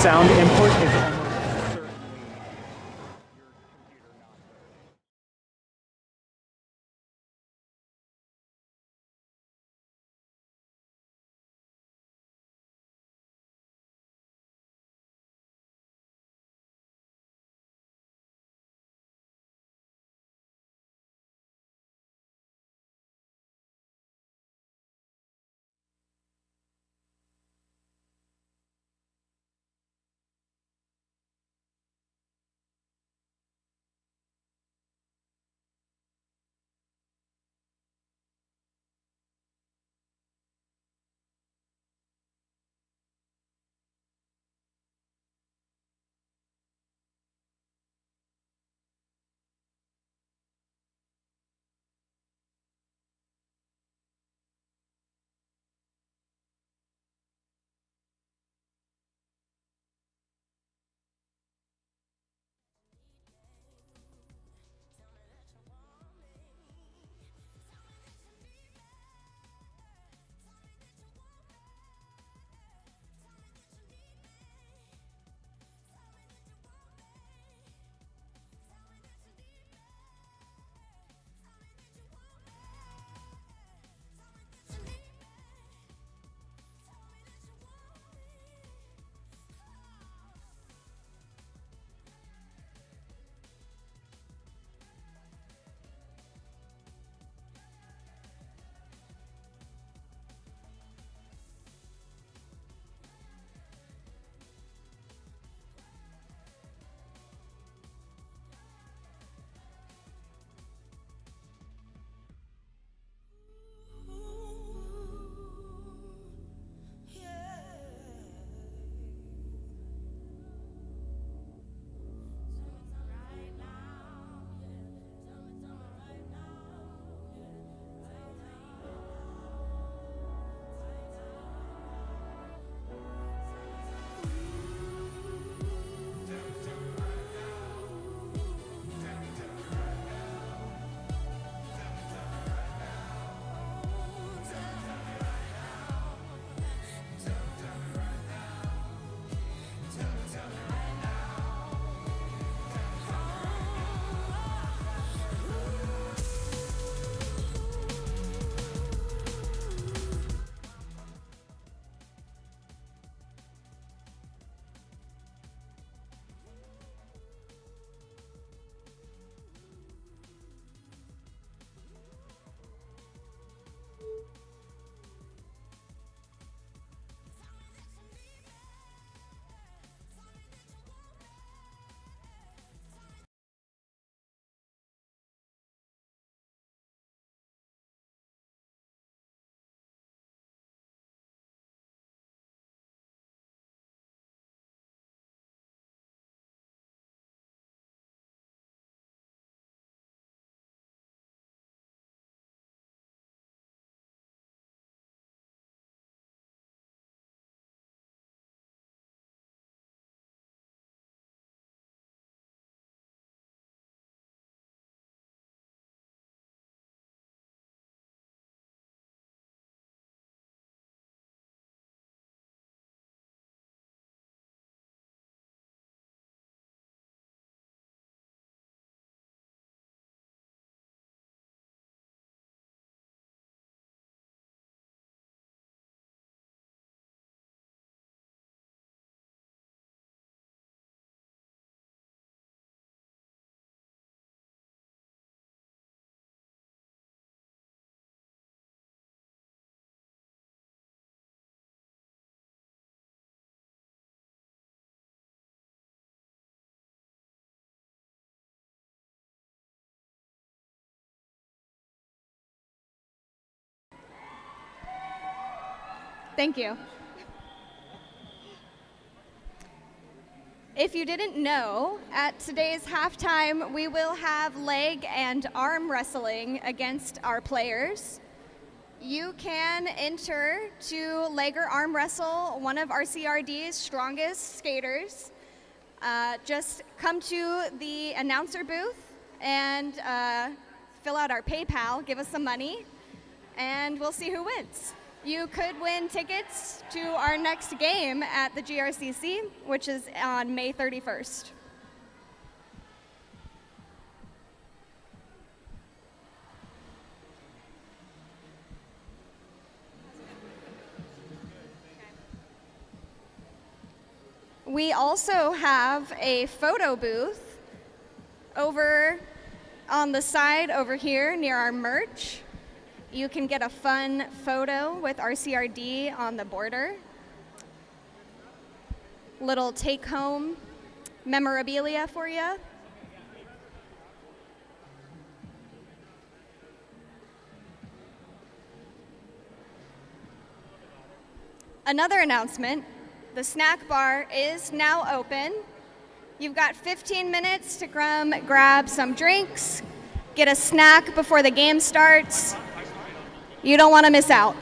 sound input is almost certainly your computer not working. Thank you. If you didn't know, at today's halftime, we will have leg and arm wrestling against our players. You can enter to leg or arm wrestle one of RCRD's strongest skaters. Just come to the announcer booth and fill out our PayPal, give us some money, and we'll see who wins. you could win tickets to our next game at the GRCC, which is on May 31st. We also have a photo booth over on the side over here near our merch. You can get a fun photo with RCRD on the border. Little take-home memorabilia for you. Another announcement, the snack bar is now open. You've got 15 minutes to come grab some drinks, get a snack before the game starts. You don't want to miss out.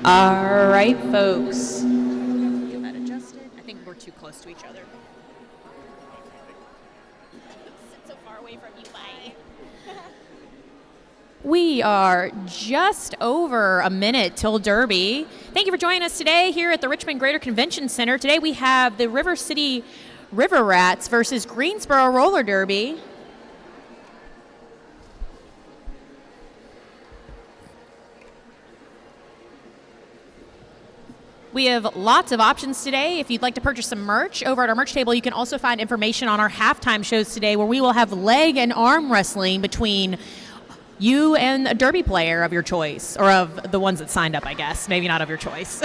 All right, folks. Get that adjusted. I think we're too close to each other. Sit so far away from you, bye. We are just over a minute till Derby. Thank you for joining us today here at the Richmond Greater Convention Center. Today we have the River City River Rats versus Greensboro Roller Derby. We have lots of options today. If you'd like to purchase some merch over at our merch table, you can also find information on our halftime shows today where we will have leg and arm wrestling between you and a derby player of your choice, or of the ones that signed up, I guess. Maybe not of your choice.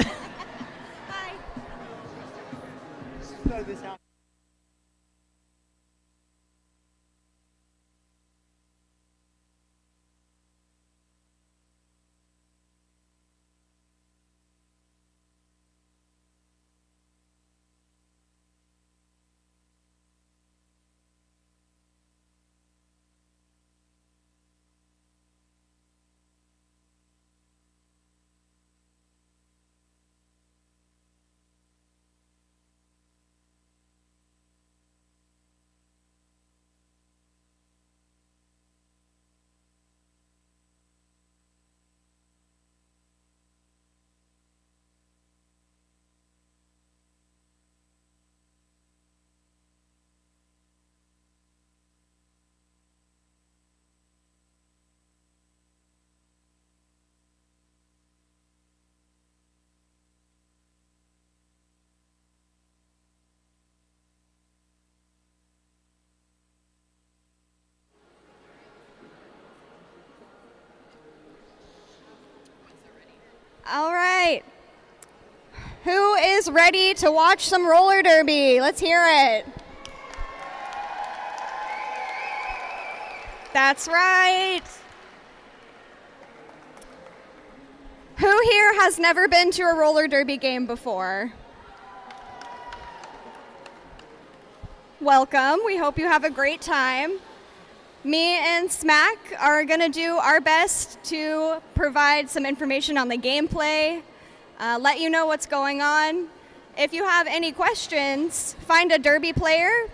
All right. Who is ready to watch some roller derby? Let's hear it. That's right. Who here has never been to a roller derby game before? Welcome. We hope you have a great time. Me and Smack are going to do our best to provide some information on the gameplay, let you know what's going on. If you have any questions, find a derby player,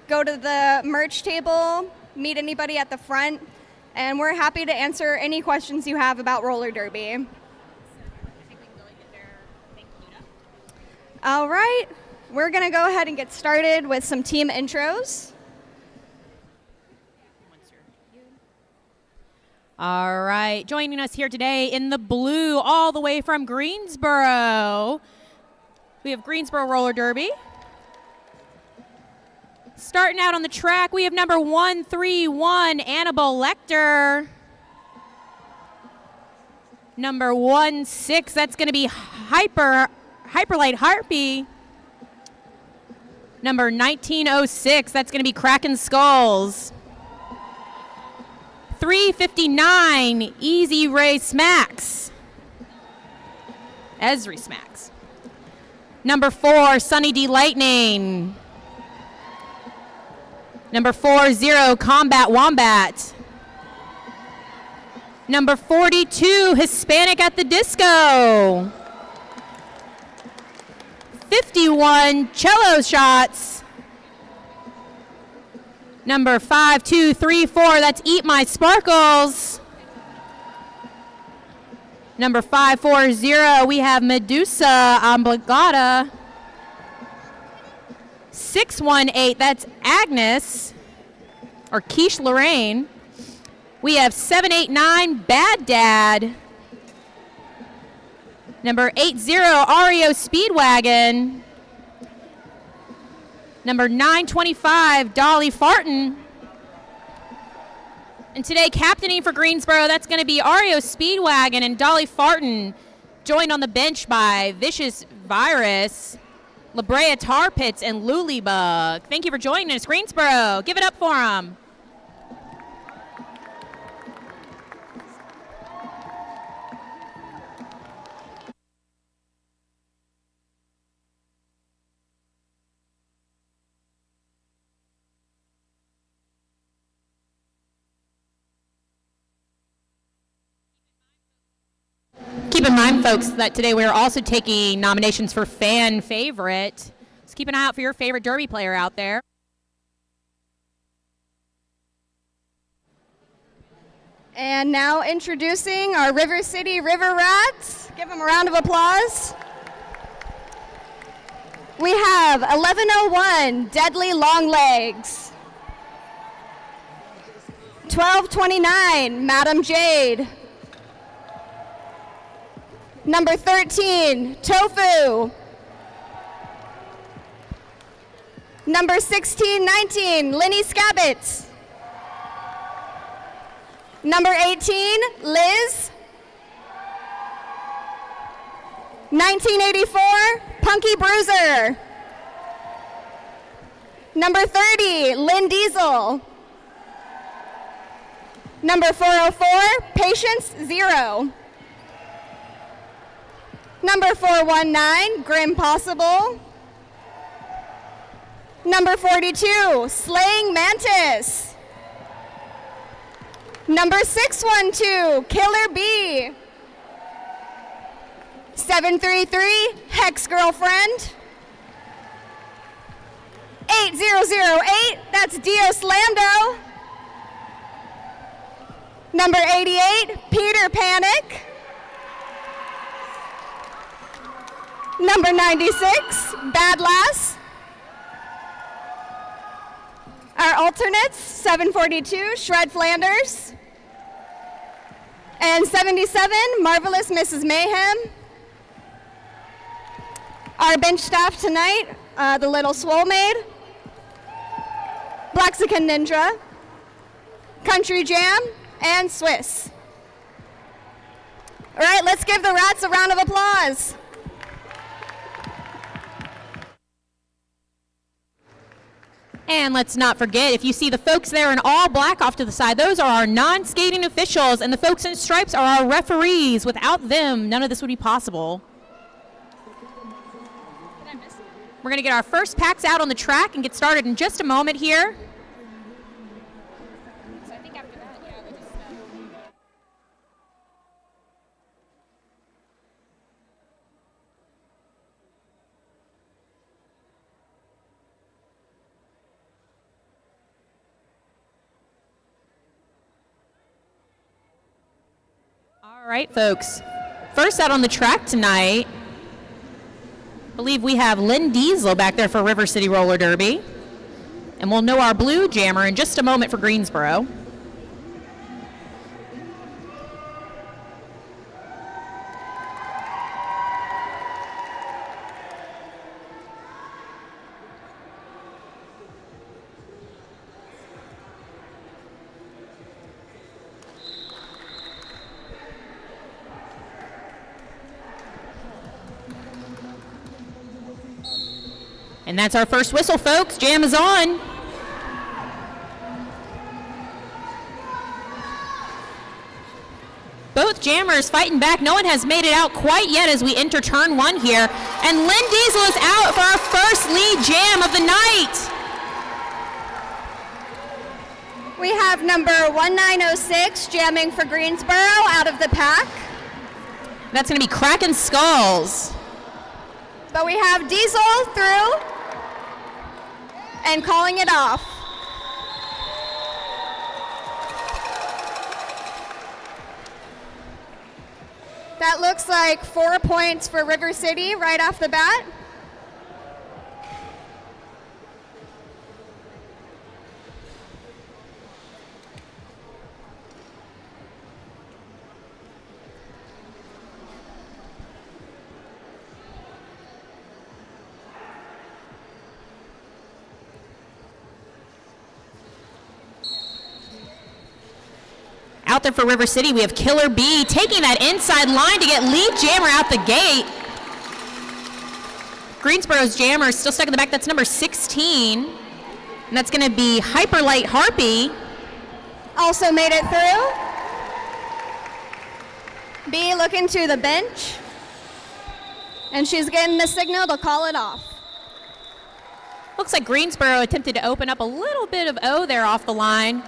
go to the merch table, meet anybody at the front, and we're happy to answer any questions you have about roller derby. All right, we're going to go ahead and get started with some team intros. All right, joining us here today in the blue, all the way from Greensboro, we have Greensboro Roller Derby. Starting out on the track, we have number 131, Annabelle Lecter. Number 16, that's going to be Hyperlight Harpy. Number 1906, that's going to be Kraken Skulls. 359, Easy Ray Smacks. Esri Smacks. Number 4, Sunny D Lightning. Number 40, Combat Wombat. Number 42, Hispanic at the Disco. 51, Cello Shots. Number 5234, that's Eat My Sparkles. Number 540, we have Medusa Obligata. 618, that's Agnes, or Quiche Lorraine. We have 789, Bad Dad. Number 80, Ario Speedwagon. Number 925, Dolly Farton. And today, captaining for Greensboro, that's going to be Ario Speedwagon and Dolly Farton, joined on the bench by Vicious Virus, La Brea Tar Pits, and Lulybug. Thank you for joining us, Greensboro. Give it up for them. keep in mind, folks, that today we are also taking nominations for fan favorite. So keep an eye out for your favorite Derby player out there. And now introducing our River City River Rats. Give them a round of applause. We have 1101 Deadly Long Legs, 1229 Madam Jade, number 13 Tofu, number 1619 Linny Scabbits, number 18 Liz, 1984 Punky Bruiser, number 30 Lynn Diesel, number 404 Patience Zero, number 419 Grim Possible, number 42 Slaying Mantis, number 612 Killer Bee, 733 Hex Girlfriend, 8008, that's Dios Lando, number 88 Peter Panic, number 96 Bad Lass, our alternates 742 Shred Flanders, and 77 Marvelous Mrs. Mayhem. Our bench staff tonight, the Little Swole Maid, Blaxican Ninja, Country Jam, and Swiss. All right, let's give the Rats a round of applause. And let's not forget, if you see the folks there in all black off to the side, those are our non-skating officials, and the folks in stripes are our referees. Without them, none of this would be possible. We're going to get our first packs out on the track and get started in just a moment here. So I think after that, yeah, we just... All right, folks. First out on the track tonight, I believe we have Lynn Diesel back there for River City Roller Derby. And we'll know our blue jammer in just a moment for Greensboro. And that's our first whistle, folks. Jam is on. Both jammers fighting back. No one has made it out quite yet as we enter turn one here. And Lynn Diesel is out for our first lead jam of the night. We have number 1906 jamming for Greensboro out of the pack. That's going to be Cracking Skulls. But we have Diesel through and calling it off. That looks like 4 points for River City right off the bat. Out there for River City, we have Killer Bee taking that inside line to get lead jammer out the gate. Greensboro's jammer is still stuck in the back. That's number 16. And that's going to be Hyperlight Harpy. Also made it through. Bee looking to the bench. And she's getting the signal to call it off. Looks like Greensboro attempted to open up a little bit of O there off the line.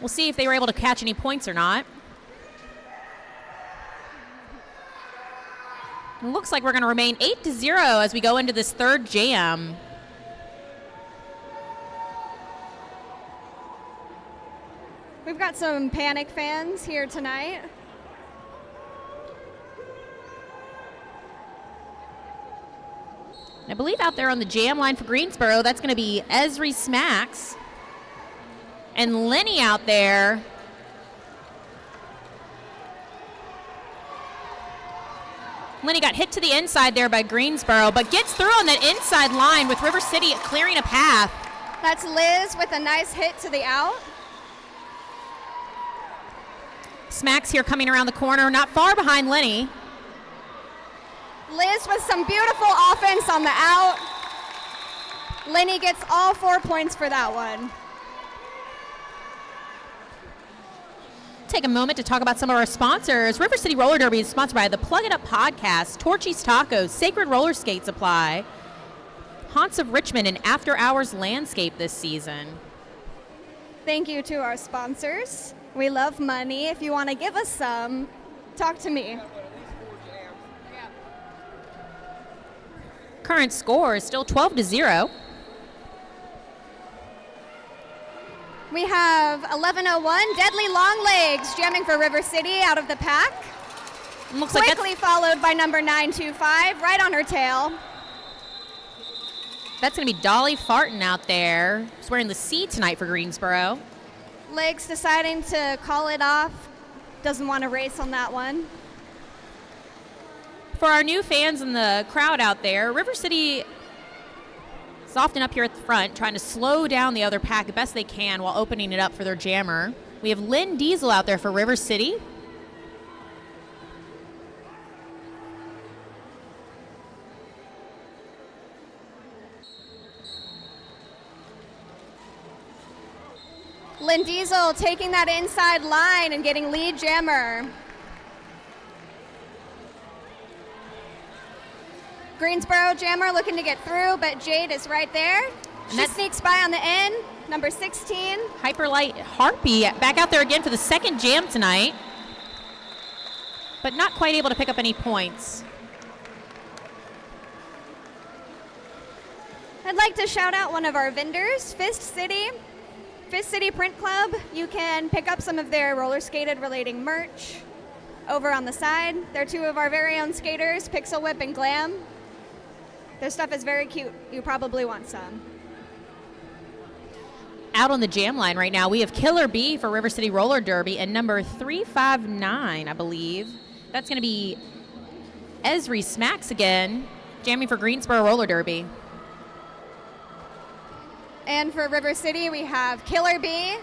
We'll see if they were able to catch any points or not. It looks like we're going to remain 8-0 as we go into this third jam. We've got some Panic fans here tonight. I believe out there on the jam line for Greensboro, that's going to be Esri Smacks. And Lenny out there. Lenny got hit to the inside there by Greensboro, but gets through on that inside line with River City clearing a path. That's Liz with a nice hit to the out. Smacks here coming around the corner, not far behind Lenny. Liz with some beautiful offense on the out. Lenny gets all 4 points for that one. Take a moment to talk about some of our sponsors. River City Roller Derby is sponsored by the Plug It Up Podcast, Torchy's Tacos, Sacred Roller Skate Supply, Haunts of Richmond, and After Hours Landscape this season. Thank you to our sponsors. We love money. If you want to give us some, talk to me. Current score is still 12-0. We have 11:01 Deadly Long Legs jamming for River City out of the pack. Looks like Quickly followed by number 925 right on her tail. that's going to be Dolly Farton out there. She's wearing the C tonight for Greensboro. Legs deciding to call it off. Doesn't want to race on that one. For our new fans in the crowd out there, River City is often up here at the front trying to slow down the other pack the best they can while opening it up for their jammer. We have Lynn Diesel out there for River City. Lynn Diesel taking that inside line and getting lead jammer. Greensboro jammer looking to get through, but Jade is right there. She sneaks by on the end, number 16. Hyperlight Harpy back out there again for the second jam tonight, but not quite able to pick up any points. I'd like to shout out one of our vendors, Fist City Print Club. You can pick up some of their roller skated relating merch over on the side. They're two of our very own skaters, Pixel Whip and Glam. Their stuff is very cute. You probably want some. Out on the jam line right now, we have Killer B for River City Roller Derby and number 359, I believe. That's going to be Esri Smacks again, jamming for Greensboro Roller Derby. And for River City, we have Killer B.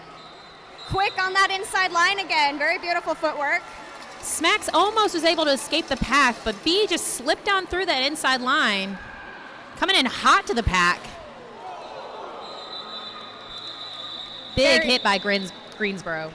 Quick on that inside line again. Very beautiful footwork. Smacks almost was able to escape the pack, but B just slipped down through that inside line. Coming in hot to the pack. Big hit by Greensboro.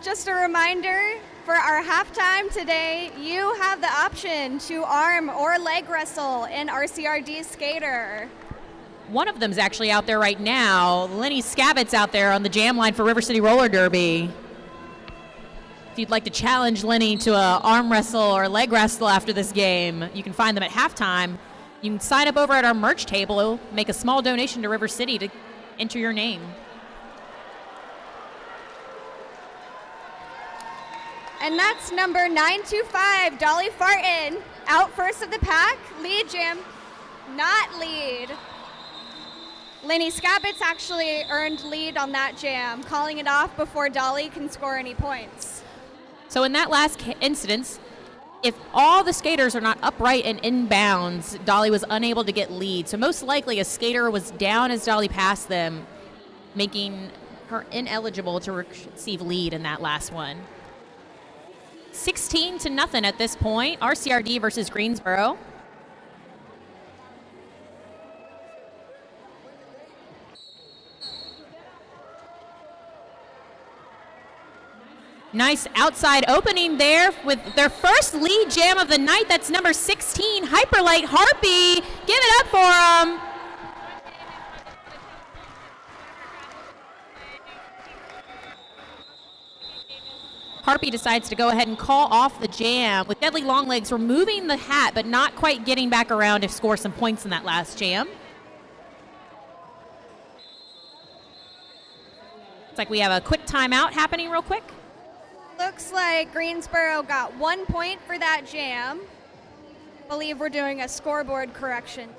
Just a reminder, for our halftime today, you have the option to arm or leg wrestle in RCRD Skater. One of them's actually out there right now. Lenny Scabbit's out there on the jam line for River City Roller Derby. If you'd like to challenge Lenny to a arm wrestle or leg wrestle after this game, you can find them at halftime. You can sign up over at our merch table, make a small donation to River City to enter your name. And that's number 925, Dolly Farton, out first of the pack. Lead jam, not lead. Lenny Scabbitz actually earned lead on that jam, calling it off before Dolly can score any points. So in that last instance, if all the skaters are not upright and in bounds, Dolly was unable to get lead. So most likely a skater was down as Dolly passed them, making her ineligible to receive lead in that last one. 16-0 at this point, RCRD versus Greensboro. Nice outside opening there with their first lead jam of the night. That's number 16, Hyperlight Harpy. Give it up for them. Harpy decides to go ahead and call off the jam, with Deadly Longlegs removing the hat, but not quite getting back around to score some points in that last jam. Looks like we have a quick timeout happening real quick. Looks like Greensboro got 1 point for that jam. Believe we're doing a scoreboard correction.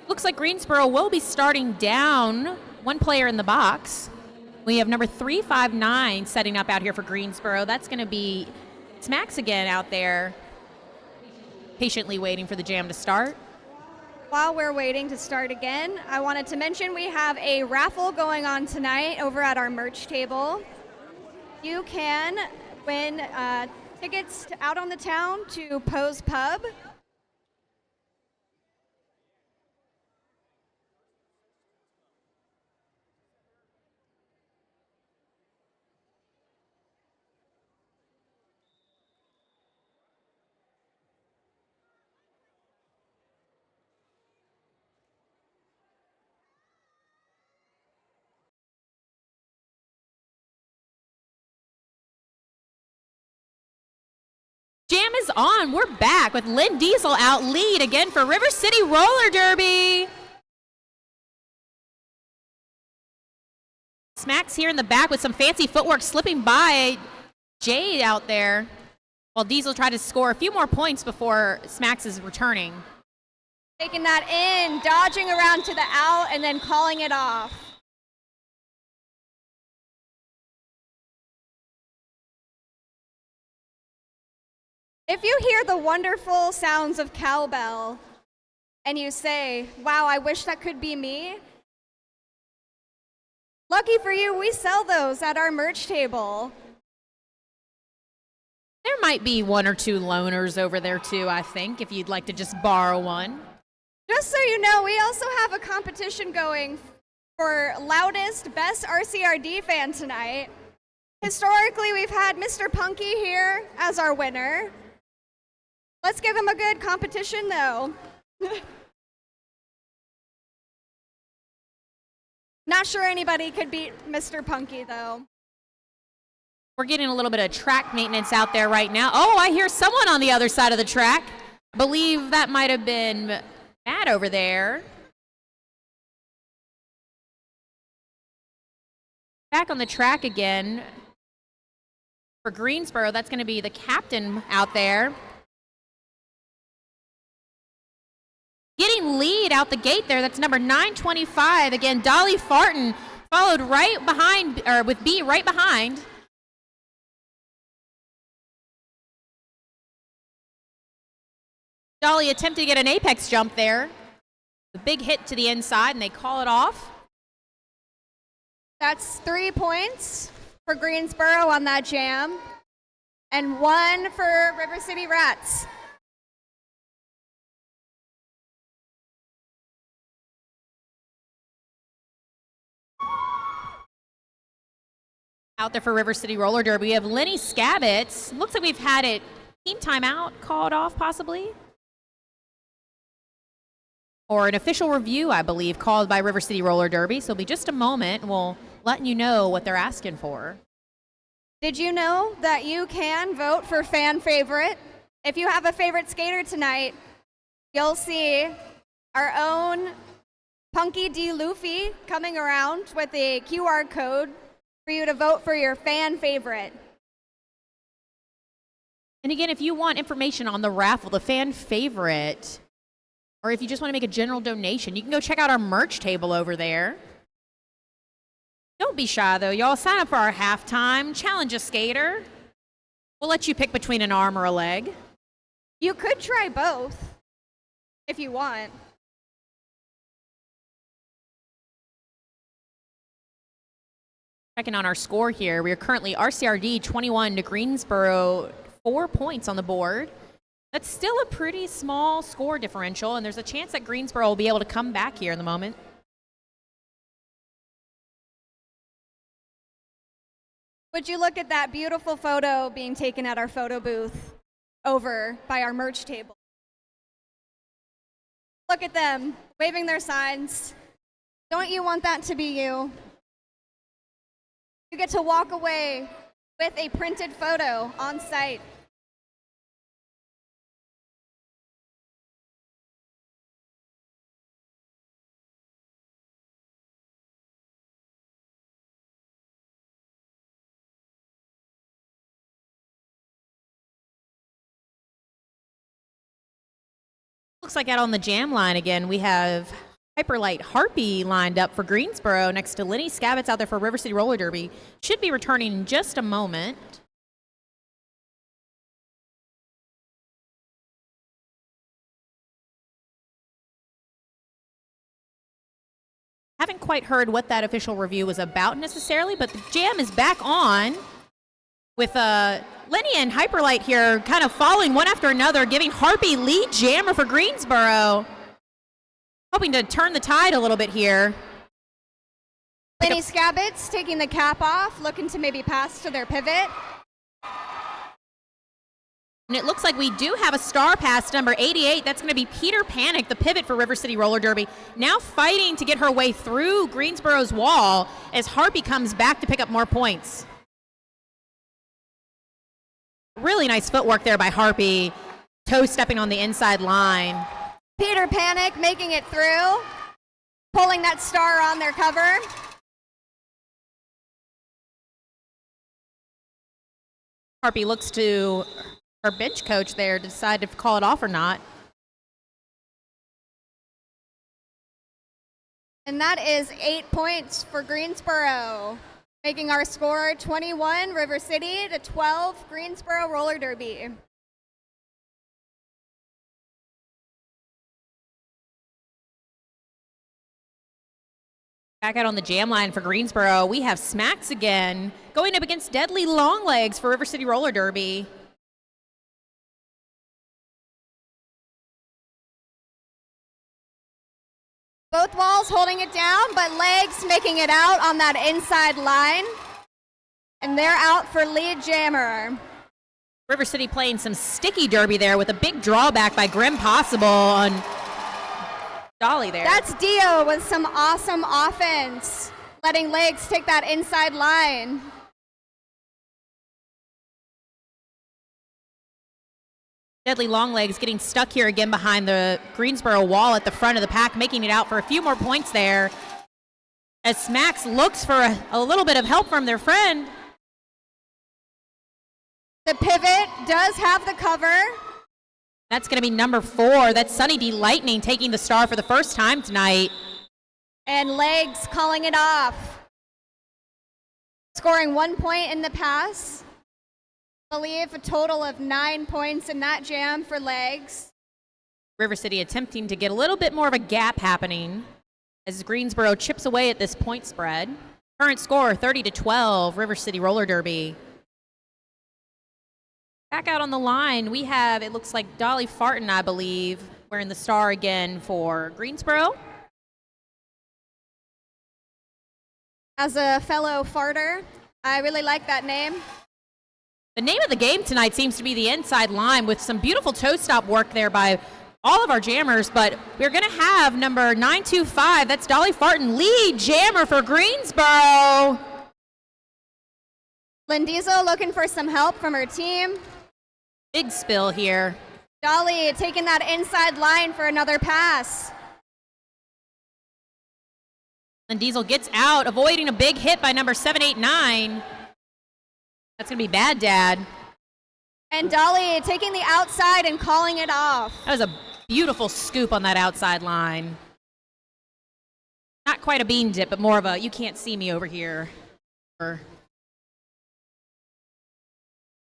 Looks like Greensboro will be starting down one player in the box. We have number 359 setting up out here for Greensboro. That's going to be Smacks again out there, patiently waiting for the jam to start. While we're waiting to start again, I wanted to mention we have a raffle going on tonight over at our merch table. You can win tickets out on the town to Poe's Pub. Jam is on. We're back with Lynn Diesel out lead again for River City Roller Derby. Smacks here in the back with some fancy footwork slipping by Jade out there, while Diesel tried to score a few more points before Smacks is returning. Taking that in, dodging around to the out, and then calling it off. If you hear the wonderful sounds of cowbell and you say, wow, I wish that could be me, lucky for you, we sell those at our merch table. There might be one or two loners over there too, I think, if you'd like to just borrow one. Just so you know, we also have a competition going for loudest, best RCRD fan tonight. Historically, we've had Mr. Punky here as our winner. Let's give him a good competition, though. Not sure anybody could beat Mr. Punky, though. We're getting a little bit of track maintenance out there right now. Oh, I hear someone on the other side of the track. I believe that might have been Matt over there. Back on the track again for Greensboro. That's going to be the captain out there. Getting lead out the gate there, that's number 925. Again, Dolly Farton followed right behind, or with B right behind. Dolly attempted to get an apex jump there. The big hit to the inside, and they call it off. That's 3 points for Greensboro on that jam, and 1 for River City Rats. Out there for River City Roller Derby, we have Lenny Scabbett. Looks like we've had it team timeout called off, possibly. Or an official review, I believe, called by River City Roller Derby. So it'll be just a moment. We'll let you know what they're asking for. Did you know that you can vote for fan favorite? If you have a favorite skater tonight, you'll see our own Punky D. Luffy coming around with a QR code for you to vote for your fan favorite. And again, if you want information on the raffle, the fan favorite, or if you just want to make a general donation, you can go check out our merch table over there. Don't be shy, though. Y'all sign up for our halftime. Challenge a skater. We'll let you pick between an arm or a leg. You could try both if you want. Checking on our score here, we are currently RCRD 21 to Greensboro, 4 points on the board. That's still a pretty small score differential, and there's a chance that Greensboro will be able to come back here in the moment. Would you look at that beautiful photo being taken at our photo booth over by our merch table? Look at them, waving their signs. Don't you want that to be you? You get to walk away with a printed photo on site. Looks like out on the jam line again, we have Hyperlight Harpy lined up for Greensboro next to Lenny Scabbets out there for River City Roller Derby. Should be returning in just a moment. Haven't quite heard what that official review was about necessarily, but the jam is back on with Lenny and Hyperlight here kind of following one after another, giving Harpy lead jammer for Greensboro. Hoping to turn the tide a little bit here. Lenny Scabbets taking the cap off, looking to maybe pass to their pivot. And it looks like we do have a star pass, number 88. That's going to be Peter Panic, the pivot for River City Roller Derby. Now fighting to get her way through Greensboro's wall as Harpy comes back to pick up more points. Really nice footwork there by Harpy, toe stepping on the inside line. Peter Panic making it through, pulling that star on their cover. Harpy looks to her bench coach there to decide to call it off or not. And that is 8 points for Greensboro, making our score 21 River City to 12 Greensboro Roller Derby. Back out on the jam line for Greensboro, we have Smacks again, going up against Deadly Longlegs for River City Roller Derby. Both walls holding it down, but Legs making it out on that inside line. And they're out for lead jammer. River City playing some sticky derby there with a big drawback by Grim Possible on Dolly there. That's Dio with some awesome offense, letting Legs take that inside line. Deadly Longlegs getting stuck here again behind the Greensboro wall at the front of the pack, making it out for a few more points there. As Smacks looks for a little bit of help from their friend. The pivot does have the cover. That's going to be number 4. That's Sunny D Lightning taking the star for the first time tonight. And Legs calling it off. Scoring 1 point in the pass. I believe a total of 9 points in that jam for Legs. River City attempting to get a little bit more of a gap happening as Greensboro chips away at this point spread. Current score 30-12, River City Roller Derby. Back out on the line, we have, it looks like Dolly Farton, I believe, wearing the star again for Greensboro. As a fellow farter, I really like that name. The name of the game tonight seems to be the inside line with some beautiful toe stop work there by all of our jammers, but we're going to have number 925, that's Dolly Farton, lead jammer for Greensboro. Lynn Diesel looking for some help from her team. Big spill here. Dolly taking that inside line for another pass. And Diesel gets out, avoiding a big hit by number 789. That's going to be Bad Dad. And Dolly taking the outside and calling it off. That was a beautiful scoop on that outside line. Not quite a bean dip, but more of a you can't see me over here.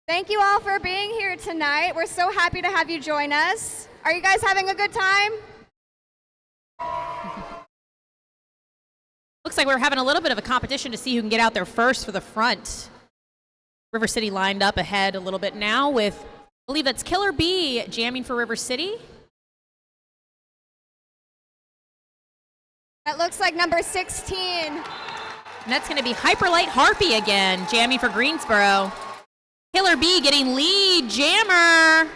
Thank you all for being here tonight. We're so happy to have you join us. Are you guys having a good time? Looks like we're having a little bit of a competition to see who can get out there first for the front. River City lined up ahead a little bit now with, I believe that's Killer B jamming for River City. That looks like number 16. And that's going to be Hyperlight Harpy again, jamming for Greensboro. Killer B getting lead jammer.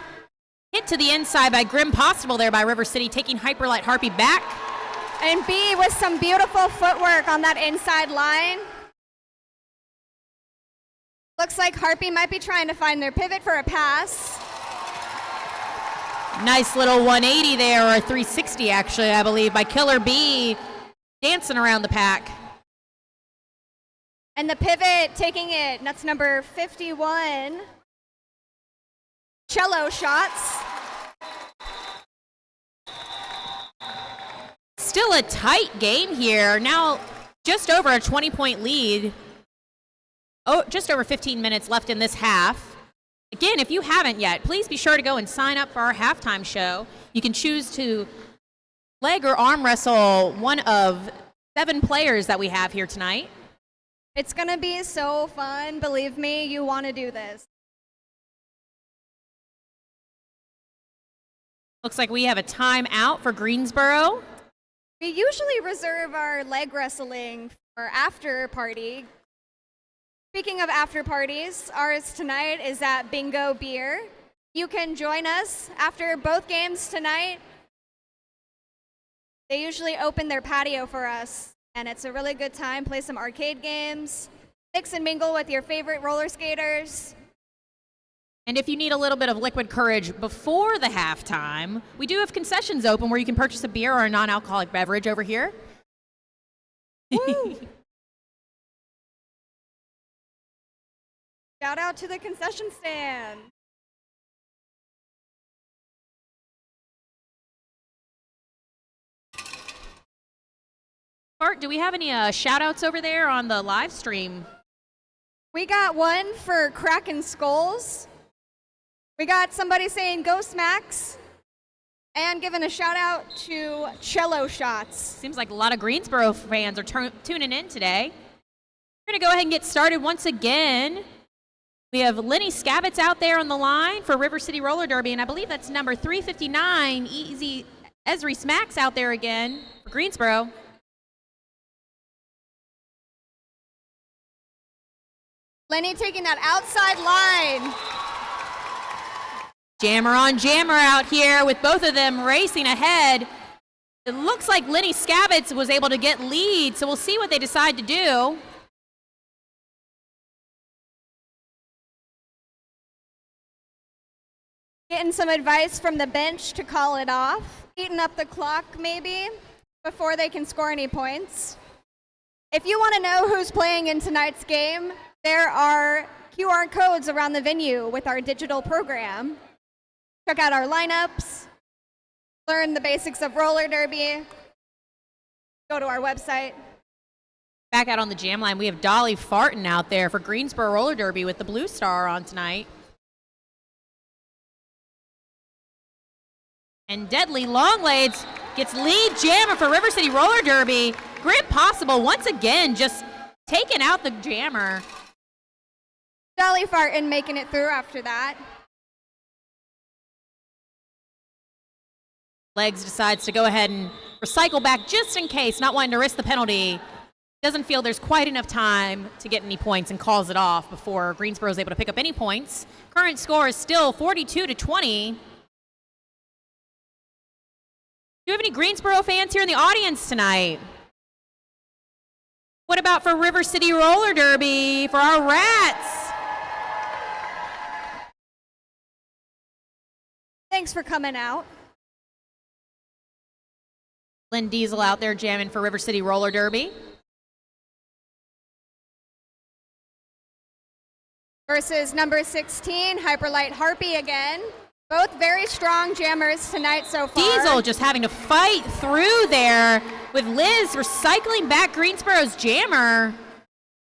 Hit to the inside by Grim Possible there by River City, taking Hyperlight Harpy back. And B with some beautiful footwork on that inside line. Looks like Harpy might be trying to find their pivot for a pass. Nice little 180 there, or a 360 actually, I believe, by Killer B, dancing around the pack. And the pivot taking it, that's number 51. Cello shots. Still a tight game here. Now just over a 20-point lead. Oh, just over 15 minutes left in this half. Again, if you haven't yet, please be sure to go and sign up for our halftime show. You can choose to leg or arm wrestle one of 7 players that we have here tonight. It's going to be so fun. Believe me, you want to do this. Looks like we have a timeout for Greensboro. We usually reserve our leg wrestling for after party. Speaking of after parties, ours tonight is at Bingo Beer. You can join us after both games tonight. They usually open their patio for us, and it's a really good time. Play some arcade games, mix and mingle with your favorite roller skaters. And if you need a little bit of liquid courage before the halftime, we do have concessions open where you can purchase a beer or a non-alcoholic beverage over here. Woo! Shout out to the concession stand. Bart, do we have any shout outs over there on the live stream? We got one for Crackin' Skulls. We got somebody saying Go Smacks, and giving a shout out to Cello Shots. Seems like a lot of Greensboro fans are tuning in today. We're going to go ahead and get started once again. We have Lenny Scabitz out there on the line for River City Roller Derby, and I believe that's number 359, Easy Esri Smacks out there again for Greensboro. Lenny taking that outside line. Jammer on jammer out here with both of them racing ahead. It looks like Lenny Scabitz was able to get lead, so we'll see what they decide to do. Getting some advice from the bench to call it off. Eating up the clock maybe before they can score any points. If you want to know who's playing in tonight's game, there are QR codes around the venue with our digital program. Check out our lineups, learn the basics of roller derby, go to our website. Back out on the jam line, we have Dolly Farton out there for Greensboro Roller Derby with the Blue Star on tonight. And Deadly Longlegs gets lead jammer for River City Roller Derby. Grant Possible once again just taking out the jammer. Dolly Farton making it through after that. Legs decides to go ahead and recycle back just in case, not wanting to risk the penalty. Doesn't feel there's quite enough time to get any points and calls it off before Greensboro is able to pick up any points. Current score is still 42-20. Do you have any Greensboro fans here in the audience tonight? What about for River City Roller Derby for our Rats? Thanks for coming out. Lynn Diesel out there jamming for River City Roller Derby. Versus number 16, Hyperlight Harpy again. Both very strong jammers tonight so far. Diesel just having to fight through there with Liz recycling back Greensboro's jammer.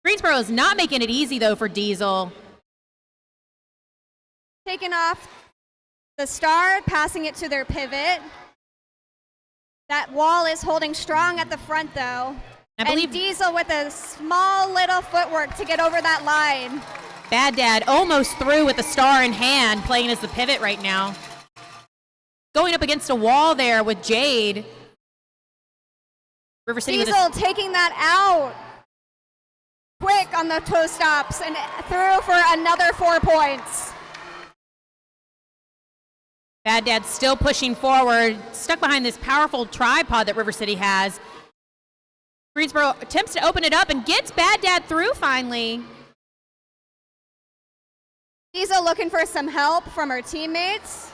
Greensboro is not making it easy though for Diesel. Taking off the star, passing it to their pivot. That wall is holding strong at the front though. I believe and Diesel with a small little footwork to get over that line. Bad Dad almost through with the star in hand, playing as the pivot right now. Going up against a wall there with Jade. River City Diesel taking that out. Quick on the toe stops and through for another 4 points. Bad Dad's still pushing forward, stuck behind this powerful tripod that River City has. Greensboro attempts to open it up and gets Bad Dad through finally. Lisa looking for some help from her teammates.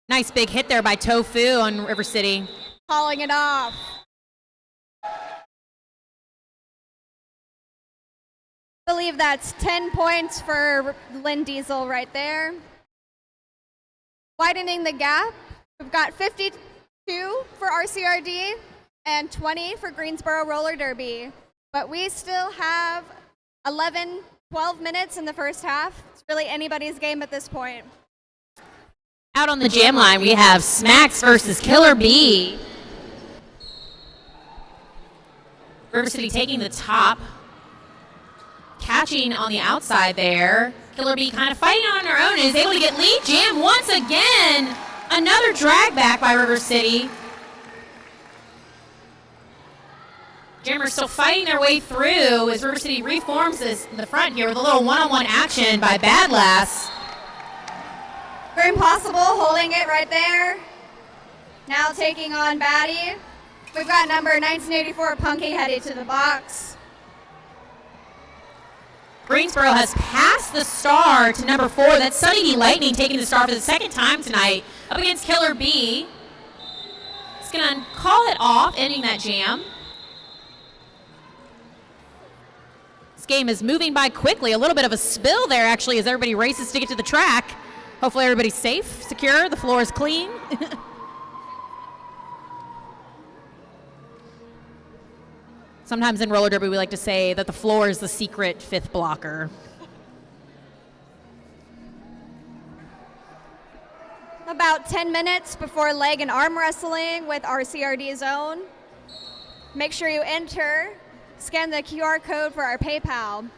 Nice big hit there by Tofu on River City. Calling it off. I believe that's 10 points for Lynn Diesel right there. Widening the gap, we've got 52 for RCRD and 20 for Greensboro Roller Derby. But we still have 12 minutes in the first half. It's really anybody's game at this point. Out on the jam line, we have Smacks versus Killer Bee. River City taking the top. Catching on the outside there. Killer Bee kind of fighting on her own and is able to get lead jam once again. Another drag back by River City. Jammers still fighting their way through as River City reforms this in the front here with a little one-on-one action by Bad Lass. Very Impossible holding it right there. Now taking on Batty. We've got number 1984 Punky headed to the box. Greensboro has passed the star to number 4. That's Sunny D Lightning taking the star for the second time tonight up against Killer Bee. It's going to call it off, ending that jam. This game is moving by quickly. A little bit of a spill there, actually, as everybody races to get to the track. Hopefully everybody's safe, secure, the floor is clean. Sometimes in roller derby we like to say that the floor is the secret fifth blocker. About 10 minutes before leg and arm wrestling with RCRD Zone. Make sure you enter, scan the QR code for our PayPal.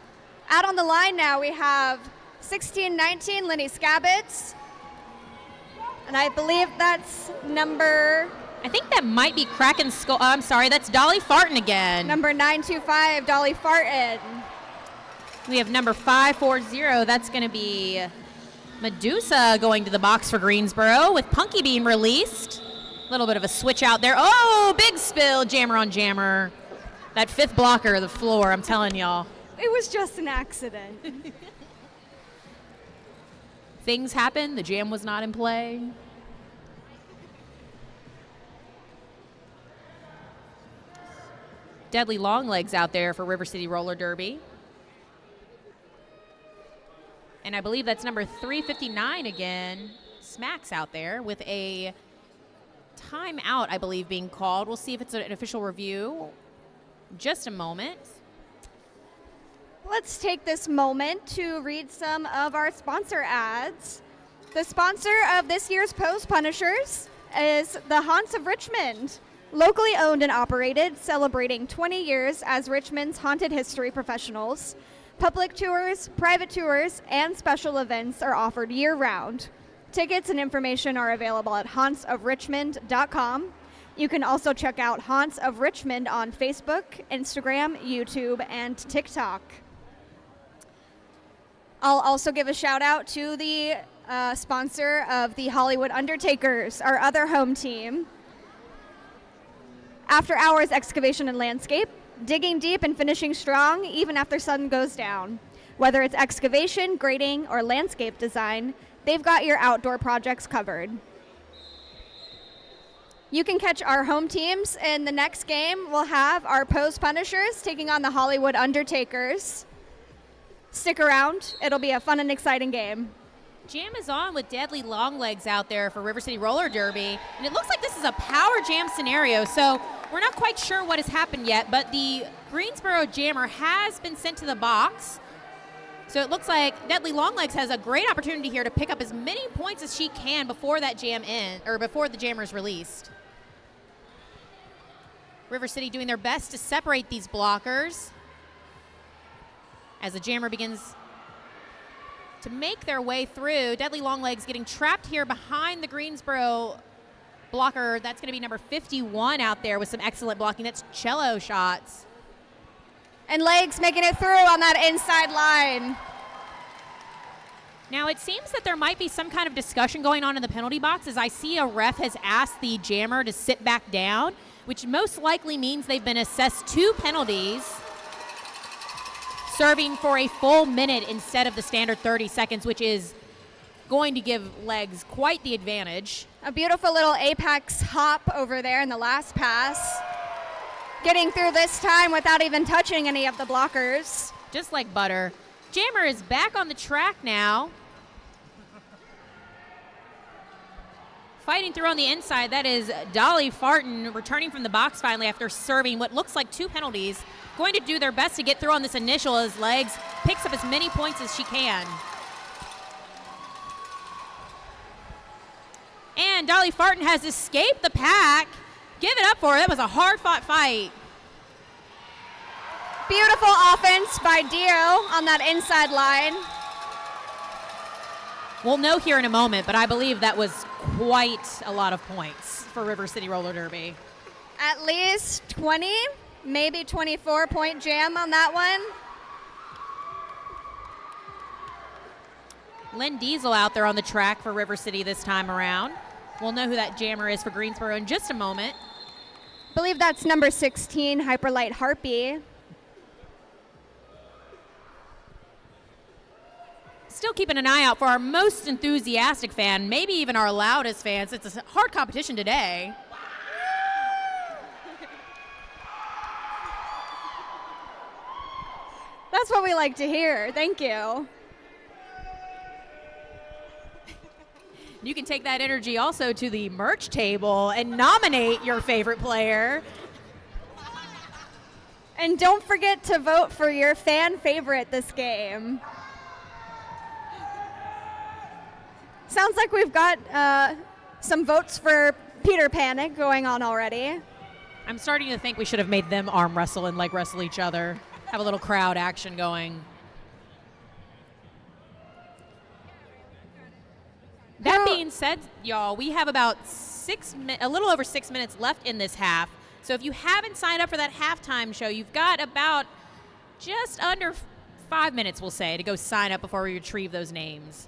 Out on the line now we have 1619 Lenny Scabbets. And I believe that's number... I think that might be Kraken Skull. I'm sorry, that's Dolly Farton again. Number 925, Dolly Farton. We have number 540. That's going to be Medusa going to the box for Greensboro with Punky being released. A little bit of a switch out there. Oh, big spill, jammer on jammer. That fifth blocker of the floor, I'm telling y'all. It was just an accident. Things happen. The jam was not in play. Deadly Longlegs out there for River City Roller Derby. And I believe that's number 359 again. Smacks out there with a timeout, I believe, being called. We'll see if it's an official review. Just a moment. Let's take this moment to read some of our sponsor ads. The sponsor of this year's Post Punishers is the Haunts of Richmond. Locally owned and operated, celebrating 20 years as Richmond's haunted history professionals. Public tours, private tours, and special events are offered year-round. Tickets and information are available at hauntsofrichmond.com. You can also check out Haunts of Richmond on Facebook, Instagram, YouTube, and TikTok. I'll also give a shout out to the sponsor of the Hollywood Undertakers, our other home team. After hours excavation and landscape, digging deep and finishing strong even after sun goes down. Whether it's excavation, grading, or landscape design, they've got your outdoor projects covered. You can catch our home teams in the next game. We'll have our Post Punishers taking on the Hollywood Undertakers. Stick around. It'll be a fun and exciting game. Jam is on with Deadly Longlegs out there for River City Roller Derby. And it looks like this is a power jam scenario, so we're not quite sure what has happened yet, but the Greensboro jammer has been sent to the box. So it looks like Deadly Longlegs has a great opportunity here to pick up as many points as she can before that jam before the jammer is released. River City doing their best to separate these blockers as the jammer begins to make their way through. Deadly Longlegs getting trapped here behind the Greensboro blocker. That's going to be number 51 out there with some excellent blocking. That's cello shots. And Legs making it through on that inside line. Now, it seems that there might be some kind of discussion going on in the penalty box, as I see a ref has asked the jammer to sit back down, which most likely means they've been assessed 2 penalties, serving for a full minute instead of the standard 30 seconds, which is going to give legs quite the advantage. A beautiful little apex hop over there in the last pass. Getting through this time without even touching any of the blockers. Just like butter. Jammer is back on the track now. Fighting through on the inside, that is Dolly Farton returning from the box finally after serving what looks like 2 penalties. Going to do their best to get through on this initial as Legs picks up as many points as she can. And Dolly Farton has escaped the pack. Give it up for her. That was a hard-fought fight. Beautiful offense by Dio on that inside line. We'll know here in a moment, but I believe that was quite a lot of points for River City Roller Derby. At least 20, maybe 24-point jam on that one. Lynn Diesel out there on the track for River City this time around. We'll know who that jammer is for Greensboro in just a moment. I believe that's number 16, Hyperlight Harpy. Still keeping an eye out for our most enthusiastic fan, maybe even our loudest fans. It's a hard competition today. That's what we like to hear. Thank you. You can take that energy also to the merch table and nominate your favorite player. And don't forget to vote for your fan favorite this game. Sounds like we've got some votes for Peter Panic going on already. I'm starting to think we should have made them arm wrestle and leg wrestle each other. Have a little crowd action going. That being said, y'all, we have about a little over 6 minutes left in this half. So if you haven't signed up for that halftime show, you've got about just under 5 minutes, we'll say, to go sign up before we retrieve those names.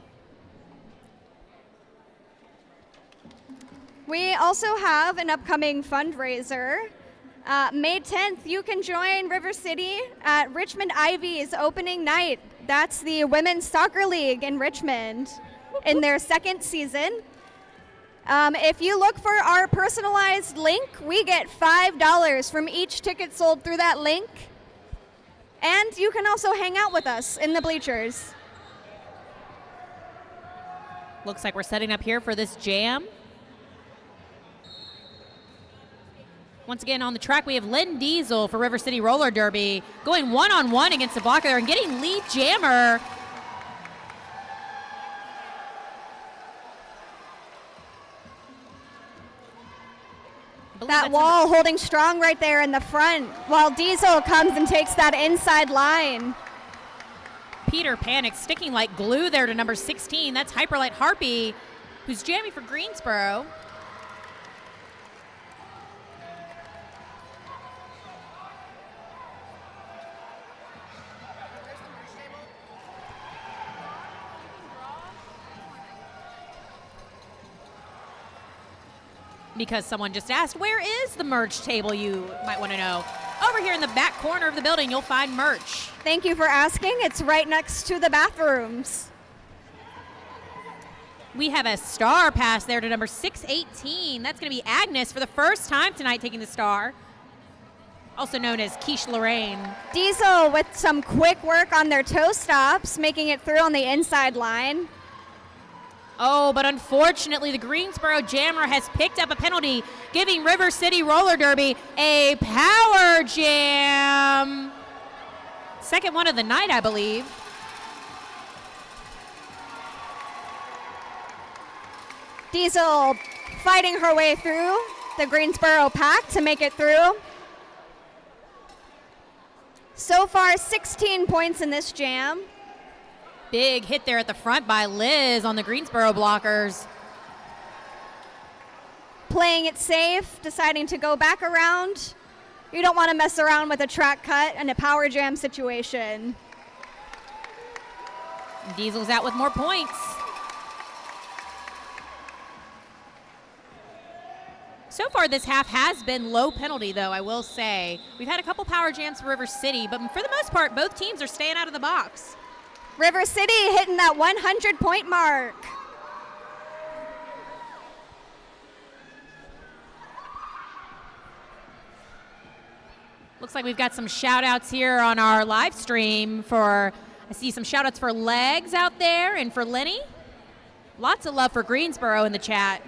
We also have an upcoming fundraiser. May 10th, you can join River City at Richmond Ivy's opening night. That's the Women's Soccer League in Richmond in their 2nd season. If you look for our personalized link, we get $5 from each ticket sold through that link. And you can also hang out with us in the bleachers. Looks like we're setting up here for this jam. Once again, on the track, we have Lynn Diesel for River City Roller Derby going one-on-one against the blocker there and getting lead jammer. That wall holding strong right there in the front while Diesel comes and takes that inside line. Peter Panic sticking like glue there to number 16. That's Hyperlight Harpy, who's jamming for Greensboro. Because someone just asked, where is the merch table, you might want to know. Over here in the back corner of the building, you'll find merch. Thank you for asking. It's right next to the bathrooms. We have a star pass there to number 618. That's going to be Agnes for the first time tonight taking the star, also known as Quiche Lorraine. Diesel with some quick work on their toe stops, making it through on the inside line. Oh, but unfortunately, the Greensboro Jammer has picked up a penalty, giving River City Roller Derby a power jam. Second one of the night, I believe. Diesel fighting her way through the Greensboro pack to make it through. So far, 16 points in this jam. Big hit there at the front by Liz on the Greensboro blockers. Playing it safe, deciding to go back around. You don't want to mess around with a track cut and a power jam situation. Diesel's out with more points. So far, this half has been low penalty, though, I will say. We've had a couple power jams for River City, but for the most part, both teams are staying out of the box. River City hitting that 100-point mark. Looks like we've got some shout-outs here on our live stream I see some shout-outs for Legs out there and for Lenny. Lots of love for Greensboro in the chat.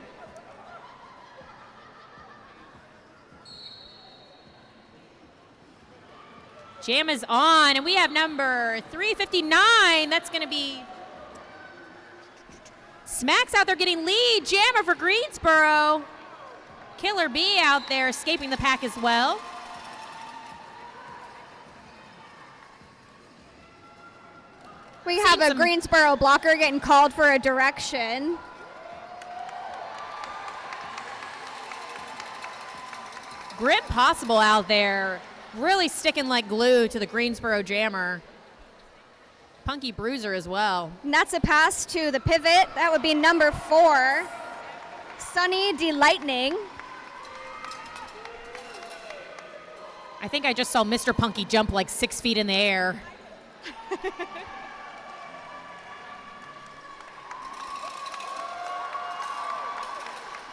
Jam is on, and we have number 359. That's going to be Smacks out there getting lead. Jammer for Greensboro. Killer B out there escaping the pack as well. We have a Greensboro blocker getting called for a direction. Grim Possible out there really sticking like glue to the Greensboro jammer. Punky Bruiser as well. And that's a pass to the pivot. That would be number 4, Sunny Delightning. I think I just saw Mr. Punky jump like 6 feet in the air.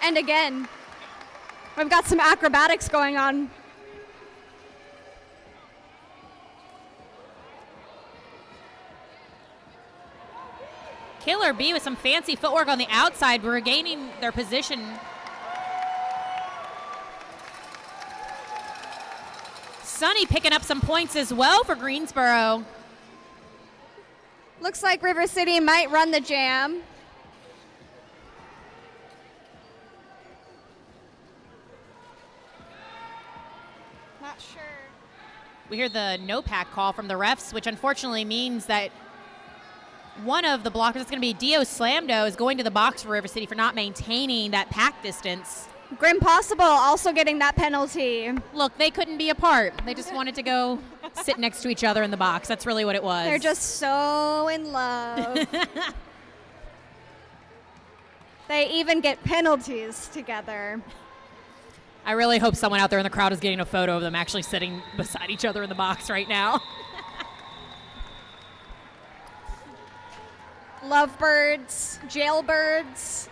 And again, we've got some acrobatics going on. Killer B with some fancy footwork on the outside, regaining their position. Sunny picking up some points as well for Greensboro. Looks like River City might run the jam. Not sure. We hear the no pack call from the refs, which unfortunately means that one of the blockers, it's going to be Dio Slamdo, is going to the box for River City for not maintaining that pack distance. Grim Possible also getting that penalty. Look, they couldn't be apart. They just wanted to go sit next to each other in the box. That's really what it was. They're just so in love. They even get penalties together. I really hope someone out there in the crowd is getting a photo of them actually sitting beside each other in the box right now. Lovebirds, jailbirds.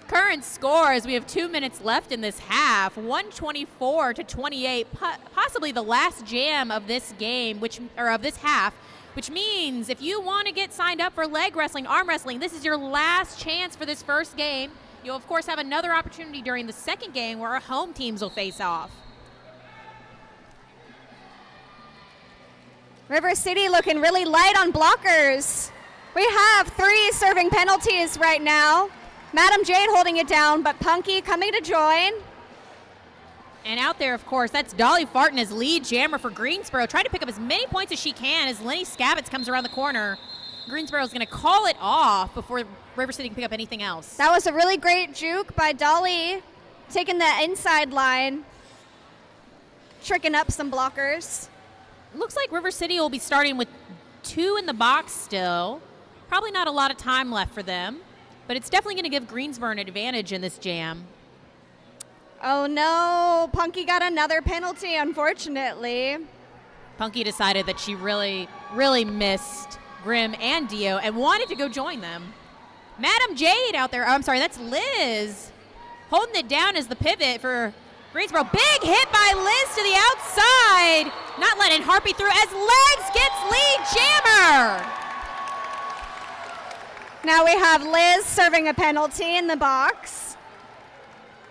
Current score is we have 2 minutes left in this half, 124-28, possibly the last jam of this game, of this half, which means if you want to get signed up for leg wrestling, arm wrestling, this is your last chance for this first game. You'll of course have another opportunity during the second game where our home teams will face off. River City looking really light on blockers. We have 3 serving penalties right now. Madam Jade holding it down, but Punky coming to join. And out there, of course, that's Dolly Farton as lead jammer for Greensboro, trying to pick up as many points as she can as Lenny Scavitz comes around the corner. Greensboro is going to call it off before River City can pick up anything else. That was a really great juke by Dolly, taking the inside line, tricking up some blockers. Looks like River City will be starting with 2 in the box still. Probably not a lot of time left for them, but it's definitely going to give Greensboro an advantage in this jam. Oh no, Punky got another penalty, unfortunately. Punky decided that she really, really missed Grim and Dio and wanted to go join them. Madam Jade out there, that's Liz, holding it down as the pivot for Greensboro. Big hit by Liz to the outside, not letting Harpy through as Legs gets lead jammer. Now we have Liz serving a penalty in the box.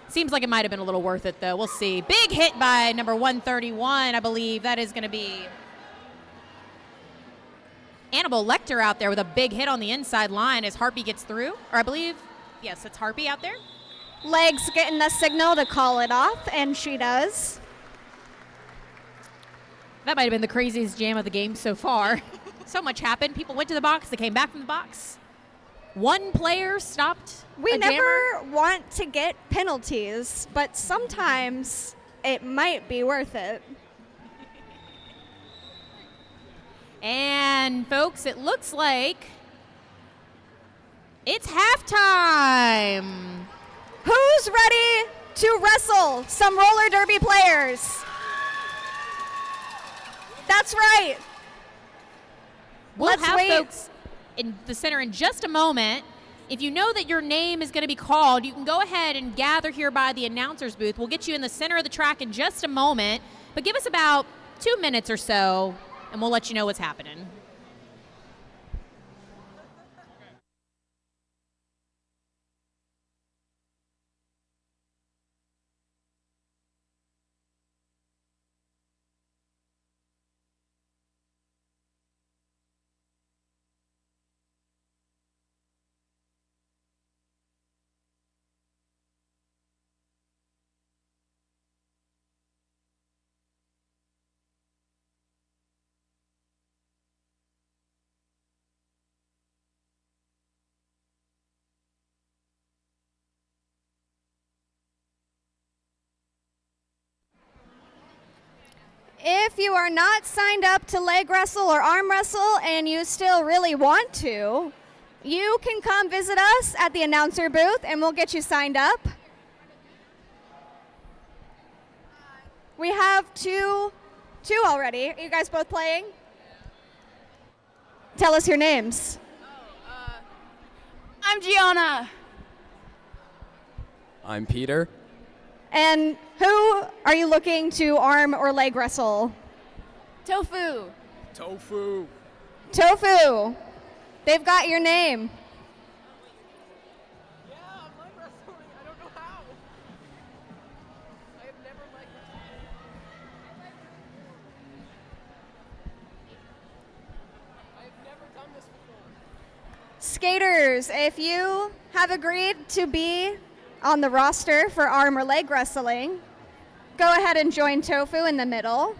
Seems like it might have been a little worth it, though. We'll see. Big hit by number 131, I believe. That is going to be Annabelle Lecter out there with a big hit on the inside line as Harpy gets through. Or I believe, yes, it's Harpy out there. Legs getting the signal to call it off, and she does. That might have been the craziest jam of the game so far. So much happened. People went to the box. They came back from the box. One player stopped. We never jammer. want to get penalties, but sometimes it might be worth it. And folks, it looks like it's halftime. Who's ready to wrestle some roller derby players? That's right. We'll Let's have wait. folks in the center in just a moment. If you know that your name is going to be called, you can go ahead and gather here by the announcer's booth. We'll get you in the center of the track in just a moment, but give us about 2 minutes or so, and we'll let you know what's happening. If you are not signed up to leg wrestle or arm wrestle and you still really want to, you can come visit us at the announcer booth and we'll get you signed up. We have two already. Are you guys both playing? Tell us your names. I'm Gianna. I'm Peter. And who are you looking to arm or leg wrestle? Tofu. Tofu. Tofu. They've got your name. Yeah, I'm leg wrestling. I don't know how. I have never leg wrestled. I have never done this before. Skaters, if you have agreed to be on the roster for arm or leg wrestling, go ahead and join Tofu in the middle.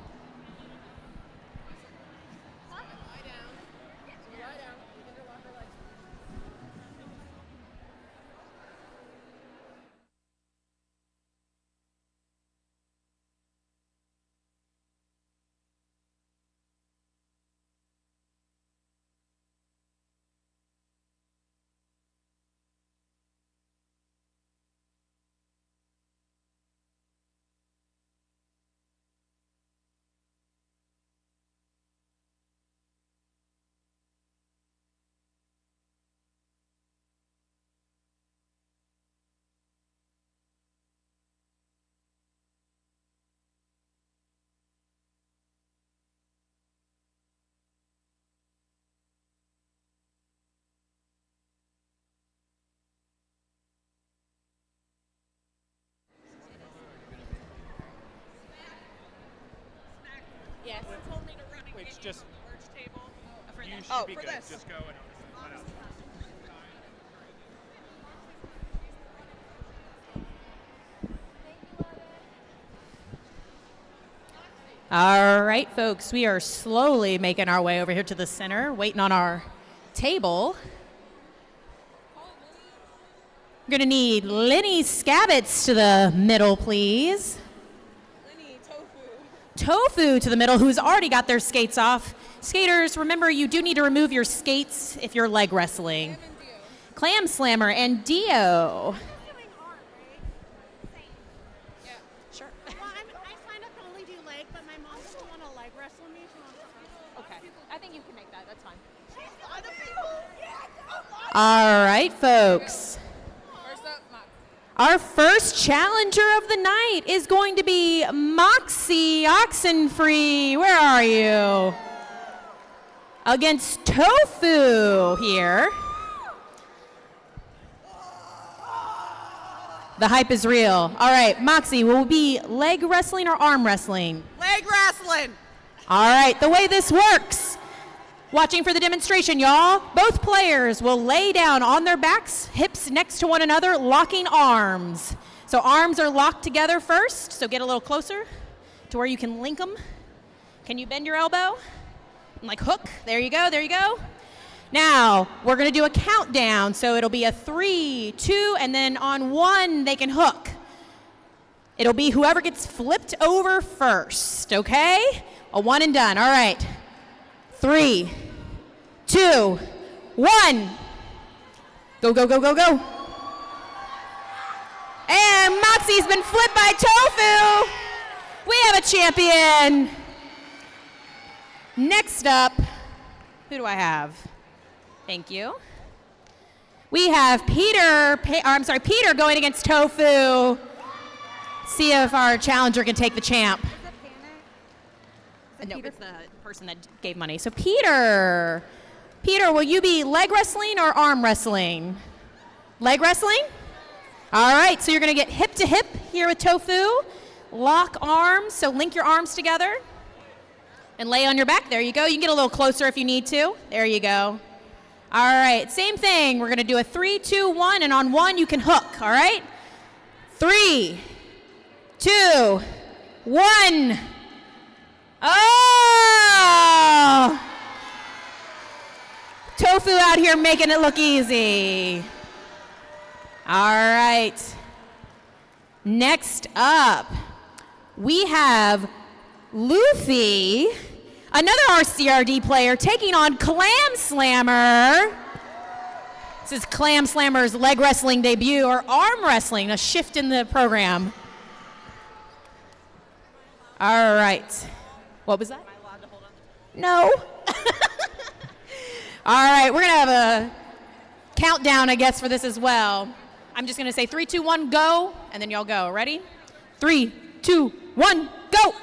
Yes. Wait, it's just. You should Oh, be for good. this. Just go and let out. All right, folks, we are slowly making our way over here to the center, waiting on our table. We're going to need Lenny Scabbets to the middle, please. Lenny, Tofu. Tofu to the middle, who's already got their skates off. Skaters, remember, you do need to remove your skates if you're leg wrestling. Clam Slammer and Dio. Yeah, sure. Well, I signed up to only do leg, but my mom doesn't want to leg wrestle me. She wants to Okay, I think you can make that. That's fine. other people. All right, folks. First up, Max. Our first challenger of the night is going to be Moxie Oxenfree. Where are you? Against Tofu here. The hype is real. All right, Moxie, will we be leg wrestling or arm wrestling? Leg wrestling. All right, the way this works. Watching for the demonstration, y'all. Both players will lay down on their backs, hips next to one another, locking arms. So arms are locked together first, so get a little closer to where you can link them. Can you bend your elbow? And like hook, there you go, there you go. Now, we're gonna do a countdown, so it'll be a 3, 2, and then on 1, they can hook. It'll be whoever gets flipped over first, okay? A 1 and done, all right. 3, 2, 1. Go, go, go, go, go. And Moxie's been flipped by Tofu. We have a champion. Next up, who do I have? Thank you. We have Peter going against Tofu. See if our challenger can take the champ. No, it's the person that gave money. So Peter, will you be leg wrestling or arm wrestling? Leg wrestling? All right, so you're gonna get hip to hip here with Tofu. Lock arms, so link your arms together and lay on your back. There you go. You can get a little closer if you need to. There you go. All right, same thing. We're gonna do a 3, 2, 1, and on 1 you can hook, all right? 3, 2, 1. Oh! Tofu out here making it look easy. All right. Next up, we have Luffy, another RCRD player, taking on Clam Slammer. This is Clam Slammer's leg wrestling debut, or arm wrestling, a shift in the program. All right. What was that? Am I allowed to hold on? No. All right, we're going to have a countdown, I guess, for this as well. I'm just going to say 3, 2, 1, go, and then y'all go. Ready? 3, 2, 1, go.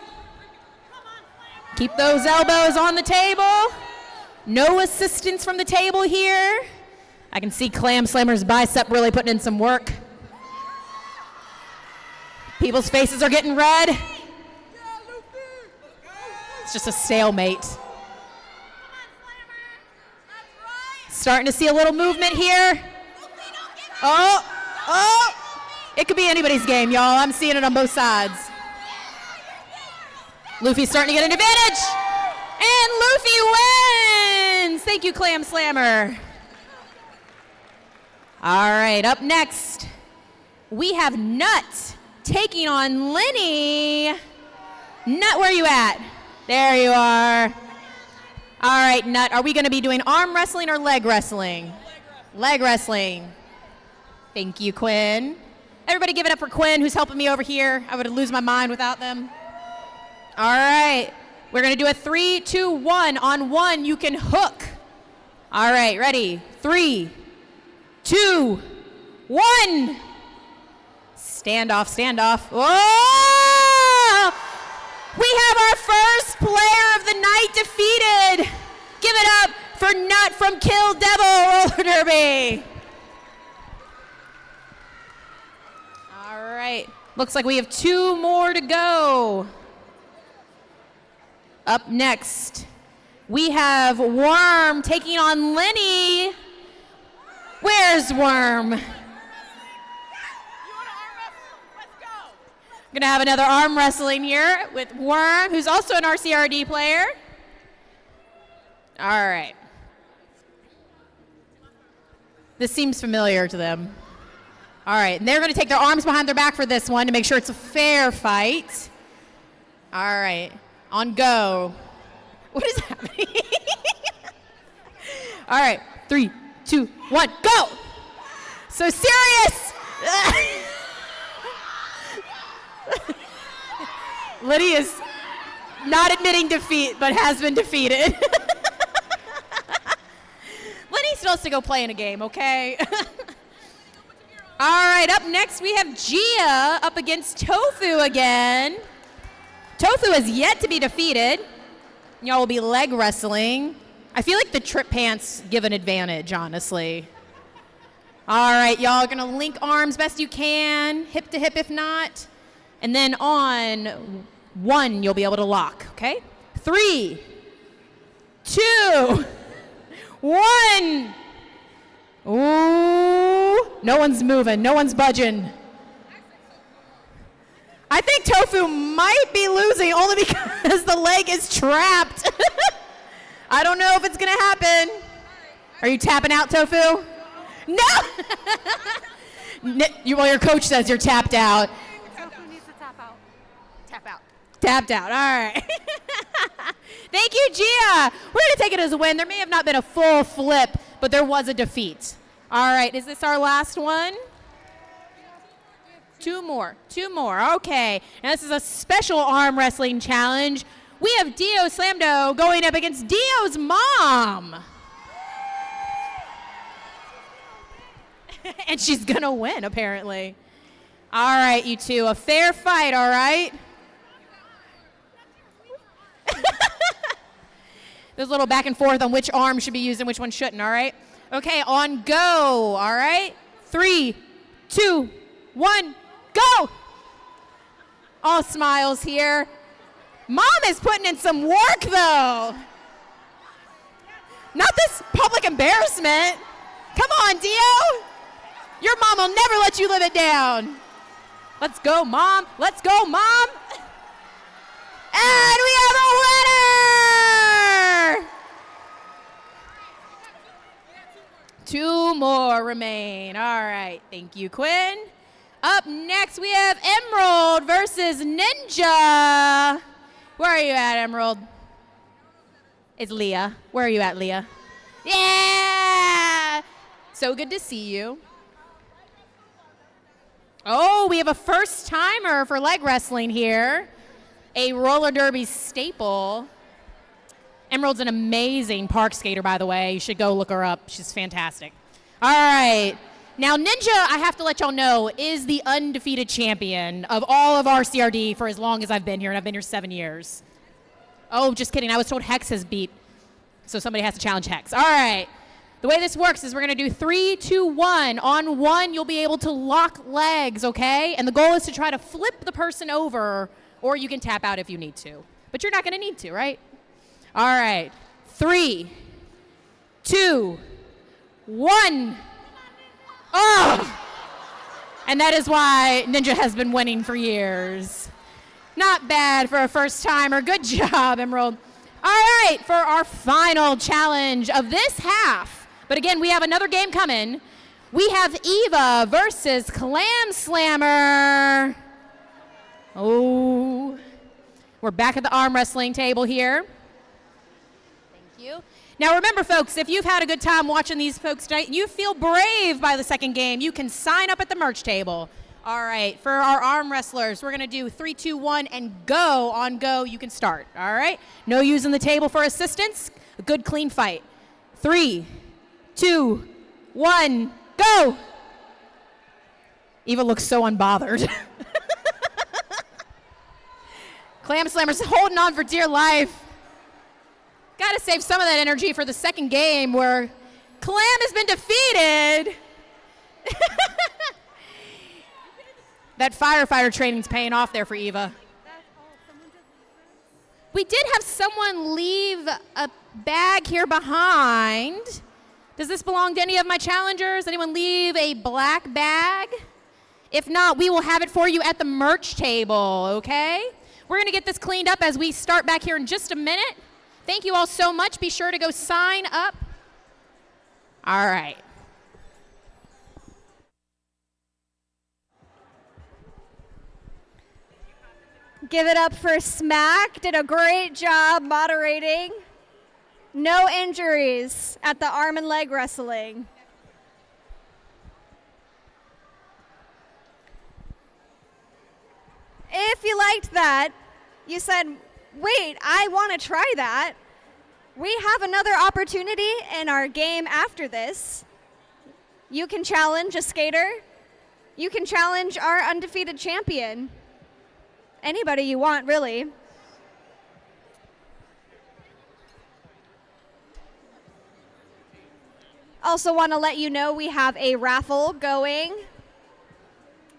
Keep those elbows on the table. No assistance from the table here. I can see Clam Slammer's bicep really putting in some work. People's faces are getting red. It's just a stalemate. Starting to see a little movement here. Oh. It could be anybody's game, y'all. I'm seeing it on both sides. Luffy's starting to get an advantage. And Luffy wins. Thank you, Clam Slammer. All right, up next, we have Nut taking on Lenny. Nut, where are you at? There you are. All right, Nut, are we going to be doing arm wrestling or leg wrestling? Leg wrestling. Thank you, Quinn. Everybody give it up for Quinn, who's helping me over here. I would lose my mind without them. All right, we're going to do a 3, 2, 1. On 1, you can hook. All right, ready? 3, 2, 1. Standoff, standoff. Whoa! We have our first player of the night defeated. Give it up for Nut from Kill Devil Roller Derby. All right, looks like we have 2 more to go. Up next, we have Worm taking on Lenny. Where's Worm? We're gonna have another arm wrestling here with Worm, who's also an RCRD player. All right. This seems familiar to them. All right, and they're gonna take their arms behind their back for this one to make sure it's a fair fight. All right, on go. What is happening? All right, 3, 2, 1, go! So serious! Liddy is not admitting defeat, but has been defeated. Liddy still has to go play in a game, okay? All right, up next we have Gia up against Tofu again. Tofu is yet to be defeated. Y'all will be leg wrestling. I feel like the trip pants give an advantage, honestly. All right, y'all are gonna link arms best you can, hip to hip if not. And then on 1, you'll be able to lock, okay? 3, 2, 1. Ooh, no one's moving, no one's budging. I think Tofu might be losing only because the leg is trapped. I don't know if it's gonna happen. Are you tapping out, Tofu? No! Well, your coach says you're tapped out. Tofu needs to tap out. Tap out. Tapped out, all right. Thank you, Gia. We're going to take it as a win. There may have not been a full flip, but there was a defeat. All right, is this our last one? Two more. Okay. Now this is a special arm wrestling challenge. We have Dio Slamdo going up against Dio's mom. And she's going to win, apparently. All right, you two, a fair fight, all right? There's a little back and forth on which arm should be used and which one shouldn't, all right? Okay, on go, all right? 3, 2, 1, go! All smiles here. Mom is putting in some work, though. Not this public embarrassment. Come on, Dio. Your mom will never let you live it down. Let's go, Mom. Let's go, Mom. And we have a winner! 2 more remain. All right. Thank you, Quinn. Up next, we have Emerald versus Ninja. Where are you at, Emerald? It's Leah. Where are you at, Leah? Yeah! So good to see you. Oh, we have a first timer for leg wrestling here. A roller derby staple. Emerald's an amazing park skater, by the way. You should go look her up. She's fantastic. All right. Now, Ninja, I have to let y'all know, is the undefeated champion of all of our CRD for as long as I've been here, and I've been here 7 years. Oh, just kidding. I was told Hex has beat, so somebody has to challenge Hex. All right. The way this works is we're going to do 3, 2, 1. On 1, you'll be able to lock legs, okay? And the goal is to try to flip the person over, or you can tap out if you need to. But you're not going to need to, right? All right. 3, 2, 1. Oh! And that is why Ninja has been winning for years. Not bad for a first timer. Good job, Emerald. All right, for our final challenge of this half. But again, we have another game coming. We have Eva versus Clam Slammer. Oh, we're back at the arm wrestling table here. Thank you. Now remember, folks, if you've had a good time watching these folks tonight and you feel brave by the second game, you can sign up at the merch table. All right, for our arm wrestlers, we're going to do 3, 2, 1, and go. On go, you can start. All right? No using the table for assistance. A good, clean fight. 3, 2, 1, go. Eva looks so unbothered. Clam Slammer's holding on for dear life. Got to save some of that energy for the second game where Clam has been defeated. That firefighter training's paying off there for Eva. We did have someone leave a bag here behind. Does this belong to any of my challengers? Anyone leave a black bag? If not, we will have it for you at the merch table, okay? We're going to get this cleaned up as we start back here in just a minute. Thank you all so much. Be sure to go sign up. All right. Give it up for Smack. Did a great job moderating. No injuries at the arm and leg wrestling. If you liked that, you said, wait, I want to try that. We have another opportunity in our game after this. You can challenge a skater. You can challenge our undefeated champion. Anybody you want, really. Also want to let you know we have a raffle going.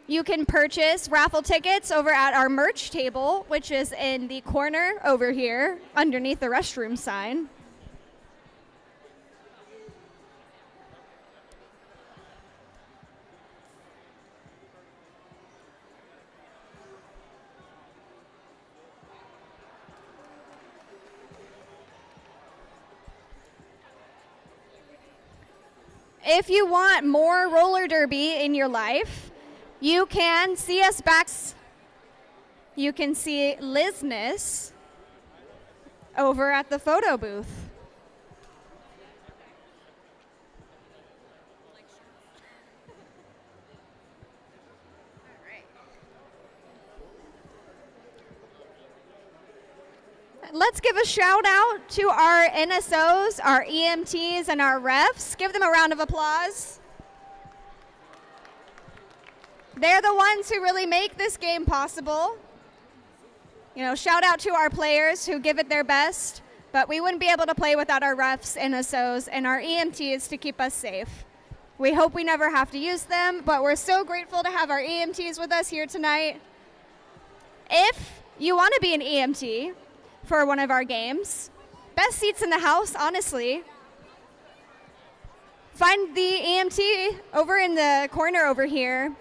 You can purchase raffle tickets over at our merch table, which is in the corner over here underneath the restroom sign. If you want more roller derby in your life, you can see us back. You can see Lizness over at the photo booth. Let's give a shout out to our NSOs, our EMTs, and our refs. Give them a round of applause. They're the ones who really make this game possible. You know, shout out to our players who give it their best, but we wouldn't be able to play without our refs, NSOs, and our EMTs to keep us safe. We hope we never have to use them, but we're so grateful to have our EMTs with us here tonight. If you want to be an EMT for one of our games, best seats in the house, honestly. Find the EMT over in the corner over here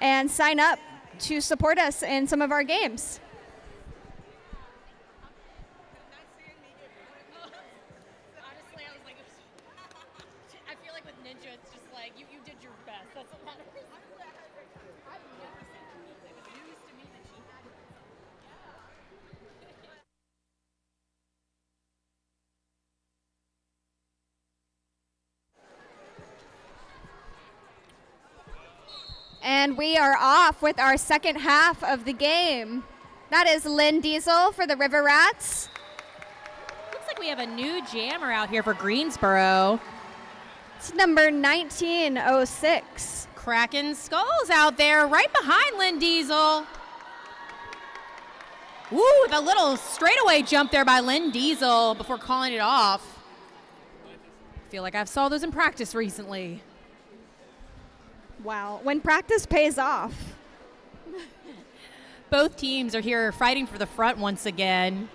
and sign up to support us in some of our games. Honestly, I was like, I feel like with Ninja, it's just like you did your best. That's what matters. I've never seen her. It was news to me that she had. And we are off with our second half of the game. That is Lynn Diesel for the River Rats. Looks like we have a new jammer out here for Greensboro. It's number 1906. Cracking skulls out there right behind Lynn Diesel. Woo, the little straightaway jump there by Lynn Diesel before calling it off. I feel like I've saw those in practice recently. Wow, when practice pays off. Both teams are here fighting for the front once again.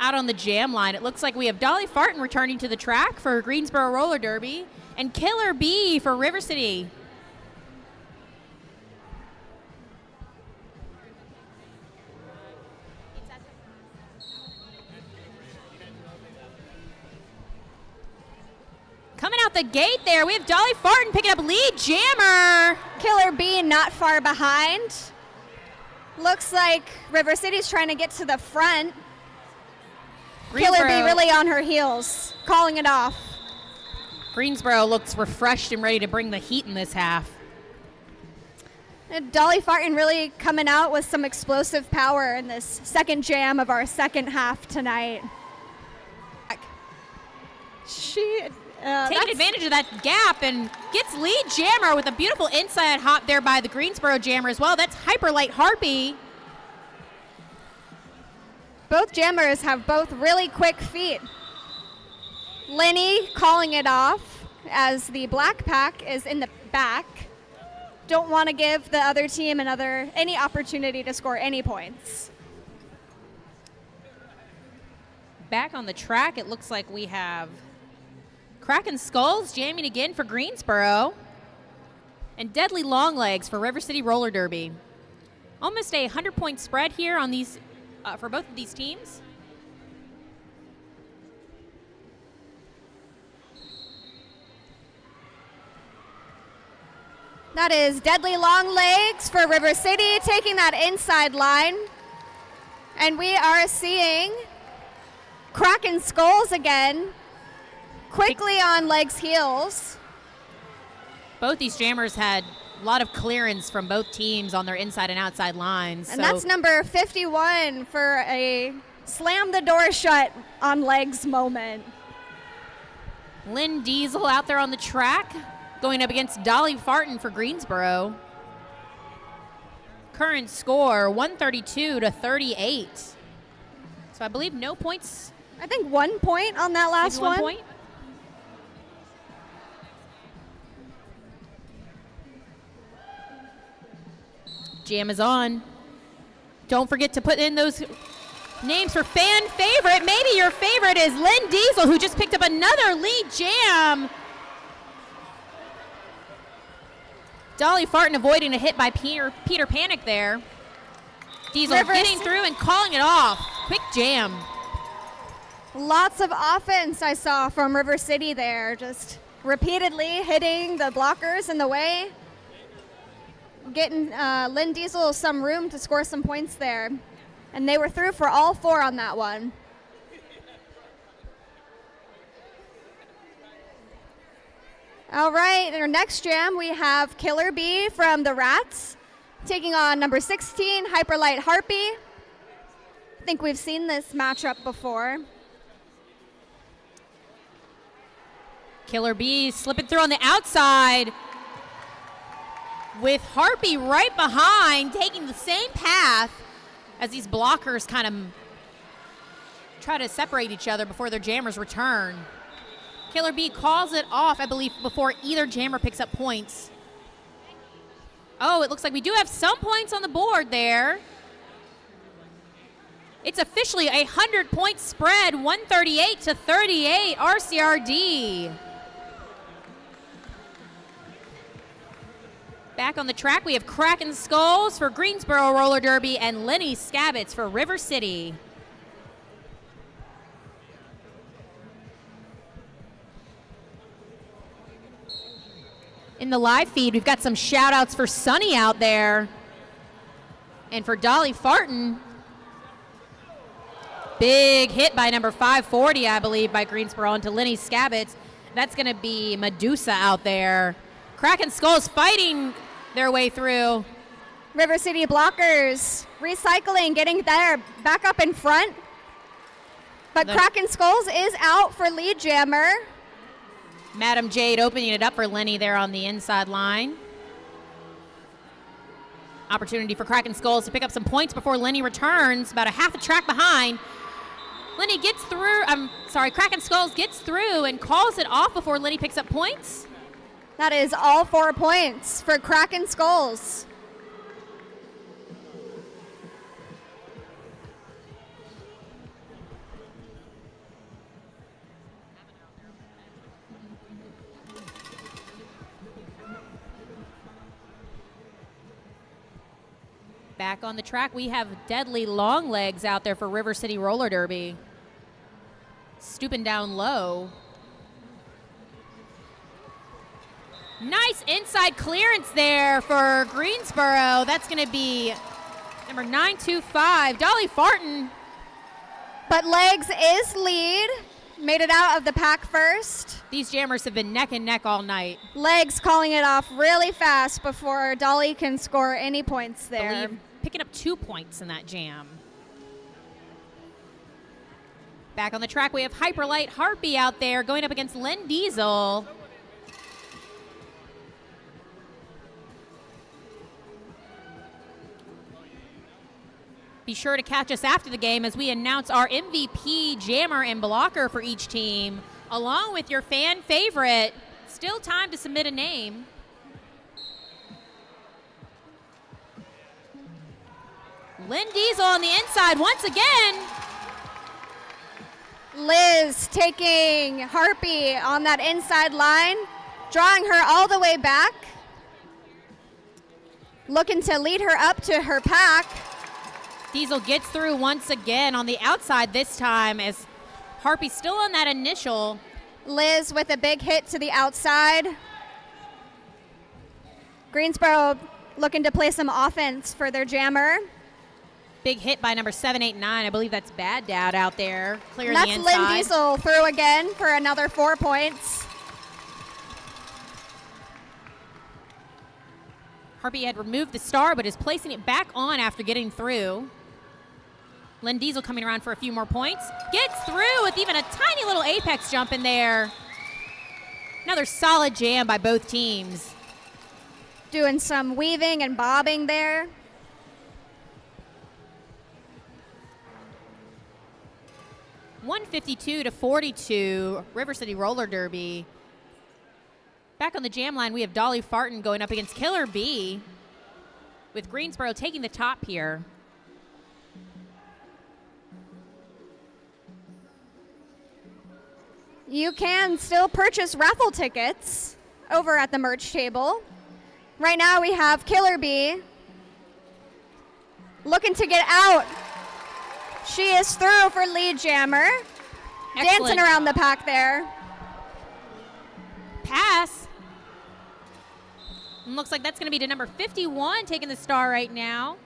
Out on the jam line, it looks like we have Dolly Farton returning to the track for Greensboro Roller Derby and Killer B for River City. Coming out the gate there, we have Dolly Farton picking up lead jammer. Killer B not far behind. Looks like River City's trying to get to the front. Killer B really on her heels, calling it off. Greensboro looks refreshed and ready to bring the heat in this half. And Dolly Farton really coming out with some explosive power in this second jam of our second half tonight. Taking advantage of that gap and gets lead jammer with a beautiful inside hop there by the Greensboro jammer as well. That's Hyperlight Harpy. Both jammers have both really quick feet. Lenny calling it off as the black pack is in the back. Don't want to give the other team any opportunity to score any points. Back on the track, it looks like we have Cracking Skulls jamming again for Greensboro and Deadly Long Legs for River City Roller Derby. Almost a 100-point spread here on these for both of these teams. That is Deadly Long Legs for River City taking that inside line. And we are seeing Cracking Skulls again, quickly on legs heels. Both these jammers had a lot of clearance from both teams on their inside and outside lines. And that's number 51 for a slam the door shut on legs moment. Lynn Diesel out there on the track going up against Dolly Farton for Greensboro. Current score 132-38. So I believe no points. I think 1 point on that last one. 1 point. Jam is on. Don't forget to put in those names for fan favorite. Maybe your favorite is Lynn Diesel, who just picked up another lead jam. Dolly Farton avoiding a hit by Peter Panic there. Diesel getting through and calling it off. Quick jam. Lots of offense I saw from River City there, just repeatedly hitting the blockers in the way. Getting Lynn Diesel some room to score some points there. And they were through for all 4 on that one. All right, in our next jam, we have Killer Bee from the Rats taking on number 16, Hyperlight Harpy. I think we've seen this matchup before. Killer Bee slipping through on the outside with Harpy right behind, taking the same path as these blockers kind of try to separate each other before their jammers return. Killer Bee calls it off, I believe, before either jammer picks up points. Oh, it looks like we do have some points on the board there. It's officially a 100-point spread, 138-38, RCRD. Back on the track, we have Kraken Skulls for Greensboro Roller Derby and Lenny Scabbets for River City. In the live feed, we've got some shout outs for Sunny out there. And for Dolly Farton, big hit by number 540, I believe, by Greensboro into Lenny Scabbets. That's going to be Medusa out there. Kraken Skulls fighting their way through. River City Blockers recycling, getting there, back up in front. But Kraken Skulls is out for lead jammer. Madam Jade opening it up for Lenny there on the inside line. Opportunity for Kraken Skulls to pick up some points before Lenny returns, about a half a track behind. Lenny gets through, Kraken Skulls gets through and calls it off before Lenny picks up points. That is all 4 points for Kraken Skulls. Back on the track, we have Deadly Long Legs out there for River City Roller Derby. Stooping down low. Nice inside clearance there for Greensboro. That's going to be number 925, Dolly Farton. But Legs is lead. Made it out of the pack first. These jammers have been neck and neck all night. Legs calling it off really fast before Dolly can score any points there. Picking up 2 points in that jam. Back on the track, we have Hyperlight Harpy out there going up against Len Diesel. Be sure to catch us after the game as we announce our MVP jammer and blocker for each team, along with your fan favorite. Still time to submit a name. Lynn Diesel on the inside once again. Liz taking Harpy on that inside line, drawing her all the way back. Looking to lead her up to her pack. Diesel gets through once again on the outside this time as Harpy's still on that initial. Liz with a big hit to the outside. Greensboro looking to play some offense for their jammer. Big hit by number 789. I believe that's Bad Dad out there, clearing and the inside. that's Lynn Diesel through again for another 4 points. Harpy had removed the star, but is placing it back on after getting through. Lynn Diesel coming around for a few more points. Gets through with even a tiny little apex jump in there. Another solid jam by both teams. Doing some weaving and bobbing there. $152-42, River City Roller Derby. Back on the jam line, we have Dolly Farton going up against Killer Bee, with Greensboro taking the top here. You can still purchase raffle tickets over at the merch table. Right now we have Killer Bee looking to get out. She is through for lead jammer. Excellent. Dancing around the pack there. Pass. And looks like that's going to be to number 51 taking the star right now.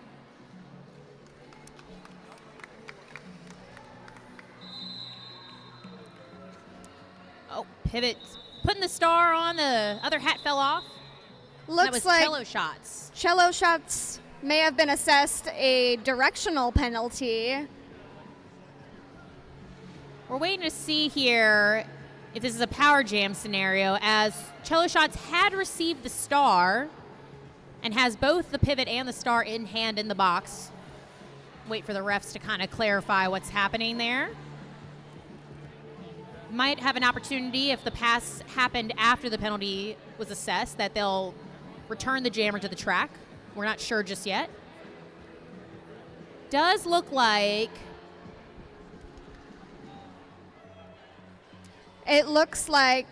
Oh, pivot. Putting the star on, the other hat fell off. Looks that was like cello shots. cello shots may have been assessed a directional penalty. We're waiting to see here if this is a power jam scenario, as cello shots had received the star and has both the pivot and the star in hand in the box. Wait for the refs to kind of clarify what's happening there. Might have an opportunity, if the pass happened after the penalty was assessed, that they'll return the jammer to the track. We're not sure just yet. Does look like It looks like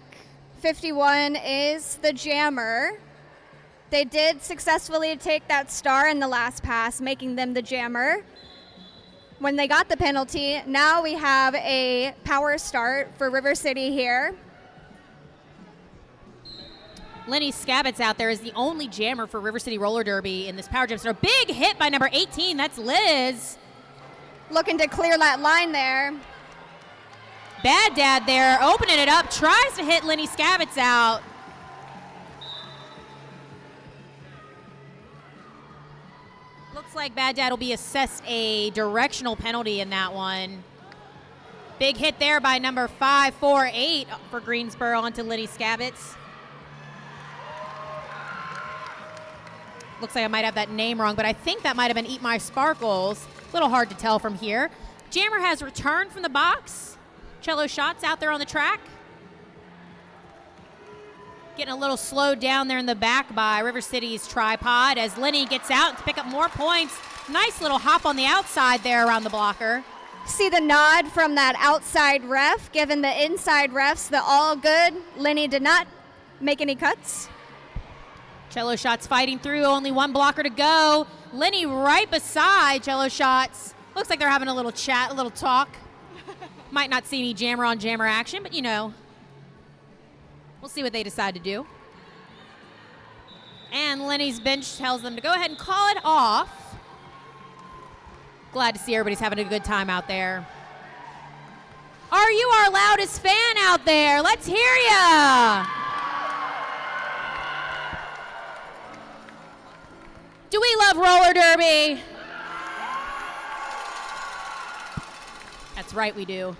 51 is the jammer. They did successfully take that star in the last pass, making them the jammer. When they got the penalty, now we have a power start for River City here. Lenny Scabbets out there is the only jammer for River City Roller Derby in this power jam. So a big hit by number 18. That's Liz. Looking to clear that line there. Bad Dad there, opening it up, tries to hit Lenny Scabbets out. Looks like Bad Dad will be assessed a directional penalty in that one. Big hit there by number 548 for Greensboro onto Lenny Scabbets. Looks like I might have that name wrong, but I think that might have been Eat My Sparkles. A little hard to tell from here. Jammer has returned from the box. Cello shots out there on the track. Getting a little slowed down there in the back by River City's tripod as Lenny gets out to pick up more points. Nice little hop on the outside there around the blocker. See the nod from that outside ref, giving the inside refs the all good. Lenny did not make any cuts. Cello shots fighting through, only one blocker to go. Lenny right beside Cello shots. Looks like they're having a little chat, a little talk. Might not see any jammer on jammer action, but you know, we'll see what they decide to do. And Lenny's bench tells them to go ahead and call it off. Glad to see everybody's having a good time out there. Are you our loudest fan out there? Let's hear ya. Do we love roller derby? That's right, we do.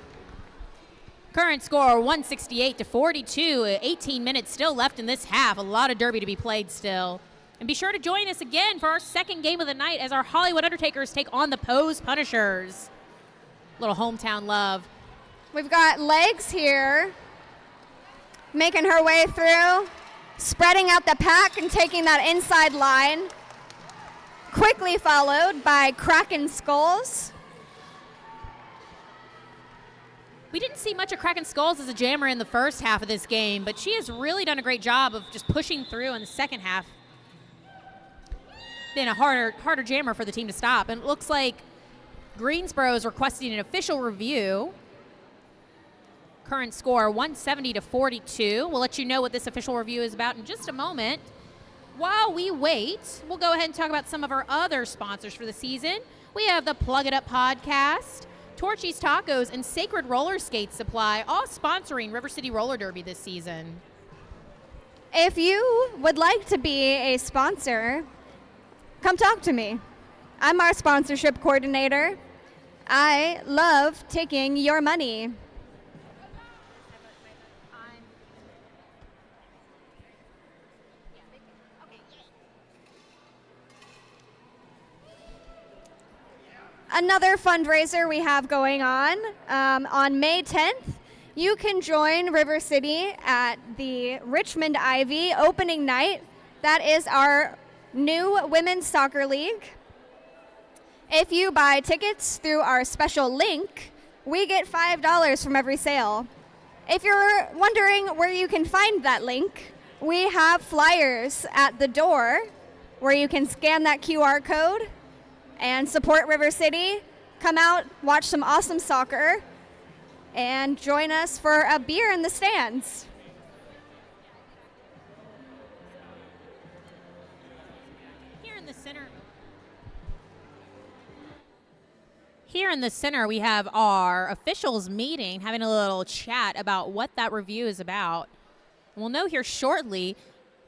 Current score 168-42. 18 minutes still left in this half. A lot of derby to be played still. And be sure to join us again for our second game of the night as our Hollywood Undertakers take on the Pose Punishers. Little hometown love. We've got Legs here, making her way through, spreading out the pack and taking that inside line. Quickly followed by Kraken Skulls. We didn't see much of Kraken Skulls as a jammer in the first half of this game, but she has really done a great job of just pushing through in the second half. Been a harder jammer for the team to stop. And it looks like Greensboro is requesting an official review. Current score 170-42. We'll let you know what this official review is about in just a moment. While we wait, we'll go ahead and talk about some of our other sponsors for the season. We have the Plug It Up podcast, Torchy's Tacos, and Sacred Roller Skate Supply, all sponsoring River City Roller Derby this season. If you would like to be a sponsor, come talk to me. I'm our sponsorship coordinator. I love taking your money. Another fundraiser we have going on May 10th, you can join River City at the Richmond Ivy opening night. That is our new women's soccer league. If you buy tickets through our special link, we get $5 from every sale. If you're wondering where you can find that link, we have flyers at the door where you can scan that QR code and support River City. Come out, watch some awesome soccer, and join us for a beer in the stands. Here in the center, we have our officials meeting, having a little chat about what that review is about. We'll know here shortly.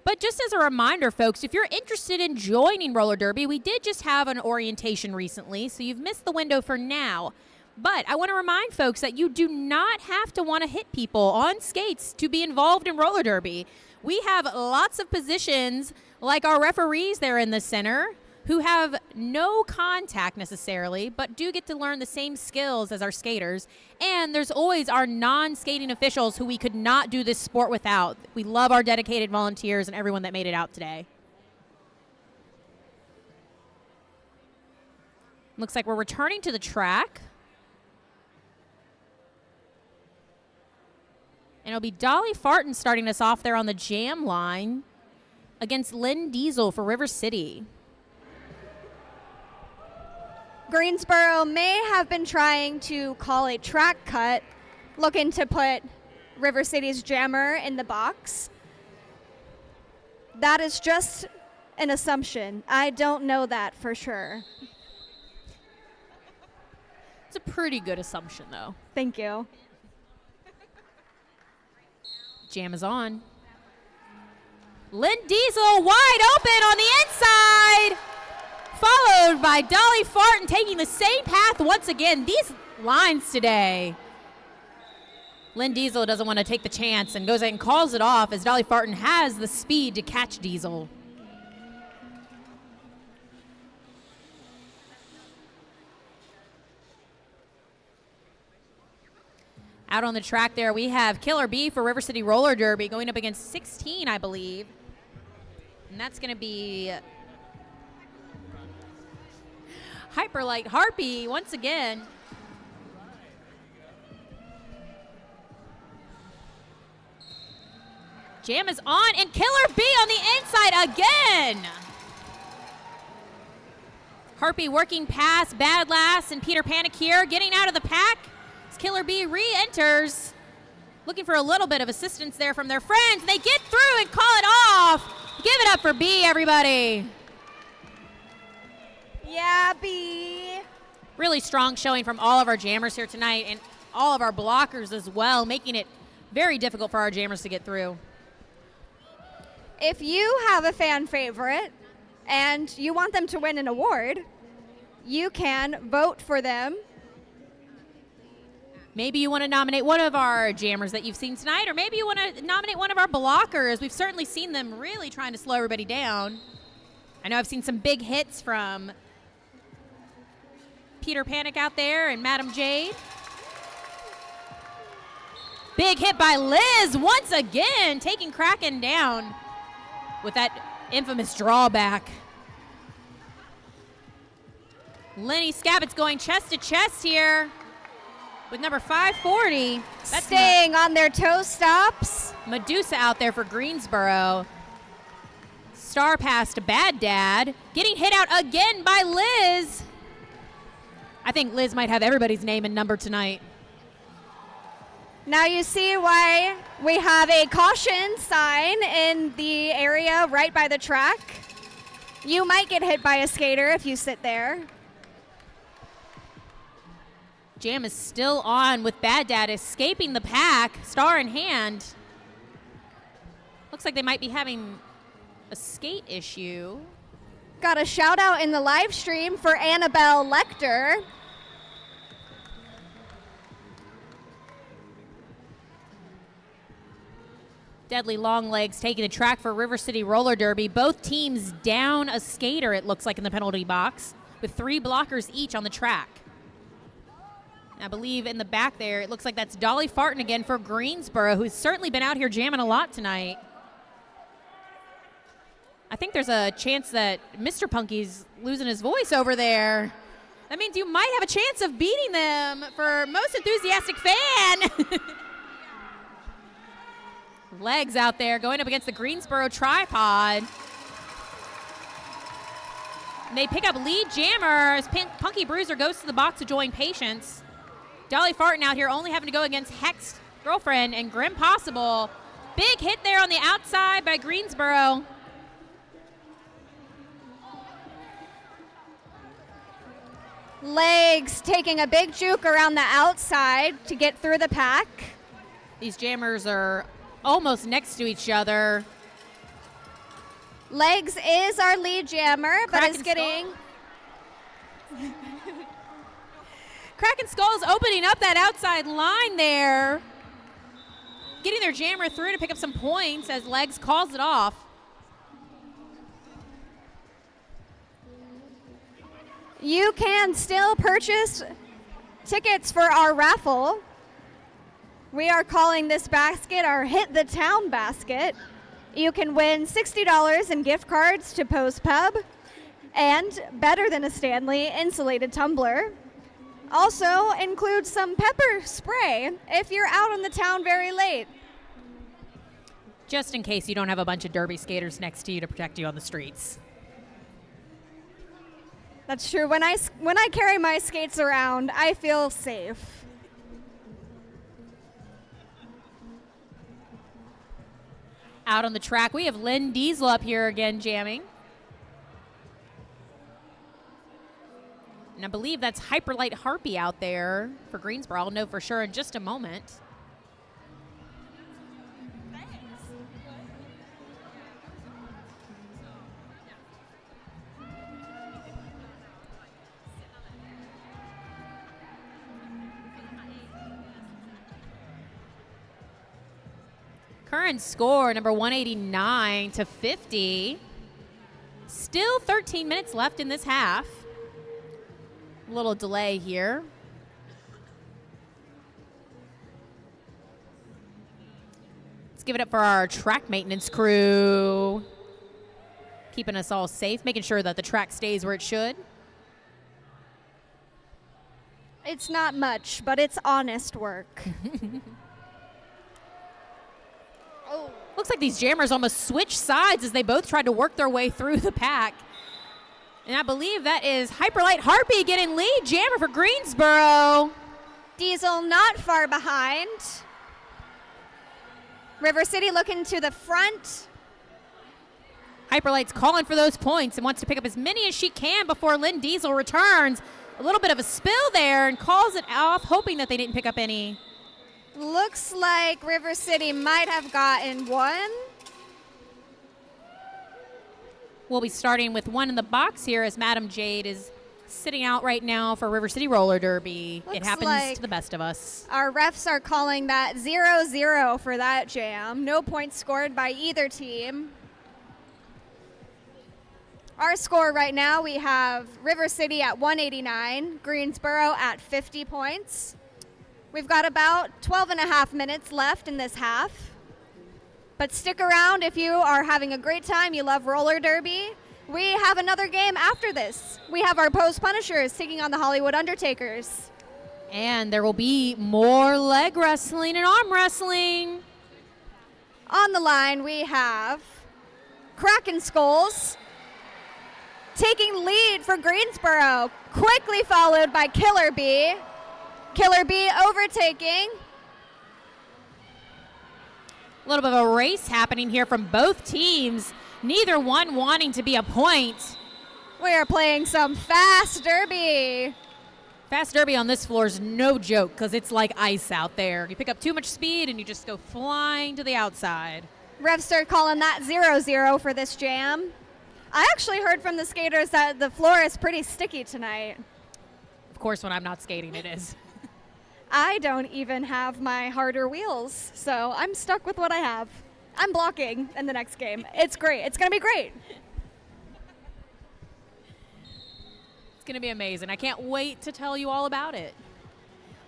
But just as a reminder, folks, if you're interested in joining roller derby, we did just have an orientation recently, so you've missed the window for now. But I want to remind folks that you do not have to want to hit people on skates to be involved in roller derby. We have lots of positions, like our referees there in the center, who have no contact necessarily, but do get to learn the same skills as our skaters. And there's always our non-skating officials who we could not do this sport without. We love our dedicated volunteers and everyone that made it out today. Looks like we're returning to the track. And it'll be Dolly Farton starting us off there on the jam line against Lynn Diesel for River City. Greensboro may have been trying to call a track cut, looking to put River City's jammer in the box. That is just an assumption. I don't know that for sure. It's a pretty good assumption, though. Thank you. Jam is on. Lynn Diesel wide open on the inside, followed by Dolly Farton taking the same path once again. These lines today. Lynn Diesel doesn't want to take the chance and goes ahead and calls it off as Dolly Farton has the speed to catch Diesel. Out on the track there, we have Killer B for River City Roller Derby going up against 16, I believe. And that's going to be Hyperlight Harpy once again. Jam is on, and Killer B on the inside again. Harpy working past Bad Lass and Peter Panic here, getting out of the pack. Killer B re-enters, looking for a little bit of assistance there from their friends. They get through and call it off. Give it up for B, everybody. Yeah, B. Really strong showing from all of our jammers here tonight and all of our blockers as well, making it very difficult for our jammers to get through. If you have a fan favorite and you want them to win an award, you can vote for them. Maybe you want to nominate one of our jammers that you've seen tonight, or maybe you want to nominate one of our blockers. We've certainly seen them really trying to slow everybody down. I know I've seen some big hits from Peter Panic out there and Madam Jade. Big hit by Liz once again, taking Kraken down with that infamous drawback. Lenny Scabbett's going chest to chest here with number 540. That's staying on their toe stops. Medusa out there for Greensboro. Star pass to Bad Dad. Getting hit out again by Liz. I think Liz might have everybody's name and number tonight. Now you see why we have a caution sign in the area right by the track. You might get hit by a skater if you sit there. Jam is still on with Bad Dad escaping the pack, star in hand. Looks like they might be having a skate issue. Got a shout out in the live stream for Annabelle Lecter. Deadly Long Legs taking the track for River City Roller Derby. Both teams down a skater, it looks like, in the penalty box, with 3 blockers each on the track. I believe in the back there, it looks like that's Dolly Farton again for Greensboro, who's certainly been out here jamming a lot tonight. I think there's a chance that Mr. Punky's losing his voice over there. That means you might have a chance of beating them for most enthusiastic fan. Legs out there going up against the Greensboro tripod. And they pick up lead jammer as Punky Bruiser goes to the box to join Patience. Dolly Farton out here only having to go against Hex Girlfriend and Grim Possible. Big hit there on the outside by Greensboro. Legs taking a big juke around the outside to get through the pack. These jammers are almost next to each other. Legs is our lead jammer, but Crack is and getting... Crack and Skull's opening up that outside line there. Getting their jammer through to pick up some points as Legs calls it off. You can still purchase tickets for our raffle. We are calling this basket our Hit the Town basket. You can win $60 in gift cards to Post Pub and, better than a Stanley, insulated tumbler. Also includes some pepper spray if you're out on the town very late. Just in case you don't have a bunch of derby skaters next to you to protect you on the streets. That's true. When I carry my skates around, I feel safe. Out on the track, we have Lynn Diesel up here again jamming. And I believe that's Hyperlight Harpy out there for Greensboro. I'll know for sure in just a moment. Current score, number 189 to 50. Still 13 minutes left in this half. A little delay here. Let's give it up for our track maintenance crew. Keeping us all safe, making sure that the track stays where it should. It's not much, but it's honest work. Oh, looks like these jammers almost switched sides as they both tried to work their way through the pack. And I believe that is Hyperlight Harpy getting lead jammer for Greensboro. Diesel not far behind. River City looking to the front. Hyperlight's calling for those points and wants to pick up as many as she can before Lynn Diesel returns. A little bit of a spill there and calls it off, hoping that they didn't pick up any. Looks like River City might have gotten one. We'll be starting with one in the box here as Madam Jade is sitting out right now for River City Roller Derby. It happens like to the best of us. Our refs are calling that 0-0 for that jam. No points scored by either team. Our score right now, we have River City at 189, Greensboro at 50 points. We've got about 12 and a half minutes left in this half. But stick around if you are having a great time, you love roller derby. We have another game after this. We have our Post Punishers taking on the Hollywood Undertakers. And there will be more leg wrestling and arm wrestling. On the line, we have Kraken Skulls taking lead for Greensboro, quickly followed by Killer Bee. Killer Bee overtaking. A little bit of a race happening here from both teams, neither one wanting to be a point. We are playing some fast derby. Fast derby on this floor is no joke because it's like ice out there. You pick up too much speed and you just go flying to the outside. Refs are calling that 0-0 for this jam. I actually heard from the skaters that the floor is pretty sticky tonight. Of course, when I'm not skating, it is. I don't even have my harder wheels, so I'm stuck with what I have. I'm blocking in the next game. It's great. It's going to be great. It's going to be amazing. I can't wait to tell you all about it.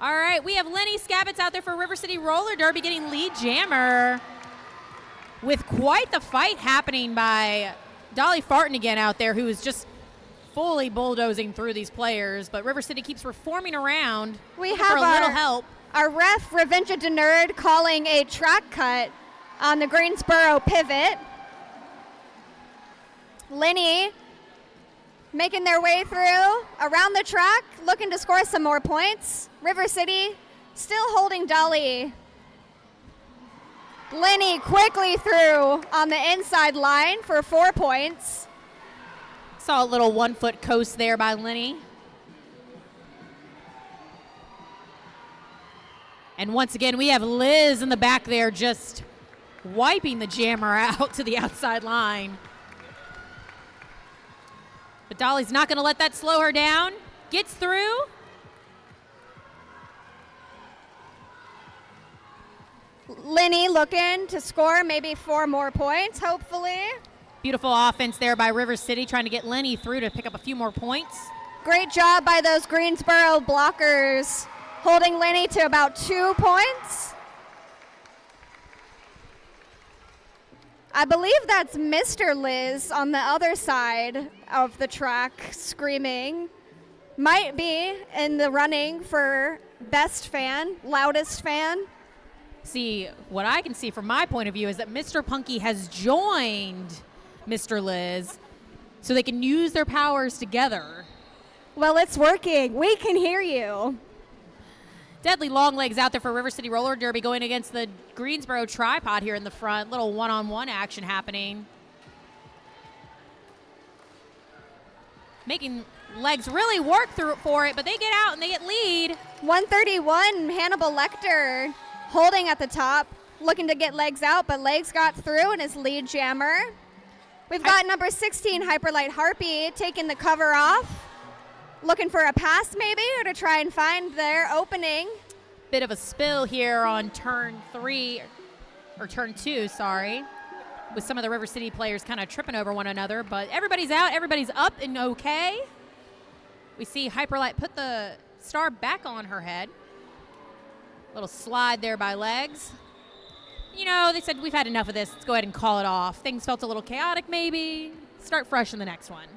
All right, we have Lenny Scabbets out there for River City Roller Derby getting lead jammer with quite the fight happening by Dolly Farton again out there, who is just fully bulldozing through these players, but River City keeps reforming around. We for have a little help. Our ref, Revenja Denerd, calling a track cut on the Greensboro pivot. Lenny making their way through around the track, looking to score some more points. River City still holding Dolly. Lenny quickly through on the inside line for 4 points. Saw a little 1 foot coast there by Lenny. And once again, we have Liz in the back there just wiping the jammer out to the outside line. But Dolly's not going to let that slow her down. Gets through. Linny looking to score maybe 4 more points, hopefully. Beautiful offense there by River City, trying to get Lenny through to pick up a few more points. Great job by those Greensboro blockers, holding Linny to about 2 points. I believe that's Mr. Liz on the other side of the track screaming. Might be in the running for best fan, loudest fan. See, what I can see from my point of view is that Mr. Punky has joined Mr. Liz so they can use their powers together. Well, it's working. We can hear you. Deadly long legs out there for River City Roller Derby going against the Greensboro tripod here in the front. Little one-on-one action happening. Making legs really work through for it, but they get out and they get lead. 131, Hannibal Lecter holding at the top, looking to get legs out, but legs got through and is lead jammer. We've got number 16, Hyperlight Harpy, taking the cover off, looking for a pass maybe, or to try and find their opening. Bit of a spill here on turn 2, sorry, with some of the River City players kind of tripping over one another, but everybody's out, everybody's up and okay. We see Hyperlight put the star back on her head. Little slide there by legs. You know, they said, we've had enough of this. Let's go ahead and call it off. Things felt a little chaotic maybe. Start fresh in the next one.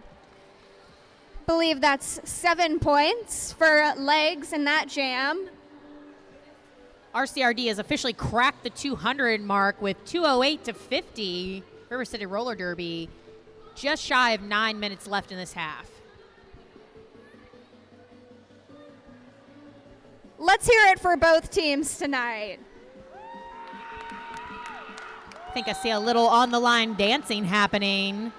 Believe that's 7 points for legs in that jam. RCRD has officially cracked the 200 mark with 2:08 to 50. River City Roller Derby just shy of 9 minutes left in this half. Let's hear it for both teams tonight. I think I see a little on the line dancing happening.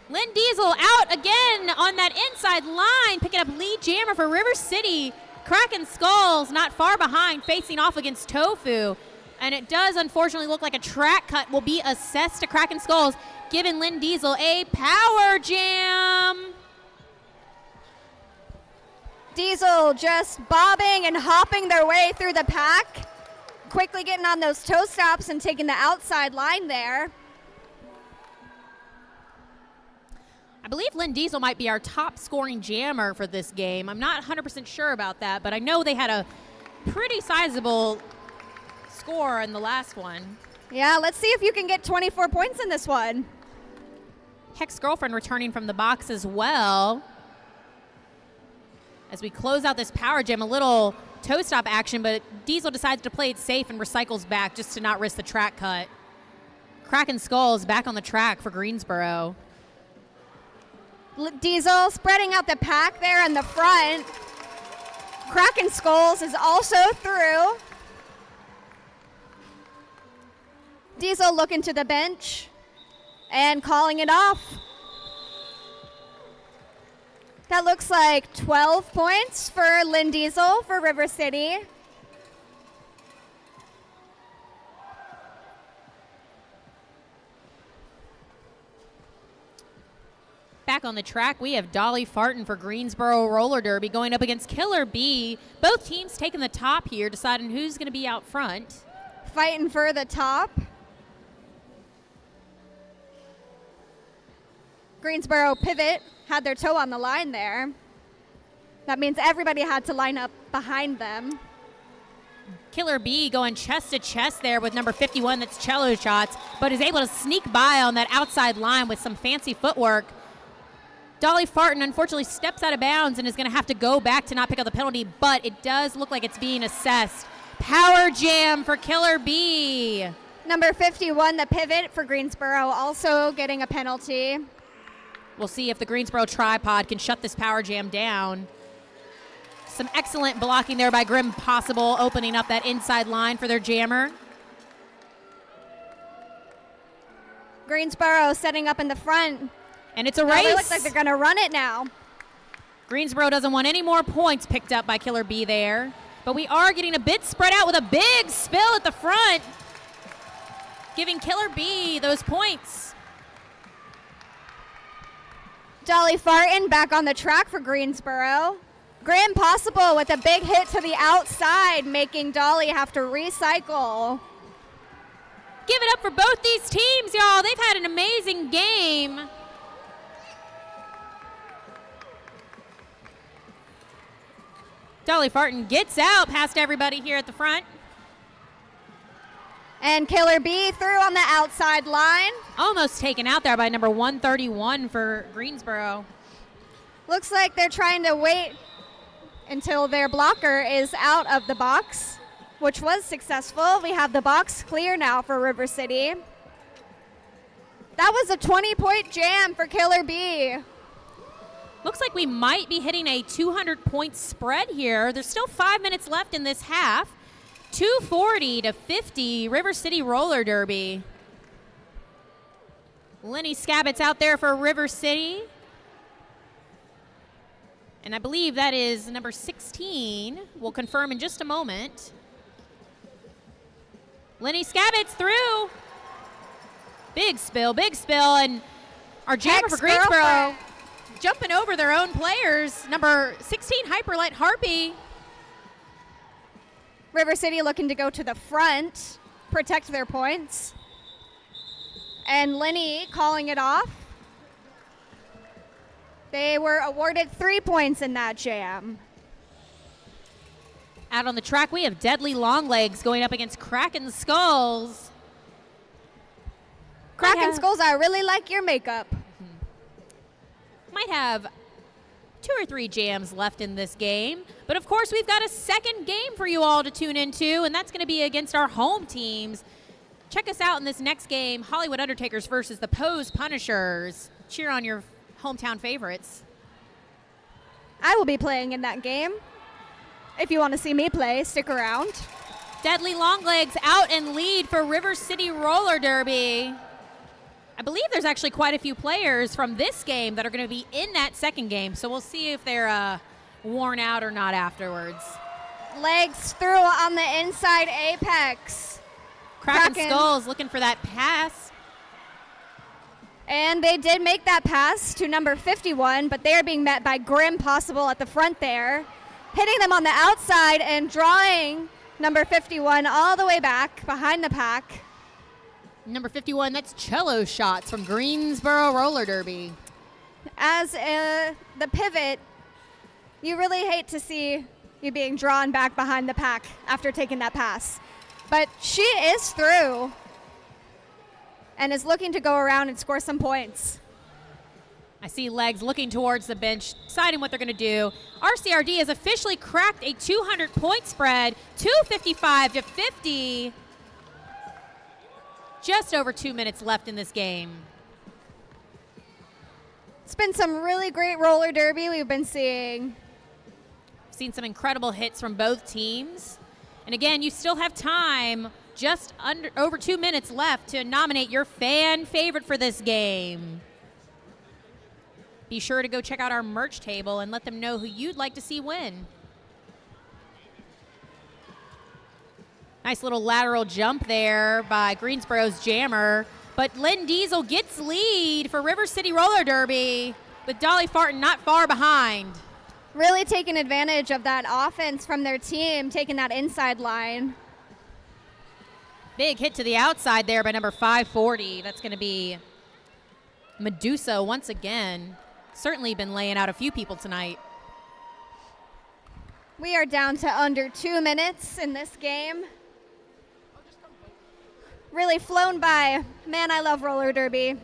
Lynn Diesel out again on that inside line, picking up lead jammer for River City. Kraken Skulls not far behind, facing off against Tofu. And it does unfortunately look like a track cut will be assessed to Kraken Skulls, giving Lynn Diesel a power jam. Diesel just bobbing and hopping their way through the pack, quickly getting on those toe stops and taking the outside line there. I believe Lynn Diesel might be our top scoring jammer for this game. I'm not 100% sure about that, but I know they had a pretty sizable score in the last one. Yeah, let's see if you can get 24 points in this one. Hex Girlfriend returning from the box as well. As we close out this power jam, a little toe stop action, but Diesel decides to play it safe and recycles back just to not risk the track cut. Kraken Skulls back on the track for Greensboro. Diesel spreading out the pack there in the front. Kraken Skulls is also through. Diesel looking to the bench and calling it off. That looks like 12 points for Lynn Diesel for River City. Back on the track, we have Dolly Farton for Greensboro Roller Derby going up against Killer B. Both teams taking the top here, deciding who's going to be out front. Fighting for the top. Greensboro pivot had their toe on the line there. That means everybody had to line up behind them. Killer B going chest to chest there with number 51, that's Cello Shots, but is able to sneak by on that outside line with some fancy footwork. Dolly Farton unfortunately steps out of bounds and is going to have to go back to not pick up the penalty, but it does look like it's being assessed. Power jam for Killer B. Number 51, the pivot for Greensboro, also getting a penalty. We'll see if the Greensboro tripod can shut this power jam down. Some excellent blocking there by Grim Possible, opening up that inside line for their jammer. Greensboro setting up in the front. And it's a race. They look like they're going to run it now. Greensboro doesn't want any more points picked up by Killer B there. But we are getting a bit spread out with a big spill at the front, giving Killer B those points. Dolly Farton back on the track for Greensboro. Grand Possible with a big hit to the outside, making Dolly have to recycle. Give it up for both these teams, y'all. They've had an amazing game. Dolly Farton gets out past everybody here at the front. And Killer B through on the outside line. Almost taken out there by number 131 for Greensboro. Looks like they're trying to wait until their blocker is out of the box, which was successful. We have the box clear now for River City. That was a 20-point jam for Killer B. Looks like we might be hitting a 200-point spread here. There's still 5 minutes left in this half. 240 to 50, River City Roller Derby. Lenny Scabbott's out there for River City. And I believe that is number 16. We'll confirm in just a moment. Lenny Scabbott's through. Big spill, and our jammer for Greensboro jumping over their own players. Number 16, Hyperlight Harpy. River City looking to go to the front, protect their points. And Lenny calling it off. They were awarded 3 points in that jam. Out on the track, we have Deadly Longlegs going up against Kraken Skulls. Kraken Skulls, I really like your makeup. Might have 2 or 3 jams left in this game. But of course, we've got a second game for you all to tune into, and that's going to be against our home teams. Check us out in this next game, Hollywood Undertakers versus the Pose Punishers. Cheer on your hometown favorites. I will be playing in that game. If you want to see me play, stick around. Deadly Longlegs out and lead for River City Roller Derby. I believe there's actually quite a few players from this game that are going to be in that second game, so we'll see if they're worn out or not afterwards. Legs through on the inside apex. Kraken Skulls looking for that pass. And they did make that pass to number 51, but they are being met by Grim Possible at the front there, hitting them on the outside and drawing number 51 all the way back behind the pack. Number 51, that's Cello Shots from Greensboro Roller Derby. As the pivot, you really hate to see you being drawn back behind the pack after taking that pass. But she is through and is looking to go around and score some points. I see Legs looking towards the bench, deciding what they're going to do. RCRD has officially cracked a 200-point spread, 255 to 50. Just over 2 minutes left in this game. It's been some really great roller derby we've been seeing. Seen some incredible hits from both teams. And again, you still have time, just over 2 minutes left to nominate your fan favorite for this game. Be sure to go check out our merch table and let them know who you'd like to see win. Nice little lateral jump there by Greensboro's jammer. But Lynn Diesel gets lead for River City Roller Derby with Dolly Farton not far behind. Really taking advantage of that offense from their team, taking that inside line. Big hit to the outside there by number 540. That's going to be Medusa once again. Certainly been laying out a few people tonight. We are down to under 2 minutes in this game. Really flown by. Man, I love roller derby.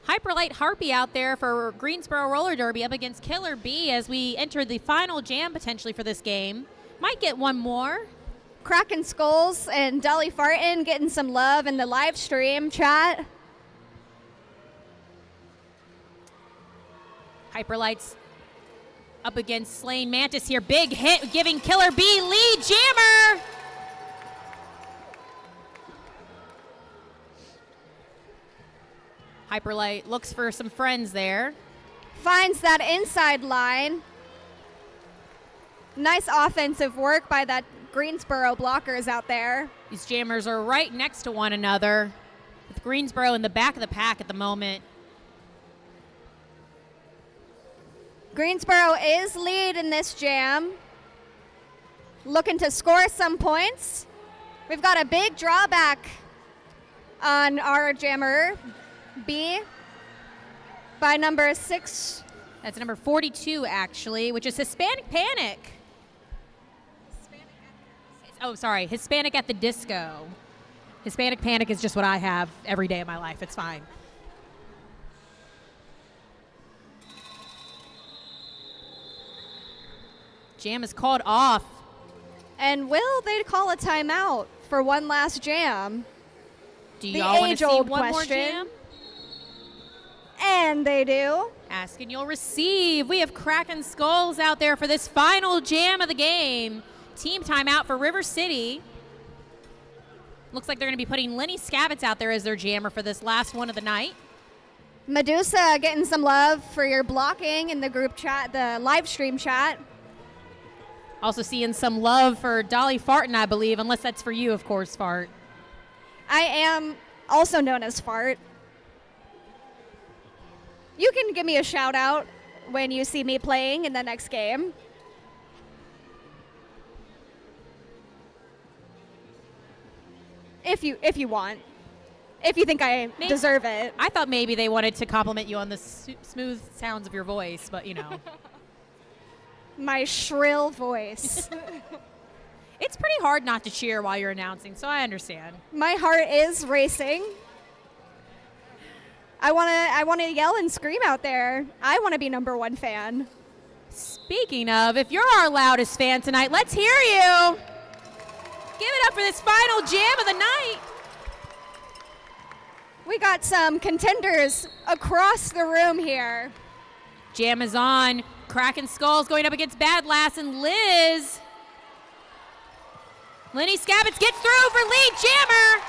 Hyperlight Harpy out there for Greensboro Roller Derby up against Killer B as we enter the final jam potentially for this game. Might get one more. Kraken Skulls and Dolly Farton getting some love in the live stream chat. Hyperlight's up against Slain Mantis here. Big hit giving Killer B lead jammer. Hyperlight looks for some friends there. Finds that inside line. Nice offensive work by that Greensboro blockers out there. These jammers are right next to one another, with Greensboro in the back of the pack at the moment. Greensboro is lead in this jam. Looking to score some points. We've got a big drawback on our jammer, B, by number 6. That's number 42, actually, which is Hispanic Panic. Hispanic at the Disco. Hispanic Panic is just what I have every day of my life. It's fine. Jam is called off. And will they call a timeout for one last jam? Do The y'all want to see age-old one more question. jam? And they do. Ask and you'll receive. We have Kraken Skulls out there for this final jam of the game. Team timeout for River City. Looks like they're going to be putting Lenny Scavitz out there as their jammer for this last one of the night. Medusa getting some love for your blocking in the group chat, the live stream chat. Also seeing some love for Dolly Farton, I believe, unless that's for you, of course, Fart. I am also known as Fart. You can give me a shout out when you see me playing in the next game. If you want. If you think I deserve it. I thought maybe they wanted to compliment you on the smooth sounds of your voice, but you know. My shrill voice. It's pretty hard not to cheer while you're announcing, so I understand. My heart is racing. I want to yell and scream out there. I want to be number 1 fan. Speaking of, if you're our loudest fan tonight, let's hear you. Give it up for this final jam of the night. We got some contenders across the room here. Jam is on. Kraken Skulls going up against Bad Lass and Liz. Lenny Scavitz gets through for lead jammer.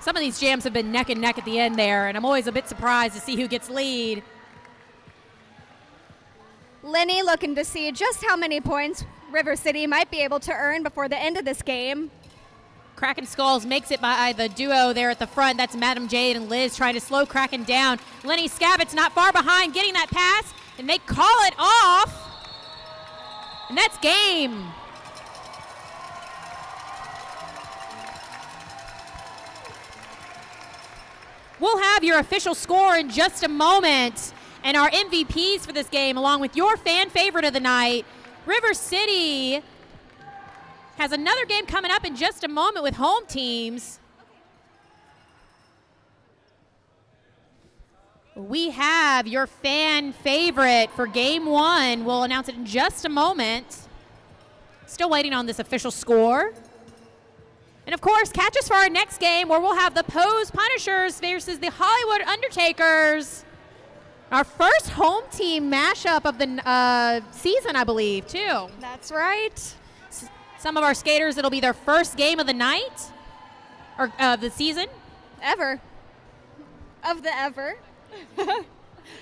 Some of these jams have been neck and neck at the end there, and I'm always a bit surprised to see who gets lead. Lenny looking to see just how many points River City might be able to earn before the end of this game. Kraken Skulls makes it by the duo there at the front. That's Madam Jade and Liz trying to slow Kraken down. Lenny Scavitz not far behind, getting that pass, and they call it off. And that's game. We'll have your official score in just a moment. And our MVPs for this game, along with your fan favorite of the night, River City has another game coming up in just a moment with home teams. We have your fan favorite for game 1. We'll announce it in just a moment. Still waiting on this official score. And of course, catch us for our next game where we'll have the Pose Punishers versus the Hollywood Undertakers. Our first home team mashup of the season, I believe, too. That's right. Some of our skaters, it'll be their first game of the night, or the season. Ever. Of the ever.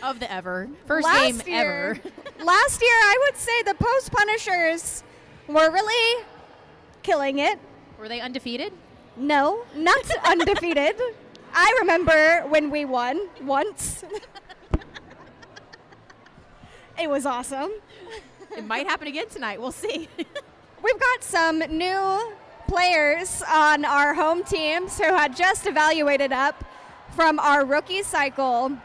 Of the ever. First Last game year, ever. Last year, I would say the Post Punishers were really killing it. Were they undefeated? No, not undefeated. I remember when we won once. It was awesome. It might happen again tonight. We'll see. We've got some new players on our home teams who had just evaluated up from our rookie cycle.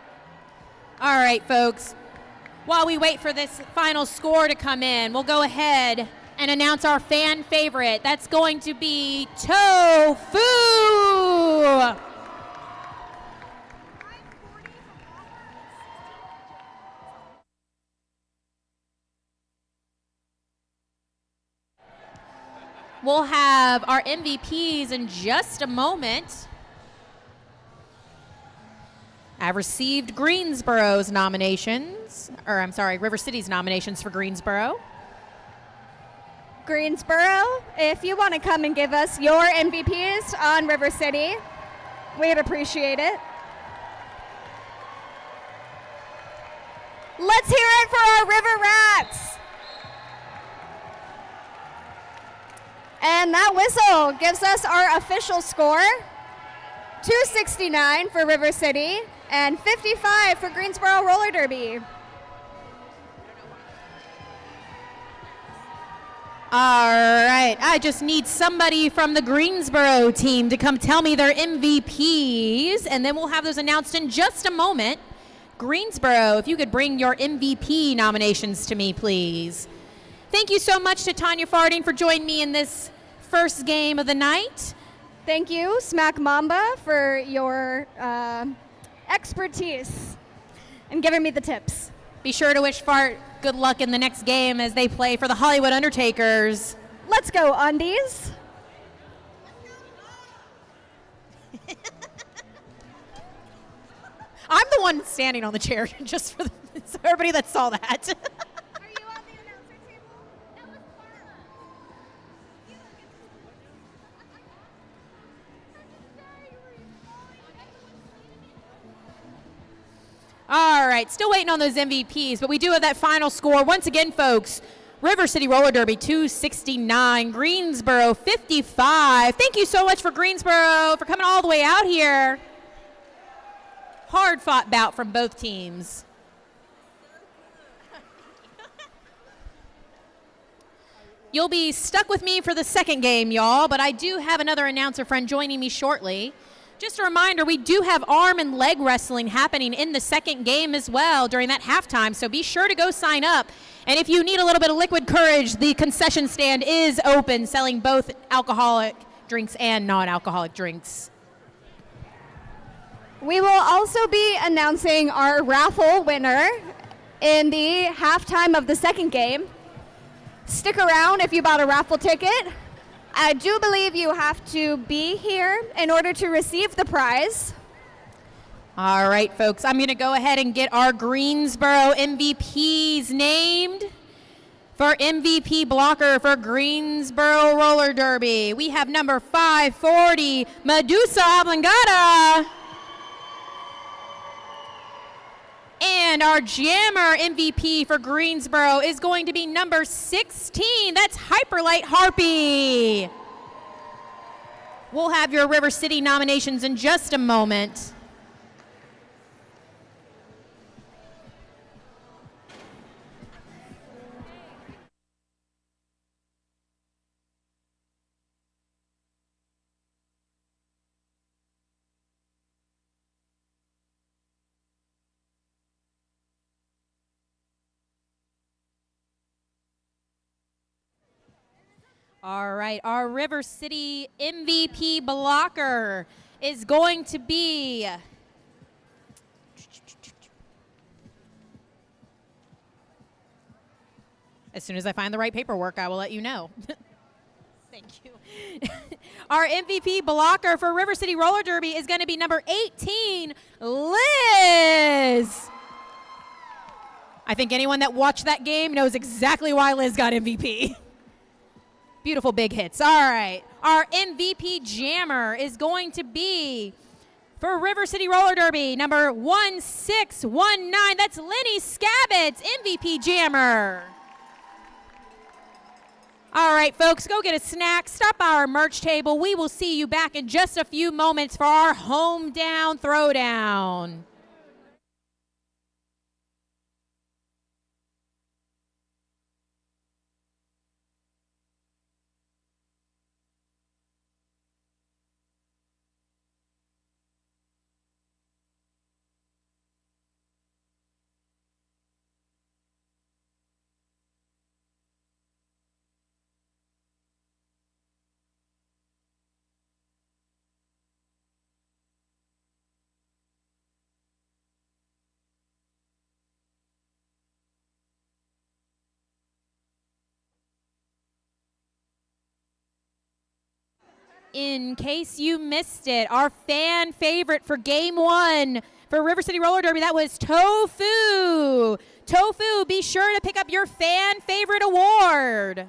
All right, folks. While we wait for this final score to come in, we'll go ahead and announce our fan favorite. That's going to be Tofu. We'll have our MVPs in just a moment. I've received Greensboro's nominations, or I'm sorry, River City's nominations for Greensboro. Greensboro, if you want to come and give us your MVPs on River City, we'd appreciate it. Let's hear it for our River And that whistle gives us our official score. 269 for River City and 55 for Greensboro Roller Derby. All right, I just need somebody from the Greensboro team to come tell me their MVPs, and then we'll have those announced in just a moment. Greensboro, if you could bring your MVP nominations to me, please. Thank you so much to Tanya Farding for joining me in this first game of the night. Thank you, Smack Mamba, for your expertise and giving me the tips. Be sure to wish Fart good luck in the next game as they play for the Hollywood Undertakers. Let's go, Undies. I'm the one standing on the chair, just for so everybody that saw that. Are you on the announcer table? That was Carla. All right, still waiting on those MVPs, but we do have that final score. Once again, folks, River City Roller Derby 269, Greensboro 55. Thank you so much for Greensboro for coming all the way out here. Hard-fought bout from both teams. You'll be stuck with me for the second game, y'all, but I do have another announcer friend joining me shortly. Just a reminder, we do have arm and leg wrestling happening in the second game as well during that halftime, so be sure to go sign up. And if you need a little bit of liquid courage, the concession stand is open, selling both alcoholic drinks and non-alcoholic drinks. We will also be announcing our raffle winner in the halftime of the second game. Stick around if you bought a raffle ticket. I do believe you have to be here in order to receive the prize. All right, folks, I'm going to go ahead and get our Greensboro MVPs named. For MVP blocker for Greensboro Roller Derby, we have number 540, Medusa Oblongata. And our jammer MVP for Greensboro is going to be number 16. That's Hyperlight Harpy. We'll have your River City nominations in just a moment. All right, our River City MVP blocker is going to be as soon as I find the right paperwork, I will let you know. Thank you. Our MVP blocker for River City Roller Derby is going to be number 18, Liz. I think anyone that watched that game knows exactly why Liz got MVP. Beautiful big hits. All right. Our MVP jammer is going to be for River City Roller Derby, number 1619. That's Lenny Scabbets, MVP jammer. All right, folks, go get a snack. Stop by our merch table. We will see you back in just a few moments for our home down throwdown. In case you missed it, our fan favorite for game one for River City Roller Derby, that was Tofu. Tofu, be sure to pick up your fan favorite award.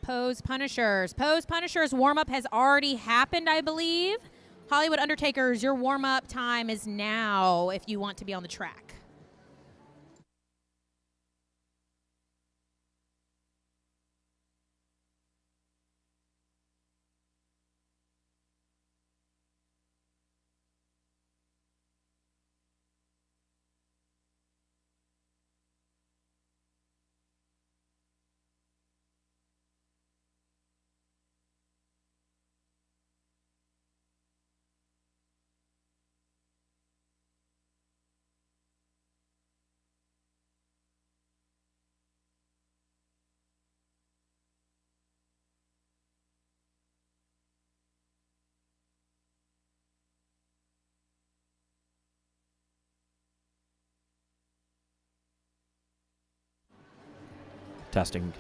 Pose Punishers. Pose Punishers warm-up has already happened, I believe. Hollywood Undertakers, your warm-up time is now if you want to be on the track. Testing.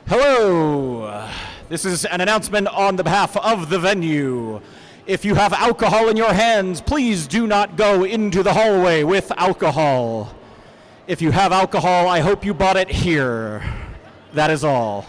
Hello! This is an announcement on the behalf of the venue. If you have alcohol in your hands, please do not go into the hallway with alcohol. If you have alcohol, I hope you bought it here. That is all.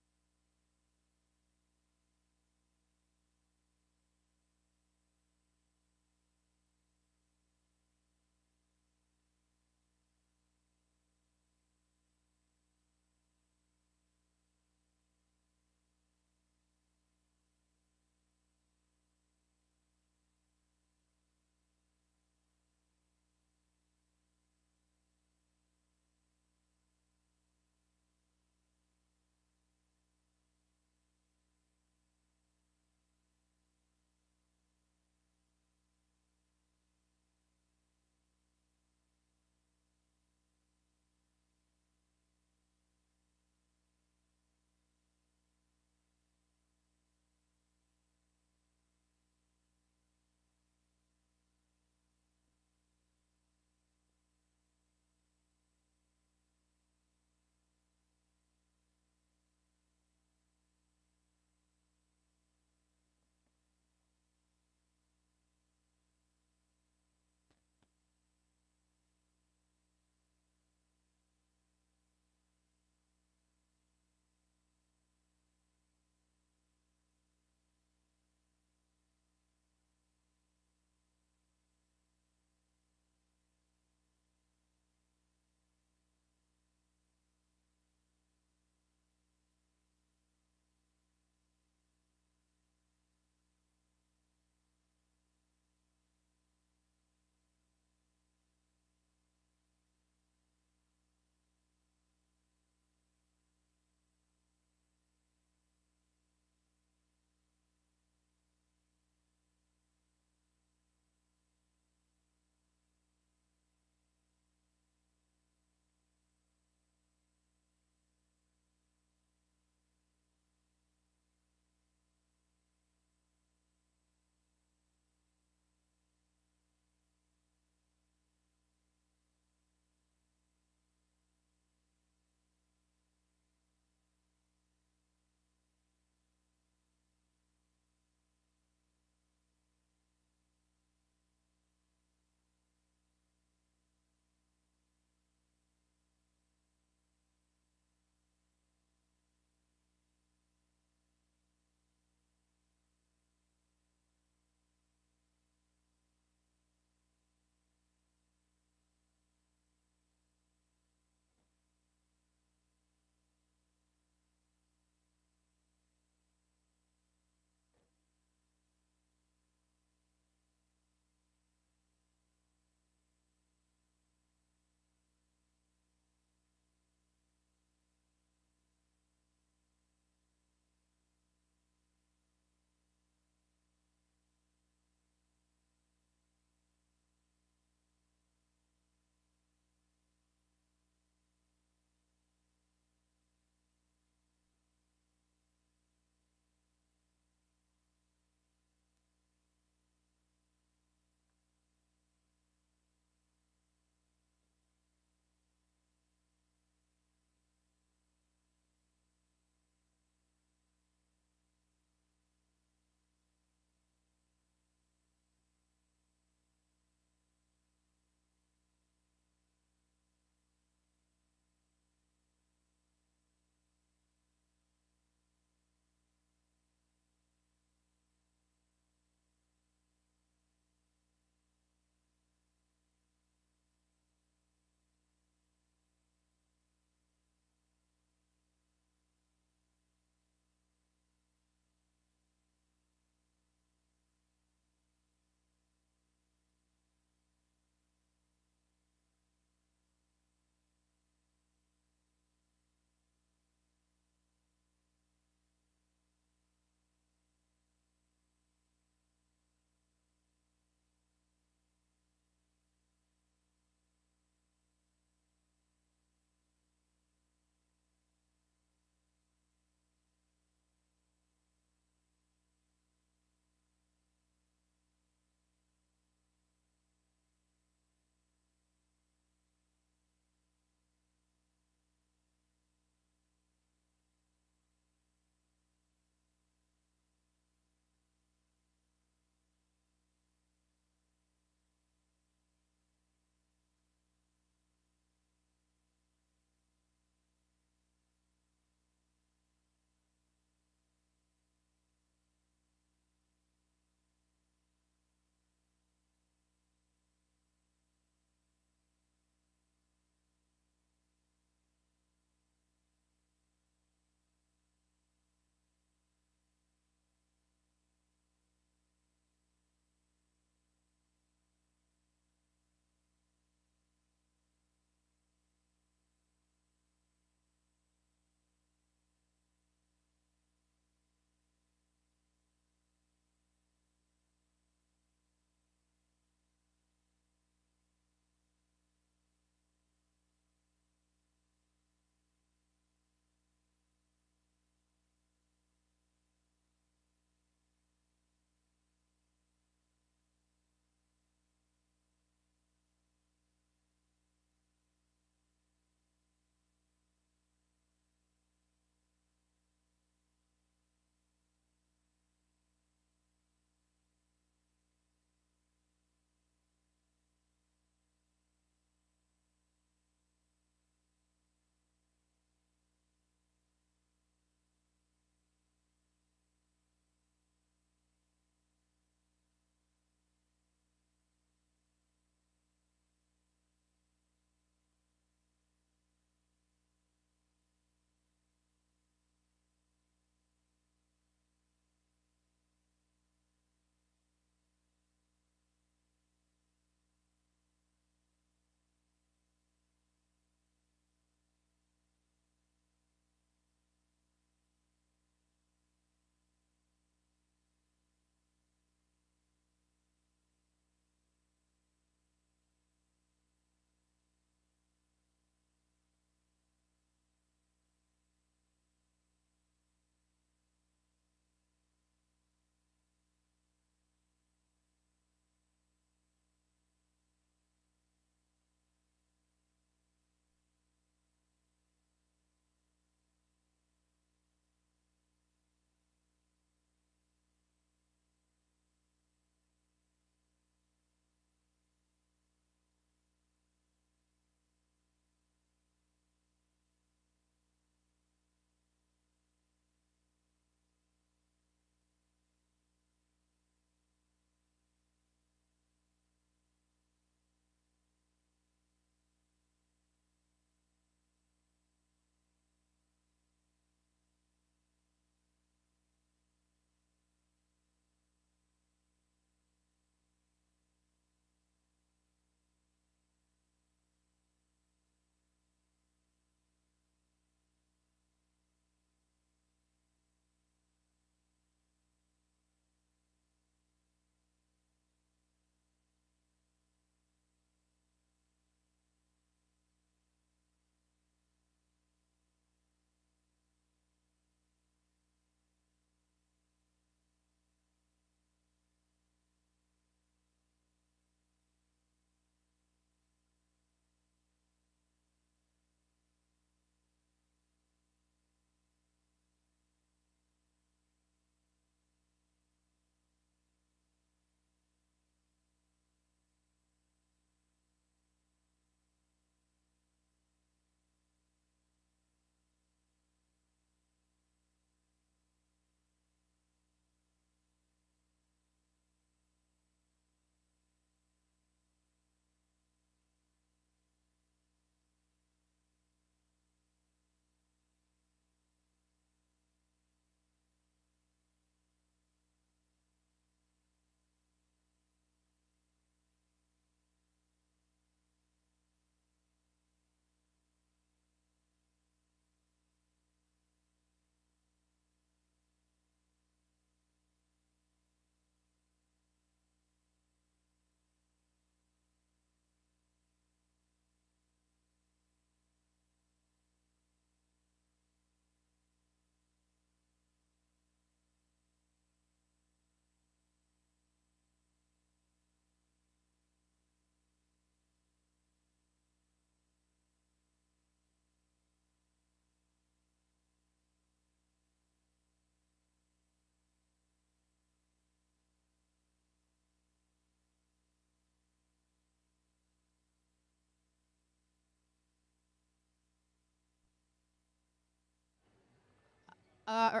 All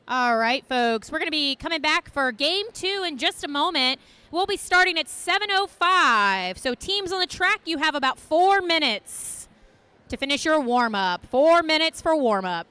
right, folks. We're going to be coming back for game 2 in just a moment. We'll be starting at 7:05. So teams on the track, you have about 4 minutes to finish your warm-up. 4 minutes for warm-up.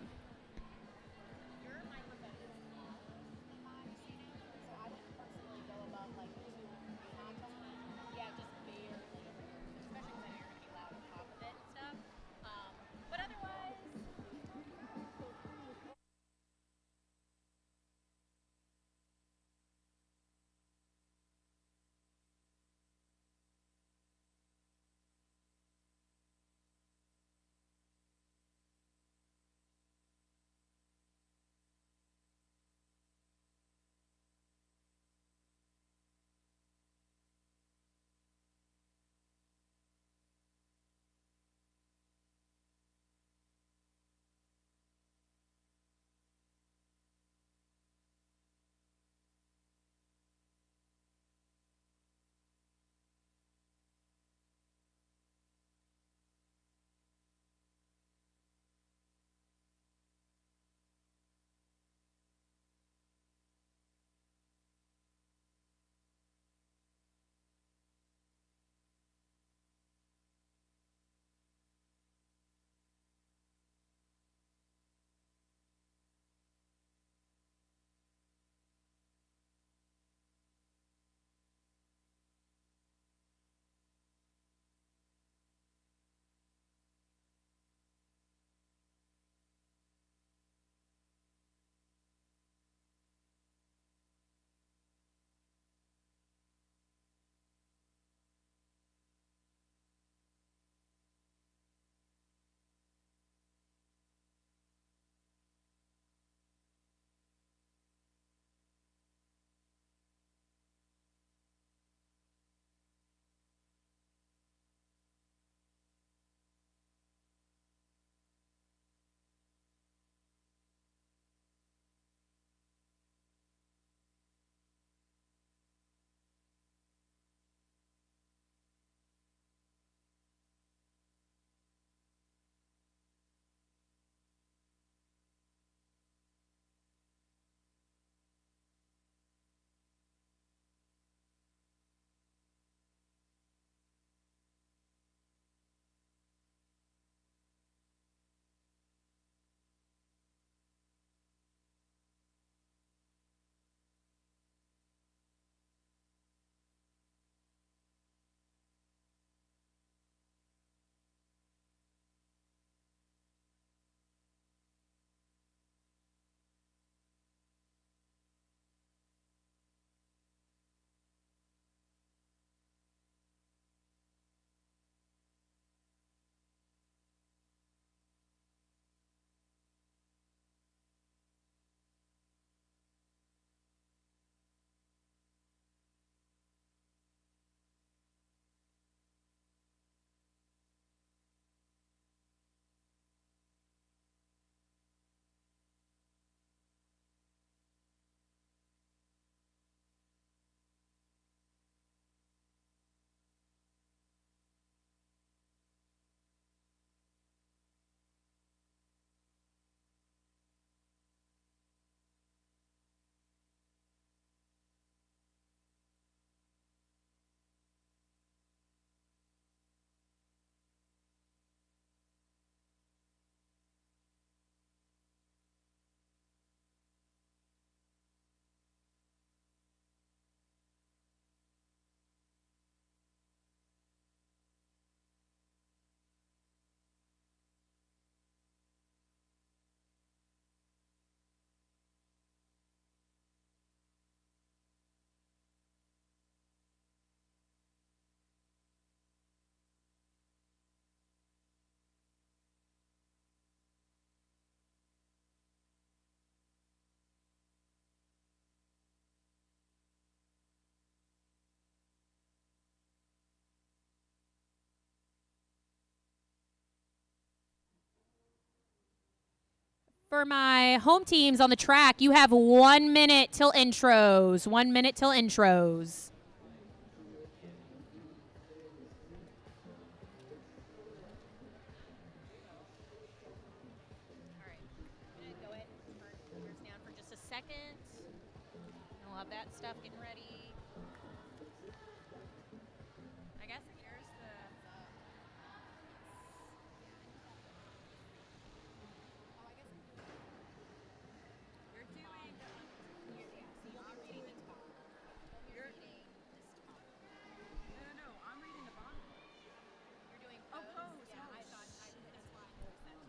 For my home teams on the track, you have 1 minute till intros. 1 minute till intros. second. And we'll have that stuff getting ready. I guess here's the. You're doing. No, I'm reading the bottom. You're doing pose. Yeah, I thought that's why I noticed that too.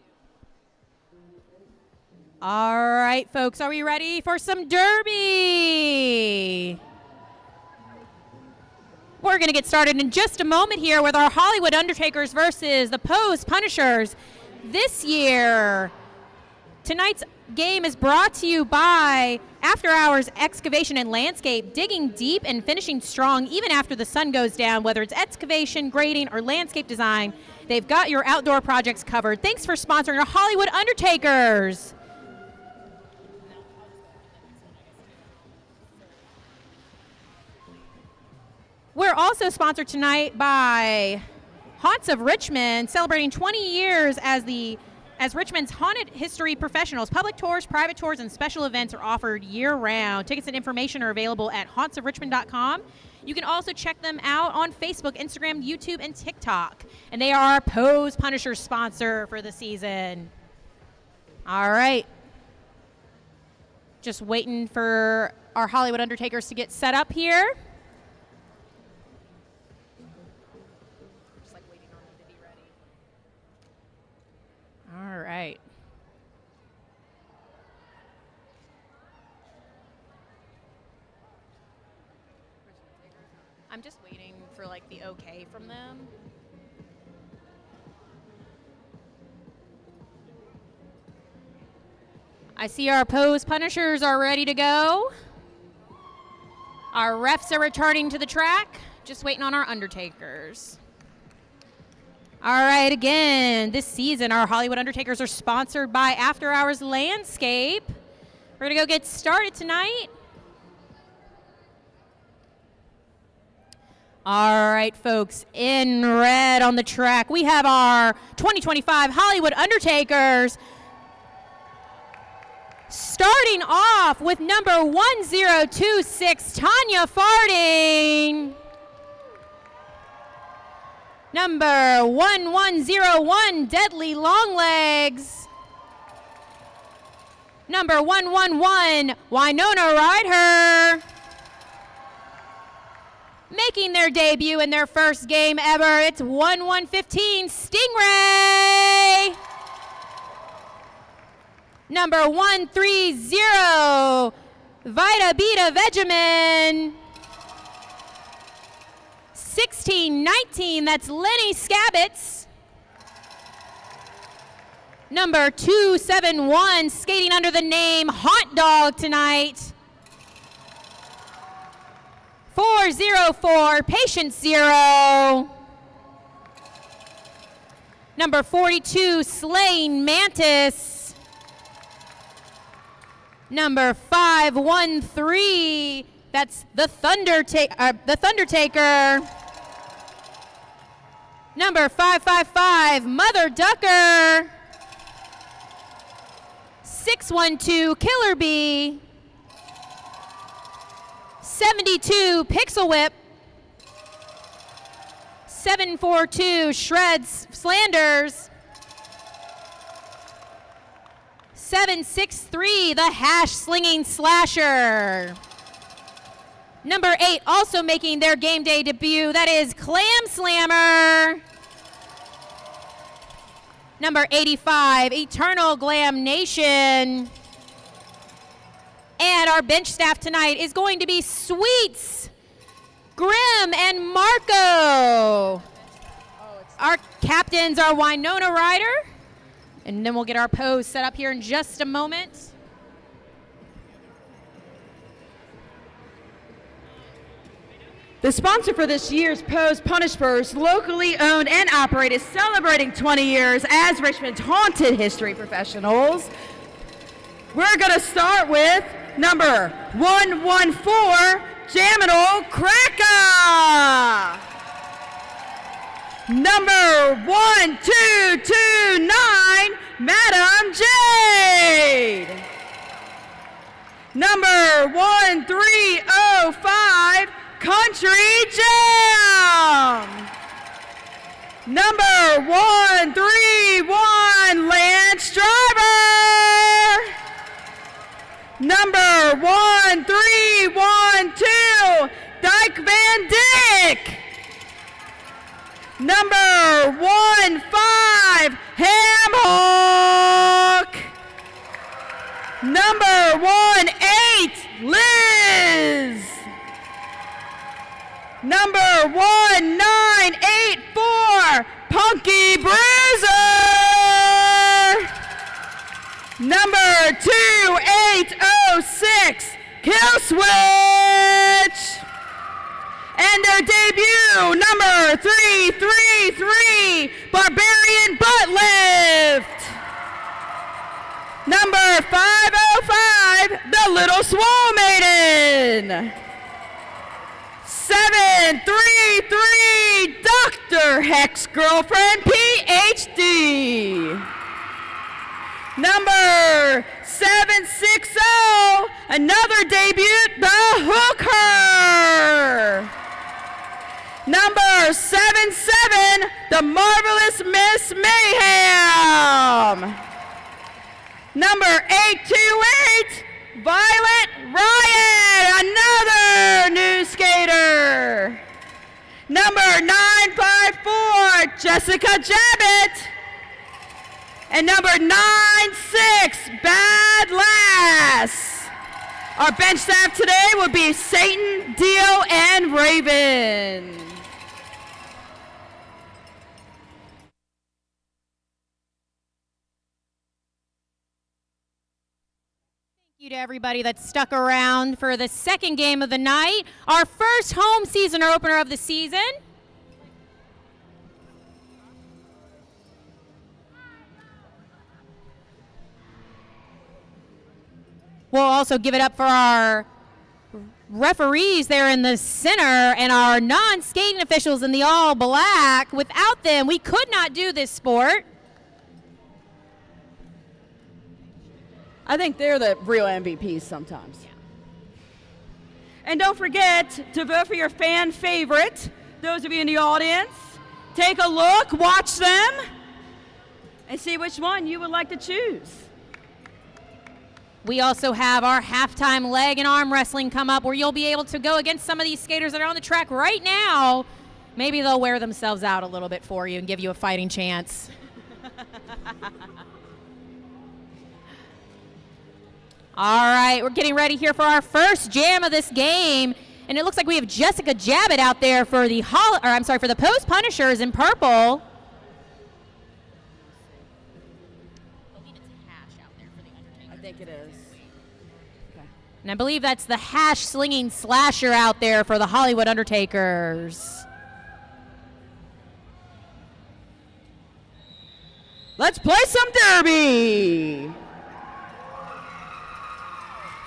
All right, folks, are we ready for some Derby? We're going to get started in just a moment here with our Hollywood Undertakers versus the Pose Punishers. This year, tonight's game is brought to you by After Hours Excavation and Landscape, digging deep and finishing strong even after the sun goes down. Whether it's excavation, grading, or landscape design, they've got your outdoor projects covered. Thanks for sponsoring our Hollywood Undertakers. We're also sponsored tonight by Haunts of Richmond, celebrating 20 years as Richmond's haunted history professionals. Public tours, private tours, and special events are offered year-round. Tickets and information are available at hauntsofrichmond.com. You can also check them out on Facebook, Instagram, YouTube, and TikTok. And they are our Pose Punisher sponsor for the season. All right. Just waiting for our Hollywood Undertakers to get set up here. All right. I'm just waiting for like the okay from them. I see our Pose Punishers are ready to go. Our refs are returning to the track. Just waiting on our Undertakers. All right, again, this season, our Hollywood Undertakers are sponsored by After Hours Landscape. We're going to go get started tonight. All right, folks, in red on the track, we have our 2025 Hollywood Undertakers. Starting off with number 1026, Tanya Farding. Number 1101, Deadly Longlegs. Number 111, Winona Ryder. Making their debut in their first game ever, it's 1115, Stingray. Number 130, Vita Beta Vegemin. 1619, that's Lenny Scabbets. Number 271, skating under the name Hot Dog tonight. 404, Patient Zero. Number 42, Slaying Mantis. Number 513, that's the Thundertaker. Number 555, Mother Ducker. 612, Killer Bee. 72, Pixel Whip. 742, Shreds Slanders. 763, the Hash Slinging Slasher. Number 8, also making their game day debut, that is Clam Slammer. Number 85, Eternal Glam Nation. And our bench staff tonight is going to be Sweets, Grim, and Marco. Our captains are Winona Ryder. And then we'll get our pose set up here in just a moment. The sponsor for this year's Pose Punishers, locally owned and operated, celebrating 20 years as Richmond's haunted history professionals. We're going to start with number 114, Jaminal Cracker. Number 1229, Madam Jade. Number Country Jam. Number 131, Lance Driver. Number 1312, Dyke Van Dyck. Number 15, Ham Hook. Number 18, Liz. Number 1984, Punky Bruiser. Number 2806, Kill Switch. And their debut, number 333, Barbarian Butt Lift. Number 505, The Little Swole Maiden. 733, Dr. Hex Girlfriend PhD. Number 760, another debut, The Hooker. Number 77, The Marvelous Miss Mayhem. Number 828, Violet Ryan, another new skater. Number 954, Jessica Jabbit. And number 96, Bad Lass. Our bench staff today will be Satan, Dio, and Raven. Thank you to everybody that stuck around for the second game of the night, our first home season opener of the season. We'll also give it up for our referees there in the center and our non-skating officials in the all black. Without them, we could not do this sport. I think they're the real MVPs sometimes. Yeah. And don't forget to vote for your fan favorite. Those of you in the audience, take a look, watch them, and see which one you would like to choose. We also have our halftime leg and arm wrestling come up where you'll be able to go against some of these skaters that are on the track right now. Maybe they'll wear themselves out a little bit for you and give you a fighting chance. All right, we're getting ready here for our first jam of this game. And it looks like we have Jessica Jabbit out there for the for the Post Punishers in purple. I think it is. Okay. And I believe that's the hash slinging slasher out there for the Hollywood Undertakers. Let's play some derby.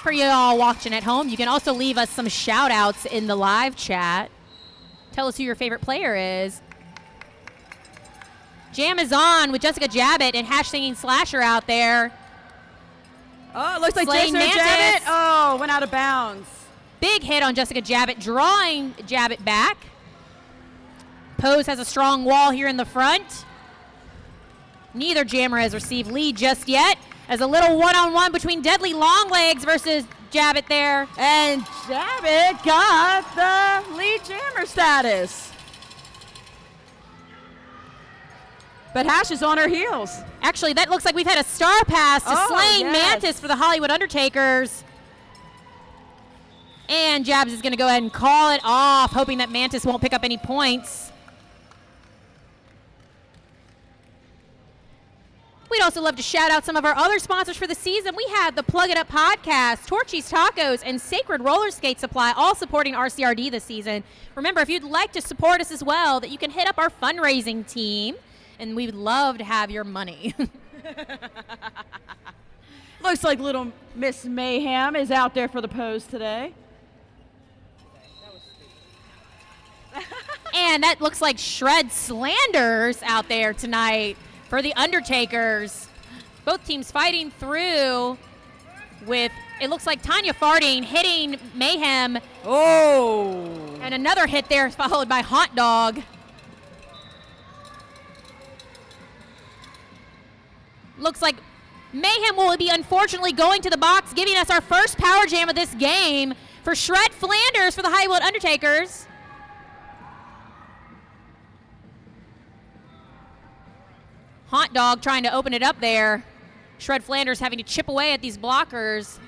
For you all watching at home, you can also leave us some shout outs in the live chat. Tell us who your favorite player is. Jam is on with Jessica Jabbit and hash singing slasher out there. Oh, it looks like Slaying Jessica Mantis. Jabbit. Oh, went out of bounds. Big hit on Jessica Jabbit, drawing Jabbit back. Pose has a strong wall here in the front. Neither jammer has received lead just yet. As a little one-on-one between Deadly Longlegs versus Jabbit there. And Jabbit got the lead jammer status. But Hash is on her heels. Actually, that looks like we've had a star pass to Slaying yes. Mantis for the Hollywood Undertakers. And Jabs is going to go ahead and call it off, hoping that Mantis won't pick up any points. We'd also love to shout out some of our other sponsors for the season. We had the Plug It Up Podcast, Torchy's Tacos, and Sacred Roller Skate Supply, all supporting RCRD this season. Remember, if you'd like to support us as well, that you can hit up our fundraising team, and we would love to have your money. Looks like little Miss Mayhem is out there for the pose today. And that looks like Shred Slanders out there tonight for the Undertakers. Both teams fighting through with It looks like Tanya Farding hitting Mayhem. Oh. And another hit there followed by Hot Dog. Looks like Mayhem will be unfortunately going to the box, giving us our first power jam of this game for Shred Flanders for the Hollywood Undertakers. Hot Dog trying to open it up there. Shred Flanders having to chip away at these blockers.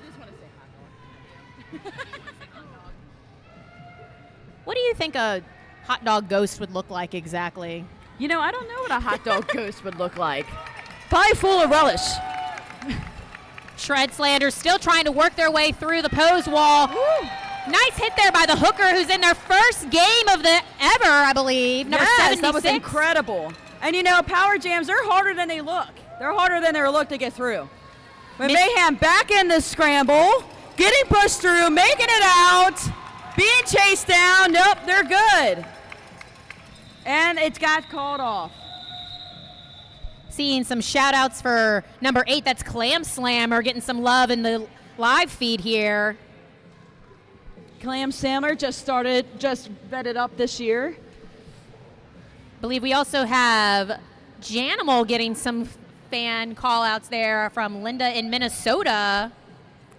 What do you think a hot dog ghost would look like exactly? You know, I don't know what a hot dog ghost would look like. Probably full of relish. Shred Flanders still trying to work their way through the pose wall. Woo. Nice hit there by the hooker, who's in their first game of the ever, I believe. Number 76. That was incredible. And you know, power jams, they're harder than they look. They're harder than they look to get through. But Mayhem back in the scramble, getting pushed through, making it out, being chased down. Nope, they're good. And it got called off. Seeing some shout outs for number 8, that's Clam Slammer, getting some love in the live feed here. Clam Slammer just vetted up this year. Believe we also have Janimal getting some fan call outs there from Linda in Minnesota.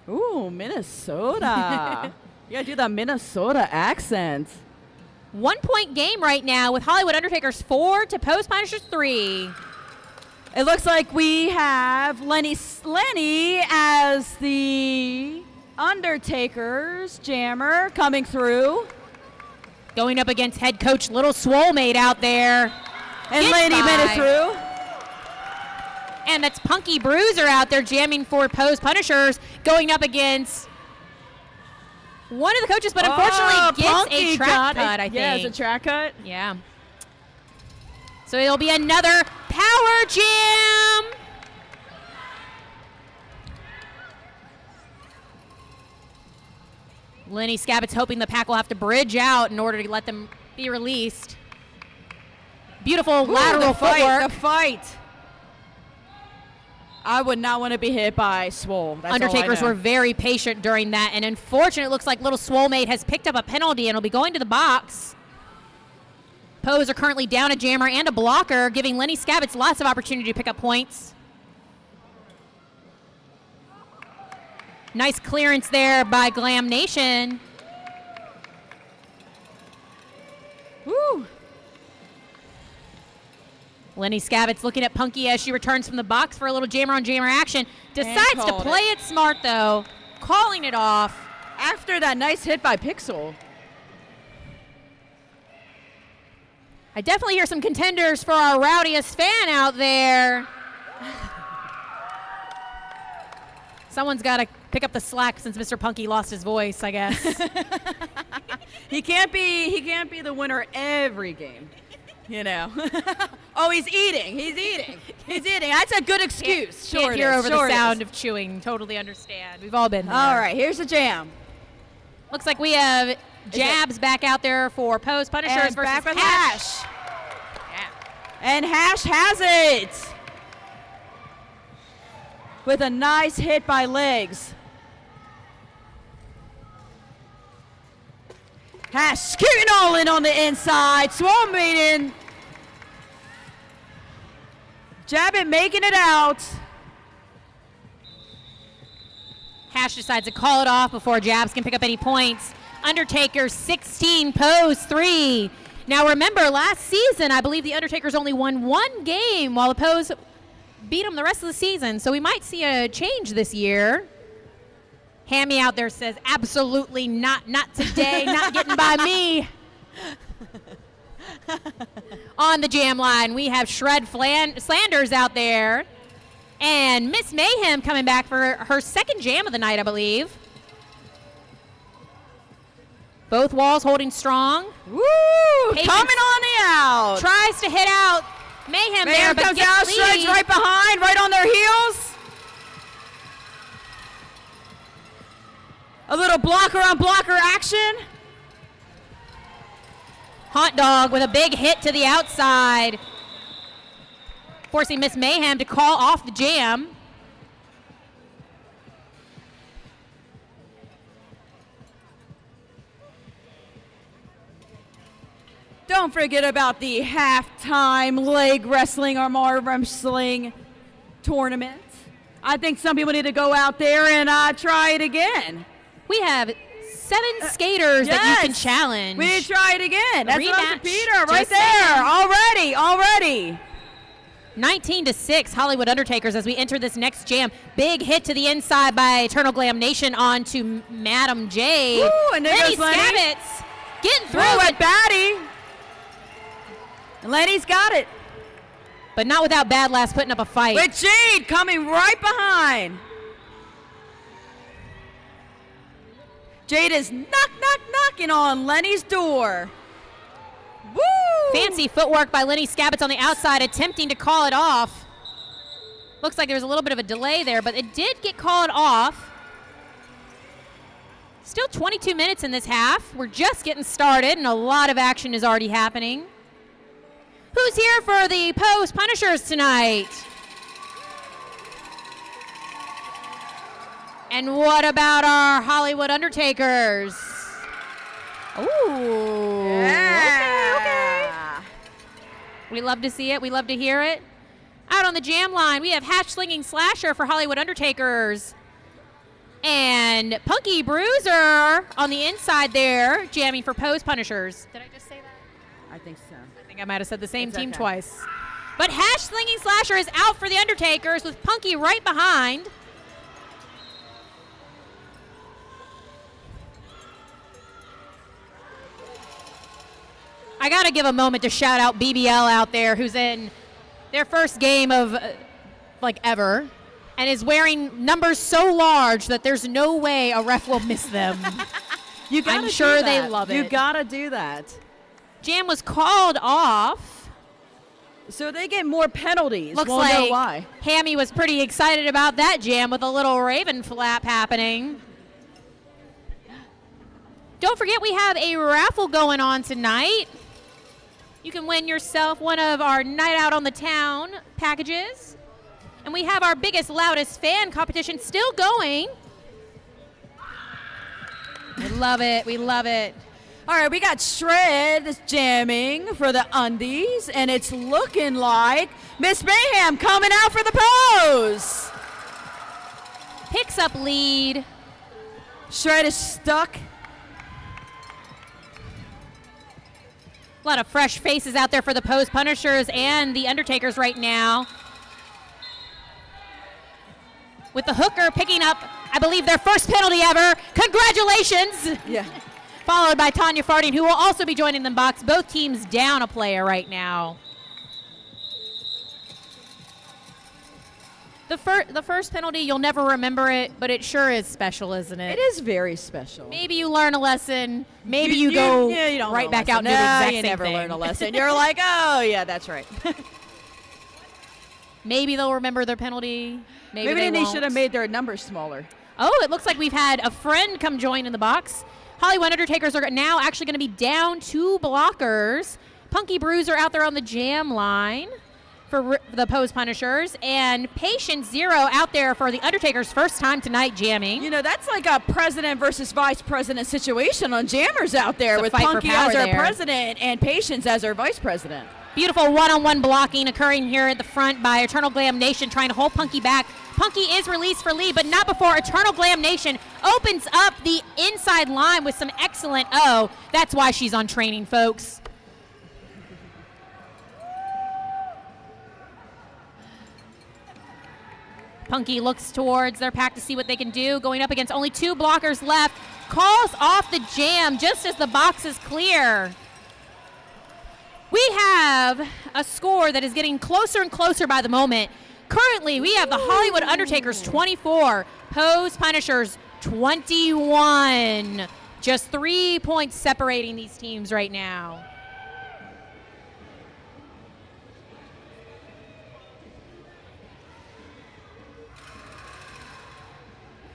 Ooh, Minnesota. You gotta do the Minnesota accent. 1 point game right now with Hollywood Undertakers 4 to Post Punishers 3. It looks like we have Lenny as the Undertakers jammer coming through. Going up against head coach Little Swole made out there. And Gets Lenny made it by. through. And that's Punky Bruiser out there jamming for Post Punishers, going up against one of the coaches, but unfortunately gets Punky a track cut, I think. Yeah, it's a track cut. Yeah. So it'll be another power jam. Lenny Scabbott's hoping the pack will have to bridge out in order to let them be released. Beautiful lateral footwork. The fight. I would not want to be hit by Swole. That's Undertakers all I know. were very patient during that, and unfortunately it looks like Little Swole has picked up a penalty and will be going to the box. Pose are currently down a jammer and a blocker, giving Lenny Scabbott's lots of opportunity to pick up points. Nice clearance there by Glam Nation. Woo. Lenny Scabbott's looking at Punky as she returns from the box for a little jammer-on-jammer action. Decides to play it smart, though, calling it off. After that nice hit by Pixel. I definitely hear some contenders for our rowdiest fan out there. Someone's got to pick up the slack since Mr. Punky lost his voice, I guess. He can't be the winner every game. You know. Oh, he's eating. That's a good excuse. Can't hear over the sound of chewing. Totally understand. We've all been there. All right, here's the jam. Looks like we have Jabs back out there for Post Punishers And versus back with Hash. Yeah. And Hash has it. With a nice hit by Legs. Hash skirting all in on the inside. Swole Maiden. Jabbit making it out. Hash decides to call it off before Jabs can pick up any points. Undertaker 16, Pose 3. Now remember, last season, I believe the Undertakers only won 1 game while the Pose beat them the rest of the season. So we might see a change this year. Hammy out there says, absolutely not today, not getting by me. On the jam line, we have Shred Flanders out there. And Miss Mayhem coming back for her second jam of the night, I believe. Both walls holding strong. Woo! Patience. Coming on the out. Tries to hit out Mayhem there, but comes gets out, lead. Shred's right behind, right on their heels. A little blocker on blocker action. Hot Dog with a big hit to the outside, forcing Miss Mayhem to call off the jam. Don't forget about the halftime leg wrestling or arm wrestling tournament. I think some people need to go out there and try it again. We have 7 skaters that you can challenge. We need to try it again. That's Rematch. Peter right Just there. Already. 19-6 Hollywood Undertakers as we enter this next jam. Big hit to the inside by Eternal Glam Nation onto Madam Jade. Ooh, and there Lenny goes Lenny. Skabbits getting through, Throw but, it, Batty. Lenny's got it. but not without Bad Lass putting up a fight. With Jade coming right behind. Jade is knocking on Lenny's door. Woo! Fancy footwork by Lenny Skabbits on the outside, attempting to call it off. Looks like there was a little bit of a delay there, but it did get called off. Still 22 minutes in this half. We're just getting started, and a lot of action is already happening. Who's here for the Post Punishers tonight? And what about our Hollywood Undertakers? Ooh. Yeah. Okay. We love to see it. We love to hear it. Out on the jam line, we have Hash Slinging Slasher for Hollywood Undertakers. And Punky Bruiser on the inside there, jamming for Pose Punishers. Did I just say that? I think so. I think I might have said the same It's team okay. twice. But Hash Slinging Slasher is out for the Undertakers with Punky right behind. I got to give a moment to shout out BBL out there, who's in their first game of ever, and is wearing numbers so large that there's no way a ref will miss them. You gotta I'm do sure they that. love You it. gotta do that. Jam was called off. So they get more penalties. Looks We'll like know why. Hammy was pretty excited about that jam with a little Raven flap happening. Don't forget we have a raffle going on tonight. You can win yourself one of our Night Out on the Town packages. And we have our biggest, loudest fan competition still going. We love it. We love it. All right, we got Shred jamming for the undies, and it's looking like Miss Mayhem coming out for the pose. Picks up lead. Shred is stuck. A lot of fresh faces out there for the Pose Punishers and the Undertakers right now. With the hooker picking up, I believe, their first penalty ever. Congratulations! Yeah. Followed by Tanya Farding, who will also be joining the box. Both teams down a player right now. The first penalty, you'll never remember it, but it sure is special, isn't it? It is very special. Maybe you learn a lesson. Maybe you go you don't right learn a back out and do lesson. the No, exact you same never thing. learn a lesson. You're like, oh, yeah, that's right. Maybe they'll remember their penalty. Maybe Maybe they won't. should have made their numbers smaller. Oh, it looks like we've had a friend come join in the box. Hollywood Undertakers are now actually going to be down 2 blockers. Punky Bruiser out there on the jam line for the Pose Punishers. And Patient Zero out there for the Undertakers' first time tonight jamming. You know, that's like a president versus vice president situation on jammers out there, It's a with fight for Punky power as our there. president and Patience as our vice president. Beautiful one-on-one blocking occurring here at the front by Eternal Glam Nation, trying to hold Punky back. Punky is released for lead, but not before Eternal Glam Nation opens up the inside line with some excellent O. That's why she's on training, folks. Punky looks towards their pack to see what they can do. Going up against only 2 blockers left. Calls off the jam just as the box is clear. We have a score that is getting closer and closer by the moment. Currently, we have the Hollywood Undertakers 24, Pose Punishers 21. Just 3 points separating these teams right now.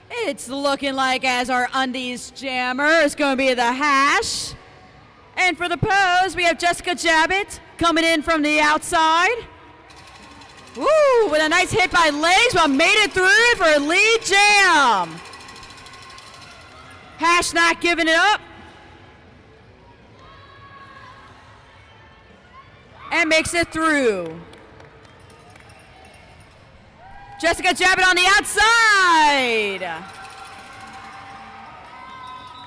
It's looking like as our undies jammer is going to be the Hash. And for the pose, we have Jessica Jabbit coming in from the outside. Woo, with a nice hit by legs, but made it through for lead jam. Hash not giving it up. and makes it through. Jessica Jabbit on the outside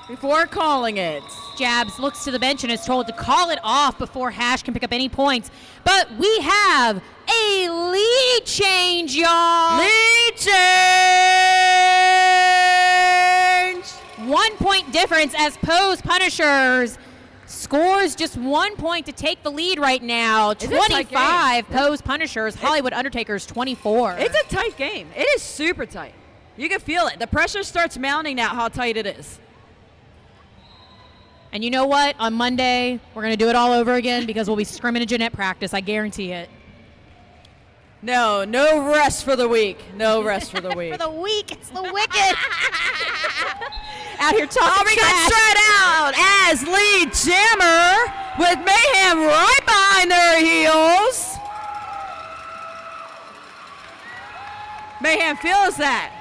before calling it. Jabs looks to the bench and is told to call it off before Hash can pick up any points. But we have a lead change, y'all. Lead change! 1 point difference as Pose Punishers scores just 1 point to take the lead right now. It's a tight 25 Pose Punishers, Hollywood Undertakers 24. It's a tight game. It is super tight. You can feel it. The pressure starts mounting now how tight it is. And you know what? On Monday, we're going to do it all over again because we'll be scrimmaging at practice. I guarantee it. No rest for the week. No rest for the week. For the week, it's the wicked. Out here talking We got straight out as lead jammer with Mayhem right behind their heels. Mayhem feels that.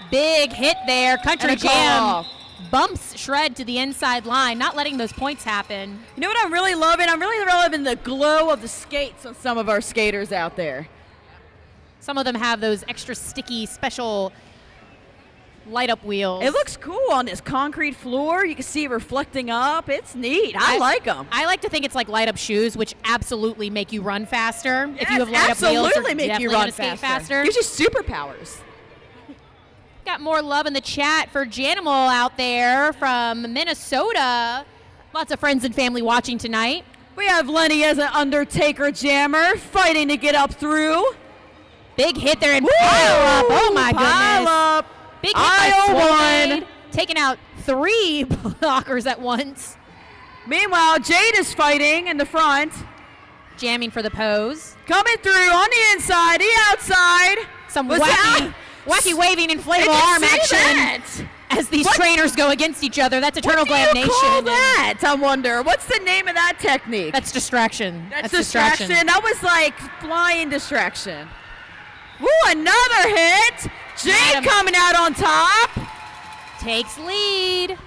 Big hit there. Country And a Jam call. bumps Shred to the inside line, not letting those points happen. You know what I'm really loving? I'm really loving the glow of the skates on some of our skaters out there. Some of them have those extra sticky, special light-up wheels. It looks cool on this concrete floor. You can see it reflecting up. It's neat. I like them. I like to think it's like light-up shoes, which absolutely make you run faster. If you Yes, have light-up wheels, absolutely they're make you definitely run gonna skate faster. Gives you superpowers. Got more love in the chat for Janimal out there from Minnesota. Lots of friends and family watching tonight. We have Lenny as an Undertaker jammer fighting to get up through. Big hit there and pile up. Oh my Pile goodness. up. Big hit by Aisle Swole, one. taking out 3 blockers at once. Meanwhile, Jade is fighting in the front. Jamming for the pose. Coming through on the inside, the outside. Some Was wacky waving inflatable arm action as these trainers go against each other. That's Eternal Glam Nation. What do you call and that? I wonder. What's the name of that technique? That's distraction. That's distraction. That was like flying distraction. Ooh, another hit. Jade Madam coming out on top. takes lead.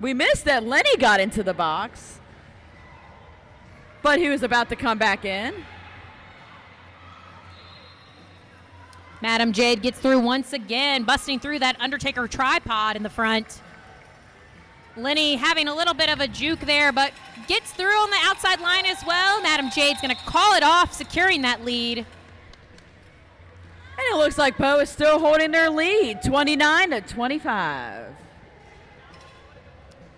We missed that Lenny got into the box, but he was about to come back in. Madam Jade gets through once again, busting through that Undertaker tripod in the front. Lenny having a little bit of a juke there, but gets through on the outside line as well. Madam Jade's going to call it off, securing that lead. And it looks like Poe is still holding their lead, 29-25.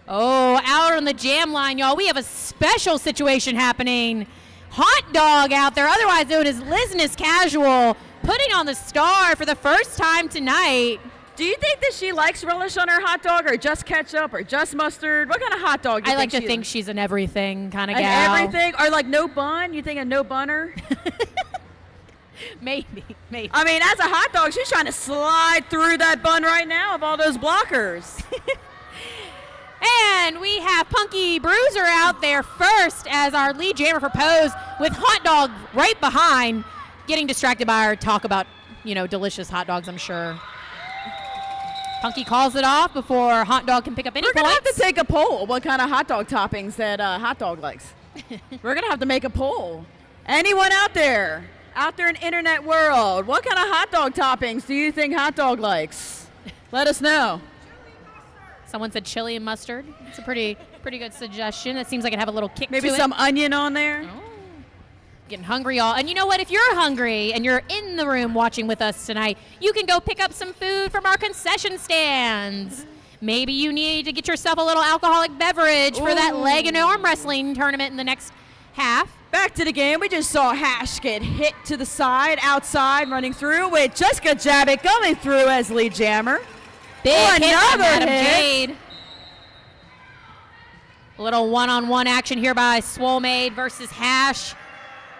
Oh, out on the jam line, y'all. We have a special situation happening. Hot Dog out there, otherwise known as Lizness Casual, putting on the star for the first time tonight. Do you think that she likes relish on her hot dog, or just ketchup, or just mustard? What kind of hot dog do you I like to she think likes? she's an everything kind of An gal. everything? Or like no bun? You think a no bunner? Maybe. I mean, as a hot dog, she's trying to slide through that bun right now of all those blockers. And we have Punky Bruiser out there first as our lead jammer for Pose, with Hot Dog right behind, getting distracted by our talk about, delicious hot dogs, I'm sure. Punky calls it off before Hot Dog can pick up any We're going to have points. to take a poll what kind of hot dog toppings that Hot Dog likes. We're going to have to make a poll. Anyone out there in internet world, what kind of hot dog toppings do you think Hot Dog likes? Let us know. Someone said chili and mustard. It's a pretty good suggestion. That seems like it'd have a little kick Maybe to some it. onion on there. Oh. Getting hungry, y'all. And you know what? If you're hungry and you're in the room watching with us tonight, you can go pick up some food from our concession stands. Maybe you need to get yourself a little alcoholic beverage for that leg and arm wrestling tournament in the next half. Back to the game. We just saw Hash get hit to the side, outside, running through with Jessica Jabbit coming through as lead jammer. Big hit by another Madam hit. Jade. A little one-on-one action here by Swole Maid versus Hash.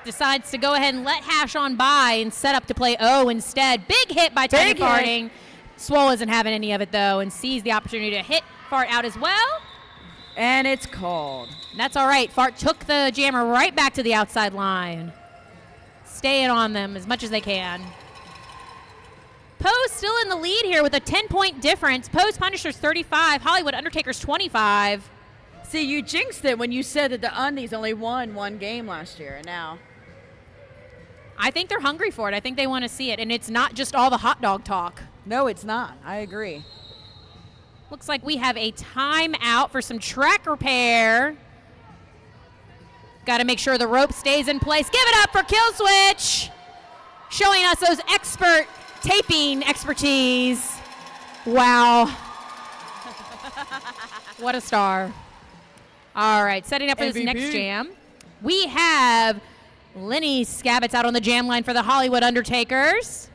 Decides to go ahead and let Hash on by and set up to play O instead. Big hit by Tiny Big hit. Farting. Swole isn't having any of it, though, and sees the opportunity to hit Fart out as well. And it's called. And that's all right. Fart took the jammer right back to the outside line. Staying on them as much as they can. Pose still in the lead here with a 10-point difference. Pose Punishers 35, Hollywood Undertakers 25. See, you jinxed it when you said that the Undies only won one game last year, and now. I think they're hungry for it. I think they want to see it, and it's not just all the hot dog talk. No, it's not. I agree. Looks like we have a timeout for some track repair. Got to make sure the rope stays in place. Give it up for Kill Switch, showing us those expert taping expertise. Wow. What a star. All right, setting up for this next jam. We have Lenny Scabbott's out on the jam line for the Hollywood Undertakers.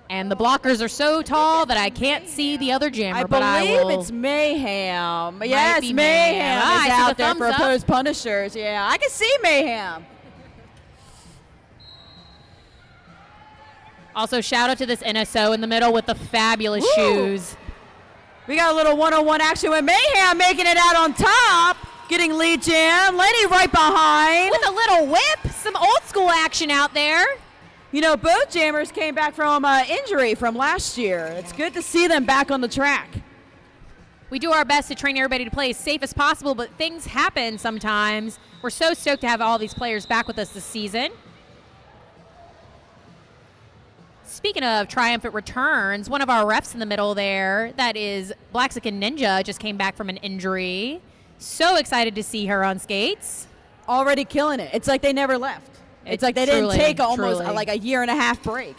And the blockers are so tall that I can't see the other jammer. I believe it's Mayhem. Yes, Mayhem is out there for opposed Punishers. Yeah, I can see Mayhem. Also, shout out to this NSO in the middle with the fabulous shoes. We got a little one-on-one action with Mayhem making it out on top. Getting lead jam. Lenny right behind. With a little whip. Some old school action out there. You know, both jammers came back from injury from last year. It's good to see them back on the track. We do our best to train everybody to play as safe as possible, but things happen sometimes. We're so stoked to have all these players back with us this season. Speaking of triumphant returns, one of our refs in the middle there, that is Blaxican Ninja, just came back from an injury. So excited to see her on skates. Already killing it. It's like they never left. It's like they didn't take almost like a year and a half break.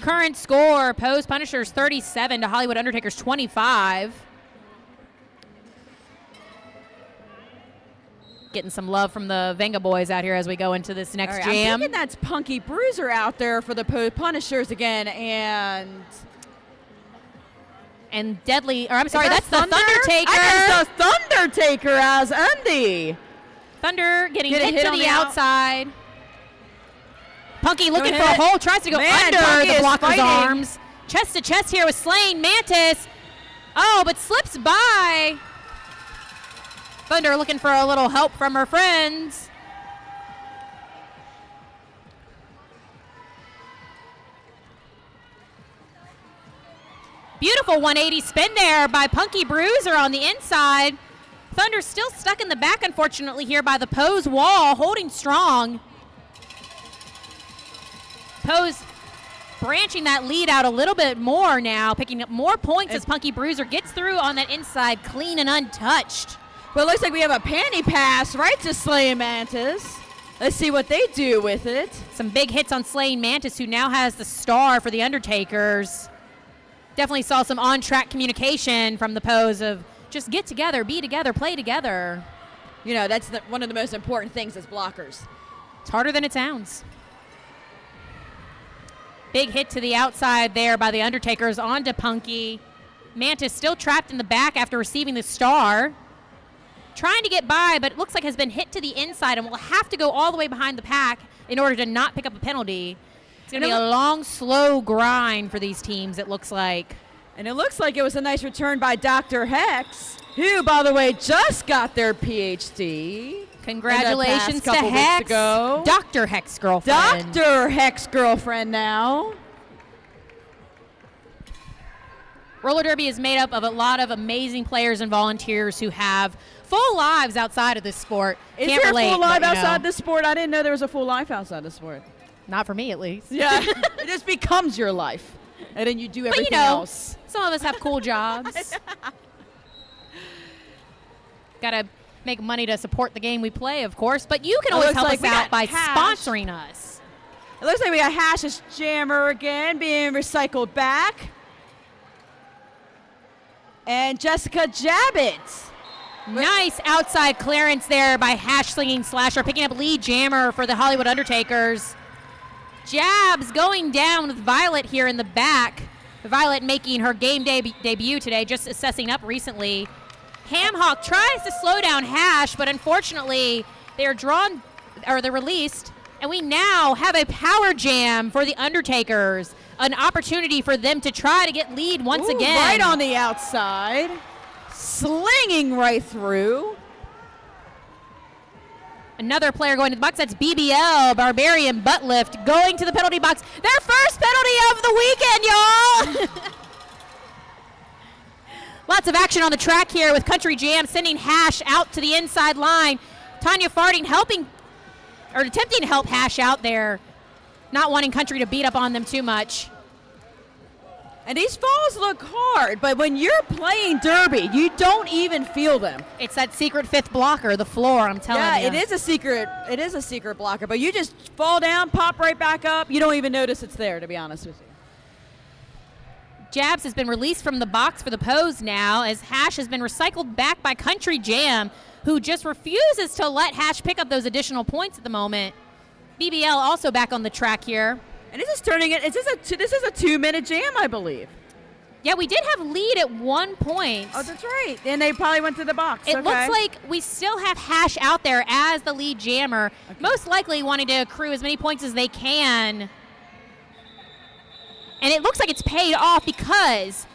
Current score, Pose Punishers 37 to Hollywood Undertakers 25. Getting some love from the Venga boys out here as we go into this next jam. I'm thinking that's Punky Bruiser out there for the Punishers again, and Deadly, or I'm sorry, that's the Undertaker. I guess the Undertaker as Undy. Thunder getting hit to the outside. Punky looking for a hole, tries to go under the blocker's arms. Chest to chest here with Slain Mantis. Oh, but slips by. Thunder looking for a little help from her friends. Beautiful 180 spin there by Punky Bruiser on the inside. Thunder still stuck in the back, unfortunately, here by the Pose wall, holding strong. Pose branching that lead out a little bit more now, picking up more points as Punky Bruiser gets through on that inside, clean and untouched. Well, it looks like we have a panty pass right to Slaying Mantis. Let's see what they do with it. Some big hits on Slaying Mantis, who now has the star for the Undertakers. Definitely saw some on-track communication from the Pose of just get together, be together, play together. You know, that's one of the most important things as blockers. It's harder than it sounds. Big hit to the outside there by the Undertakers onto Punky. Mantis still trapped in the back after receiving the star. Trying to get by, but it looks like has been hit to the inside and will have to go all the way behind the pack in order to not pick up a penalty. It's going to be a long, slow grind for these teams, it looks like. And it looks like it was a nice return by Dr. Hex, who, by the way, just got their PhD. Congratulations to Hex. Dr. Hex girlfriend. Dr. Hex girlfriend now. Roller derby is made up of a lot of amazing players and volunteers who have full lives outside of this sport. Is there a full life outside this sport? I didn't know there was a full life outside this sport. Not for me, at least. Yeah, it just becomes your life, and then you do everything else. Some of us have cool jobs. Gotta make money to support the game we play, of course, but you can always help us out by sponsoring us. It looks like we got Hash's Jammer again being recycled back. And Jessica Jabbit. Nice outside clearance there by Hash Slinging Slasher, picking up lead jammer for the Hollywood Undertakers. Jabs going down with Violet here in the back. Violet making her game debut today, just assessing up recently. Hamhawk tries to slow down Hash, but unfortunately they're released, and we now have a power jam for the Undertakers. An opportunity for them to try to get lead once again. Right on the outside. Slinging right through. Another player going to the box. That's BBL, Barbarian Butt Lift, going to the penalty box. Their first penalty of the weekend, y'all! Lots of action on the track here with Country Jam sending Hash out to the inside line. Tanya Farding attempting to help Hash out there, not wanting Country to beat up on them too much. And these falls look hard, but when you're playing derby, you don't even feel them. It's that secret fifth blocker, the floor, I'm telling you. Yeah, it is a secret blocker, but you just fall down, pop right back up. You don't even notice it's there, to be honest with you. Jabs has been released from the box for the pose now, as Hash has been recycled back by Country Jam, who just refuses to let Hash pick up those additional points at the moment. BBL also back on the track here. And this is turning it. This is a 2-minute jam, I believe. Yeah, we did have lead at 1 point. Oh, that's right. And they probably went to the box. It looks like we still have Hash out there as the lead jammer, most likely wanting to accrue as many points as they can. And it looks like it's paid off because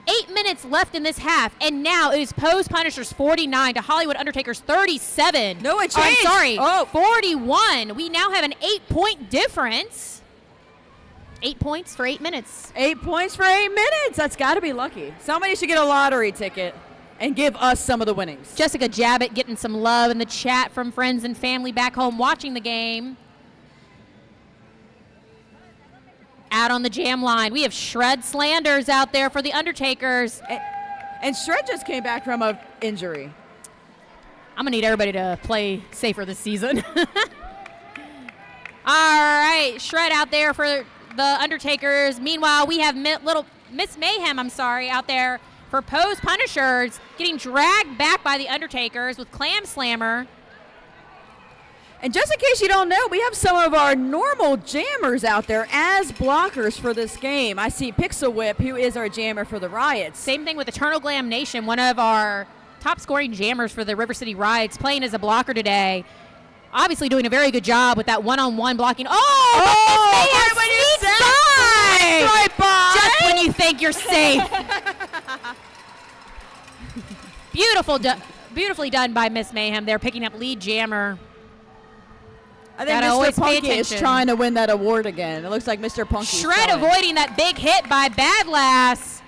8 minutes left in this half, and now it is Pose Punishers 49 to Hollywood Undertakers 37. No, it changed. I'm sorry, Oh. 41. We now have an 8-point difference. 8 points for 8 minutes. 8 points for 8 minutes. That's got to be lucky. Somebody should get a lottery ticket and give us some of the winnings. Jessica Jabbett getting some love in the chat from friends and family back home watching the game. Out on the jam line, we have Shred Slanders out there for the Undertakers. And Shred just came back from an injury. I'm going to need everybody to play safer this season. All right, Shred out there for the Undertakers. Meanwhile, we have little Miss Mayhem, out there for Pose Punishers, getting dragged back by the Undertakers with Clam Slammer. And just in case you don't know, we have some of our normal jammers out there as blockers for this game. I see Pixel Whip, who is our jammer for the Riots. Same thing with Eternal Glam Nation, one of our top scoring jammers for the River City Riots, playing as a blocker today. Obviously doing a very good job with that one-on-one blocking. right when you sneaks said by! right by. Just when you think you're safe. Beautifully done by Miss Mayhem there, picking up lead jammer. I think Mr. Punky is trying to win that award again. It looks like Mr. Punky. Shred avoiding that big hit by Bad Lass.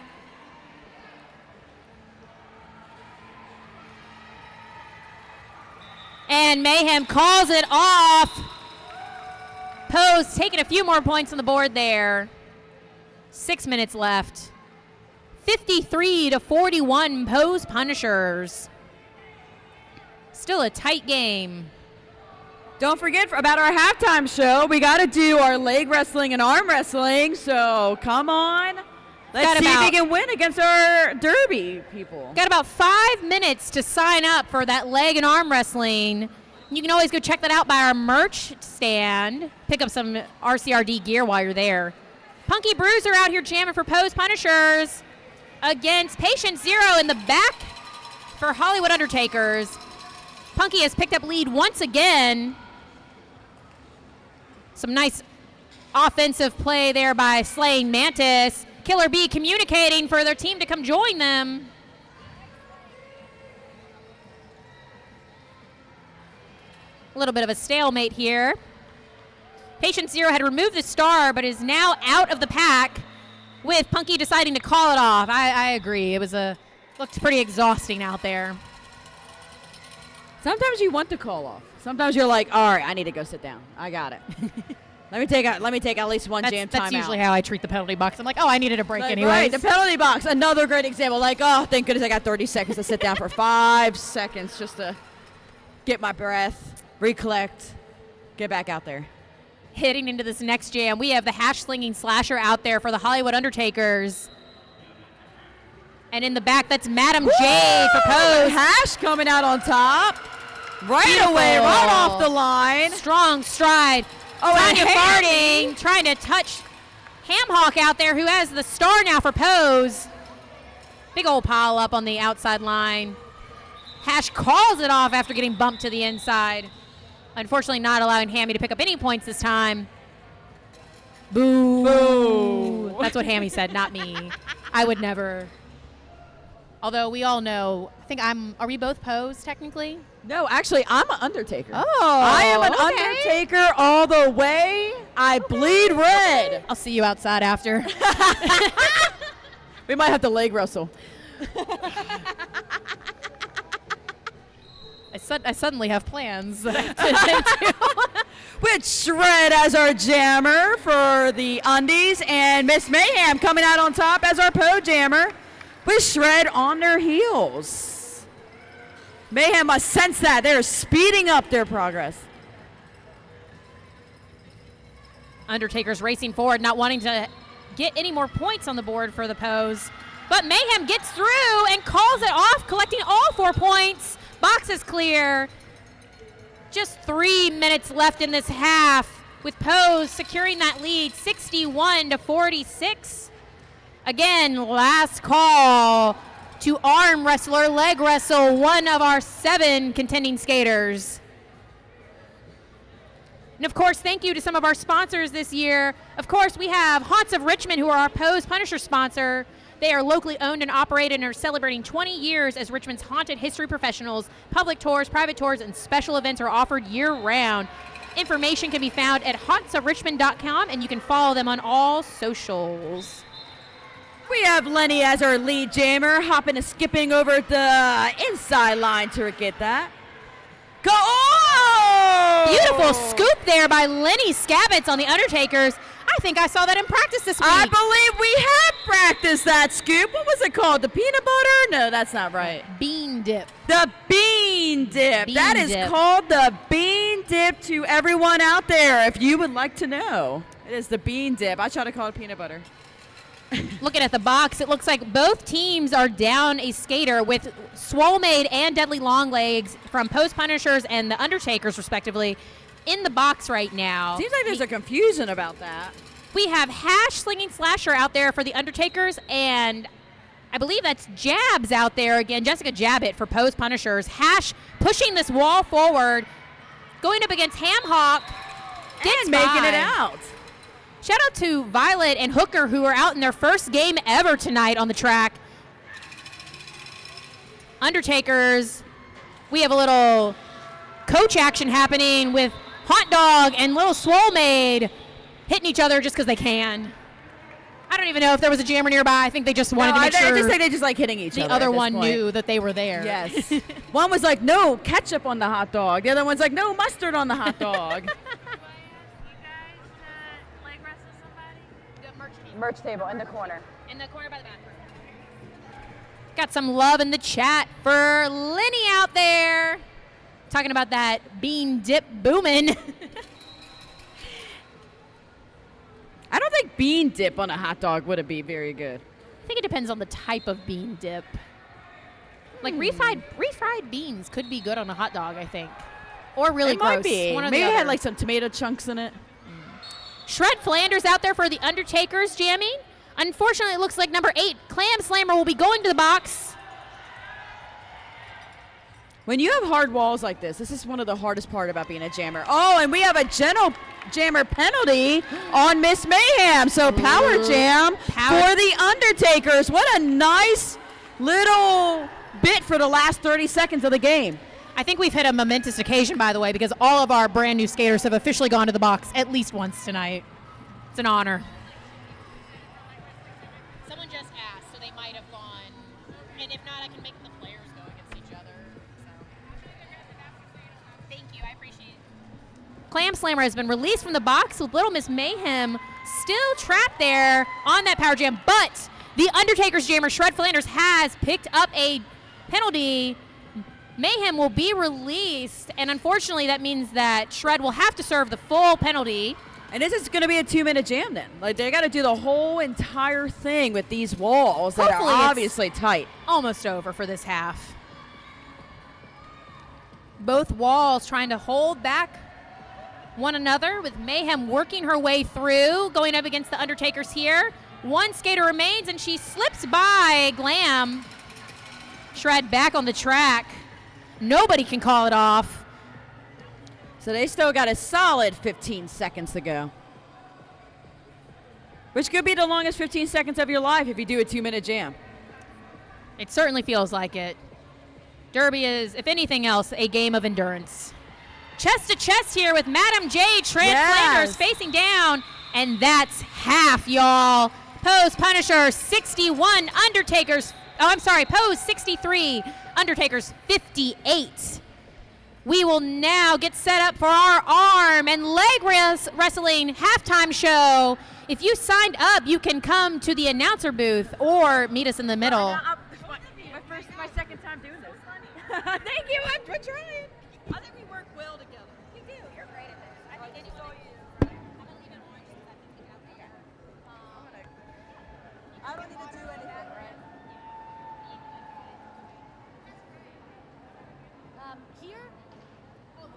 And Mayhem calls it off. Pose taking a few more points on the board there. 6 minutes left. 53-41 Pose Punishers. Still a tight game. Don't forget about our halftime show. We got to do our leg wrestling and arm wrestling. So come on. Let's see if we can win against our derby people. Got about 5 minutes to sign up for that leg and arm wrestling. You can always go check that out by our merch stand. Pick up some RCRD gear while you're there. Punky Bruiser out here jamming for Pose Punishers against Patient Zero in the back for Hollywood Undertakers. Punky has picked up lead once again. Some nice offensive play there by Slaying Mantis. Killer Bee communicating for their team to come join them. A little bit of a stalemate here. Patient Zero had removed the star, but is now out of the pack with Punky deciding to call it off. I agree. It was looked pretty exhausting out there. Sometimes you want to call off. Sometimes you're like, all right, I need to go sit down. I got it. Let me take at least one jam time out. That's usually how I treat the penalty box. I'm like, oh, I needed a break anyway. Right, the penalty box, another great example. Like, oh, thank goodness I got 30 seconds to sit down for 5 seconds just to get my breath, recollect, get back out there. Hitting into this next jam, we have the Hash Slinging Slasher out there for the Hollywood Undertakers. And in the back, that's Madam J for Pose. Hash coming out on top. Right away, right off the line. Strong stride. Oh, Tanya Farding trying to touch Ham Hawk out there, who has the star now for Pose. Big old pile up on the outside line. Hash calls it off after getting bumped to the inside. Unfortunately, not allowing Hammy to pick up any points this time. Boo. Boo. That's what Hammy said, not me. I would never. Although we all know, are we both Pose technically? No, actually, I'm an Undertaker. Oh, I am an Undertaker all the way. I bleed red. I'll see you outside after. We might have to leg wrestle. I suddenly have plans that I have to attend to. With Shred as our jammer for the undies, and Miss Mayhem coming out on top as our po jammer with Shred on their heels. Mayhem must sense that. They're speeding up their progress. Undertakers racing forward, not wanting to get any more points on the board for the pose. But Mayhem gets through and calls it off, collecting all 4 points. Box is clear. Just 3 minutes left in this half, with Pose securing that lead, 61-46. Again, last call to arm wrestler, leg wrestle, one of our 7 contending skaters. And of course, thank you to some of our sponsors this year. Of course, we have Haunts of Richmond, who are our Pose Punisher sponsor. They are locally owned and operated and are celebrating 20 years as Richmond's haunted history professionals. Public tours, private tours, and special events are offered year-round. Information can be found at hauntsofrichmond.com, and you can follow them on all socials. We have Lenny as our lead jammer, hopping and skipping over the inside line to get that. Go! Oh! Beautiful scoop there by Lenny Scabbets on the Undertakers. I think I saw that in practice this week. I believe we have practiced that scoop. What was it called? The peanut butter? No, that's not right. Bean dip. The bean dip. Bean That is dip. called the bean dip to everyone out there, if you would like to know. It is the bean dip. I try to call it peanut butter. Looking at the box, it looks like both teams are down a skater, with Swole Maid and Deadly Longlegs from Post Punishers and the Undertakers, respectively, in the box right now. Seems like there's a confusion about that. We have Hash Slinging Slasher out there for the Undertakers, and I believe that's Jabs out there again, Jessica Jabbit for Post Punishers. Hash pushing this wall forward, going up against Ham Hawk, And making it out. Shout out to Violet and Hooker, who are out in their first game ever tonight on the track. Undertakers, we have a little coach action happening with Hot Dog and Little Swole Maid hitting each other just because they can. I don't even know if there was a jammer nearby. I think they just wanted to make sure I just think they just like hitting each other. the other at this one point. knew that they were there. Yes. One was like, no ketchup on the hot dog. The other one's like, no mustard on the hot dog. Merch table in the corner. In the corner by the bathroom. Got some love in the chat for Lenny out there. Talking about that bean dip booming. I don't think bean dip on a hot dog would be very good. I think it depends on the type of bean dip. Like refried beans could be good on a hot dog, I think. Or really it gross. might be. One or Maybe the it had other. like some tomato chunks in it. Shred Flanders out there for the Undertakers jamming. Unfortunately, it looks like number 8, Clam Slammer, will be going to the box. When you have hard walls like this is one of the hardest part about being a jammer. Oh, and we have a gentle jammer penalty on Miss Mayhem. So power jam for the Undertakers. What a nice little bit for the last 30 seconds of the game. I think we've hit a momentous occasion, by the way, because all of our brand new skaters have officially gone to the box at least once tonight. It's an honor. Someone just asked, so they might have gone. And if not, I can make the players go against each other. So. Thank you, I appreciate it. Clam Slammer has been released from the box with Little Miss Mayhem still trapped there on that power jam. But the Undertakers jammer, Shred Flanders, has picked up a penalty. Mayhem will be released, and unfortunately that means that Shred will have to serve the full penalty. And this is going to be a 2-minute jam then. Like, they got to do the whole entire thing with these walls that Hopefully are it's obviously tight. Almost over for this half. Both walls trying to hold back one another, with Mayhem working her way through, going up against the Undertakers here. One skater remains, and she slips by Glam. Shred back on the track. Nobody can call it off. So they still got a solid 15 seconds to go. Which could be the longest 15 seconds of your life if you do a 2-minute jam. It certainly feels like it. Derby is, if anything else, a game of endurance. Chest to chest here with Madam J. Flanders facing down. And that's half, y'all. Pose Punisher 61, Undertakers I'm sorry, pose 63, Undertakers 58. We will now get set up for our arm and leg wrestling halftime show. If you signed up, you can come to the announcer booth or meet us in the middle. My second time doing this. Thank you. I'm trying. I think we work well together. You do. You're great at this. I think it's all you. I don't need to do anything, right? Here? Oh,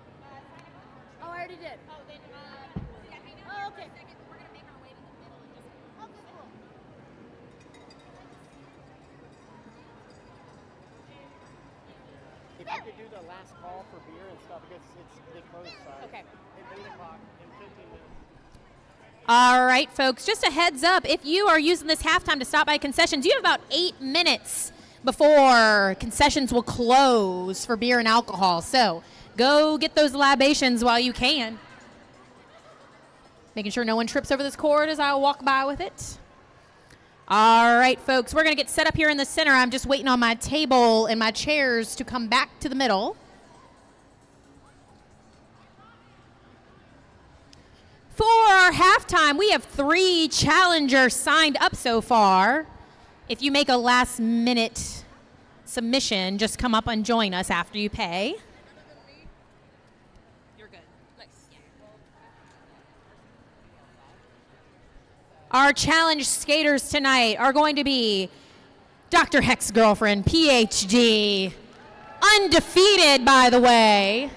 I already did. Oh, then, oh, okay. We're going to make our way to the middle and just. Okay, cool. If you could do the last call for beer and stuff, because they close Okay. at 8 o'clock in 15 minutes. All right, folks, just a heads up. If you are using this halftime to stop by concessions, you have about 8 minutes before concessions will close for beer and alcohol. So go get those libations while you can. Making sure no one trips over this cord as I walk by with it. All right, folks, we're going to get set up here in the center. I'm just waiting on my table and my chairs to come back to the middle. For our halftime, we have 3 challengers signed up so far. If you make a last-minute submission, just come up and join us after you pay. You're good. Nice. Our challenge skaters tonight are going to be Dr. Heck's girlfriend, PhD, undefeated, by the way,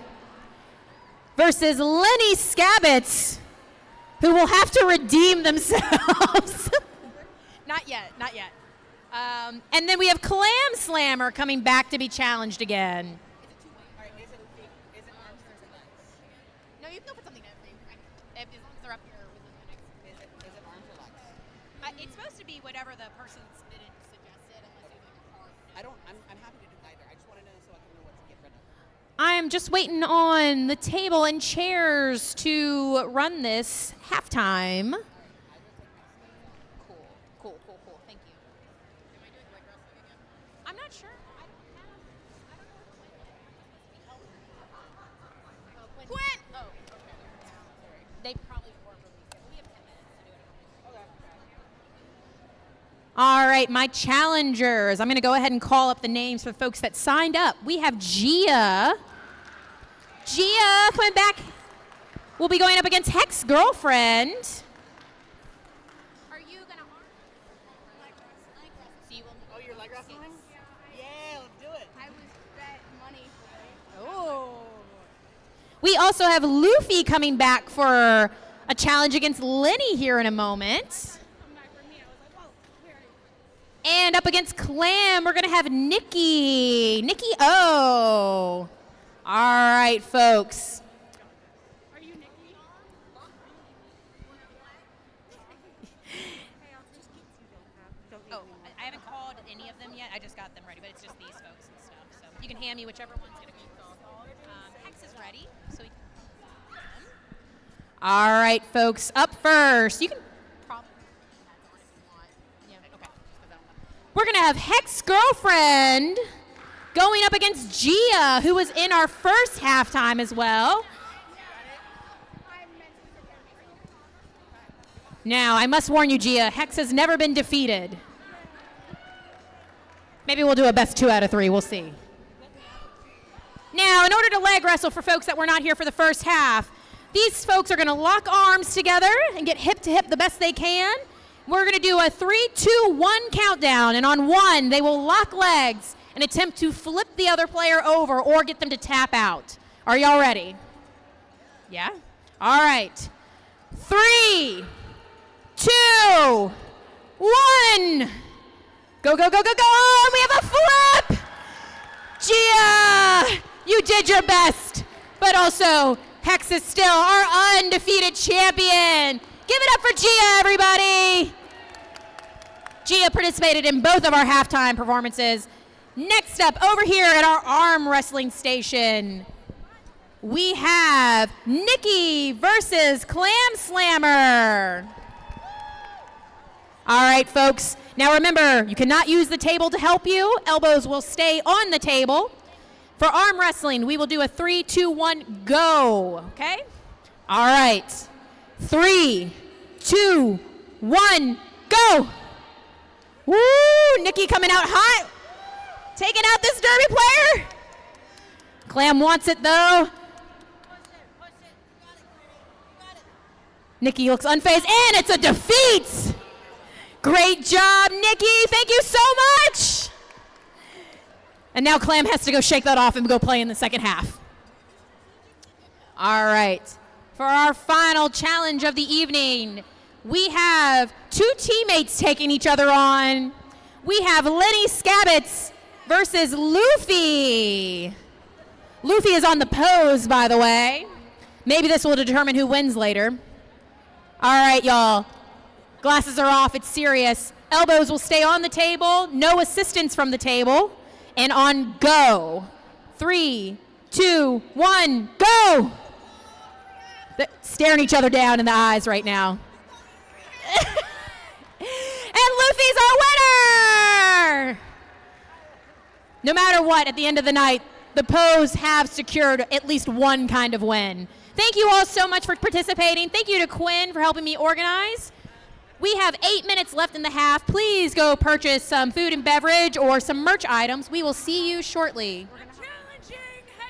versus Lenny Skabbits, who will have to redeem themselves. Not yet, not yet. And then we have Clam Slammer coming back to be challenged again. All right, is it arms or is it legs? No, you can put something in as long as they're up here within the next. Is it arms or legs? It's supposed to be whatever the person submitted suggested, unless you have like a card. I'm happy to do either. I just want to know so I can know what to get rid of. I'm just waiting on the table and chairs to run this halftime. Cool. Thank you. Am I doing leg wrestling again? I'm not sure. I don't know. Quinn! Oh, okay. They probably weren't released yet. We have 10 minutes to do it. Okay. All right, my challengers. I'm going to go ahead and call up the names for the folks that signed up. We have Gia. Gia coming back. We'll be going up against Heck's girlfriend. Are you going to arm? Leg wrestling. So you will. Oh, you're leg wrestling? Yeah, let's do it. I was bet money for it. Oh. We also have Luffy coming back for a challenge against Lenny here in a moment. Come back for me. I was like, whoa, we already. And up against Clam, we're going to have Nikki. Nikki O. All right, folks. Are you Nikki? Oh, I haven't called any of them yet. I just got them ready, but it's just these folks and stuff. So you can hand me whichever one's going to be called. Hex is ready, so we can. All right, folks. Up first, you can probably if you want. Yeah. Okay. We're going to have Hex girlfriend going up against Gia, who was in our first halftime as well. Now, I must warn you, Gia, Hex has never been defeated. Maybe we'll do a best 2 out of 3. We'll see. Now, in order to leg wrestle for folks that were not here for the first half, these folks are going to lock arms together and get hip to hip the best they can. We're going to do a 3, 2, 1 countdown, and on 1, they will lock legs and attempt to flip the other player over or get them to tap out. Are y'all ready? Yeah? All right. 3, 2, 1. Go, go, go, go, go. Oh, we have a flip. Gia, you did your best. But also, Hex is still our undefeated champion. Give it up for Gia, everybody. Gia participated in both of our halftime performances. Next up, over here at our arm wrestling station, we have Nikki versus Clam Slammer. All right, folks. Now remember, you cannot use the table to help you. Elbows will stay on the table. For arm wrestling, we will do a 3, 2, 1, go. Okay? All right. 3, 2, 1, go. Woo! Nikki coming out hot. Taking out this Derby player. Clam wants it though. Nikki looks unfazed, and it's a defeat. Great job, Nikki. Thank you so much. And now Clam has to go shake that off and go play in the second half. All right. For our final challenge of the evening, we have two teammates taking each other on. We have Lenny Scabbets versus Luffy. Luffy is on the pose, by the way. Maybe this will determine who wins later. All right, y'all. Glasses are off. It's serious. Elbows will stay on the table. No assistance from the table. And on go. 3, 2, 1, go. Staring each other down in the eyes right now. And Luffy's our winner! No matter what, at the end of the night, the Poes have secured at least one kind of win. Thank you all so much for participating. Thank you to Quinn for helping me organize. We have 8 minutes left in the half. Please go purchase some food and beverage or some merch items. We will see you shortly.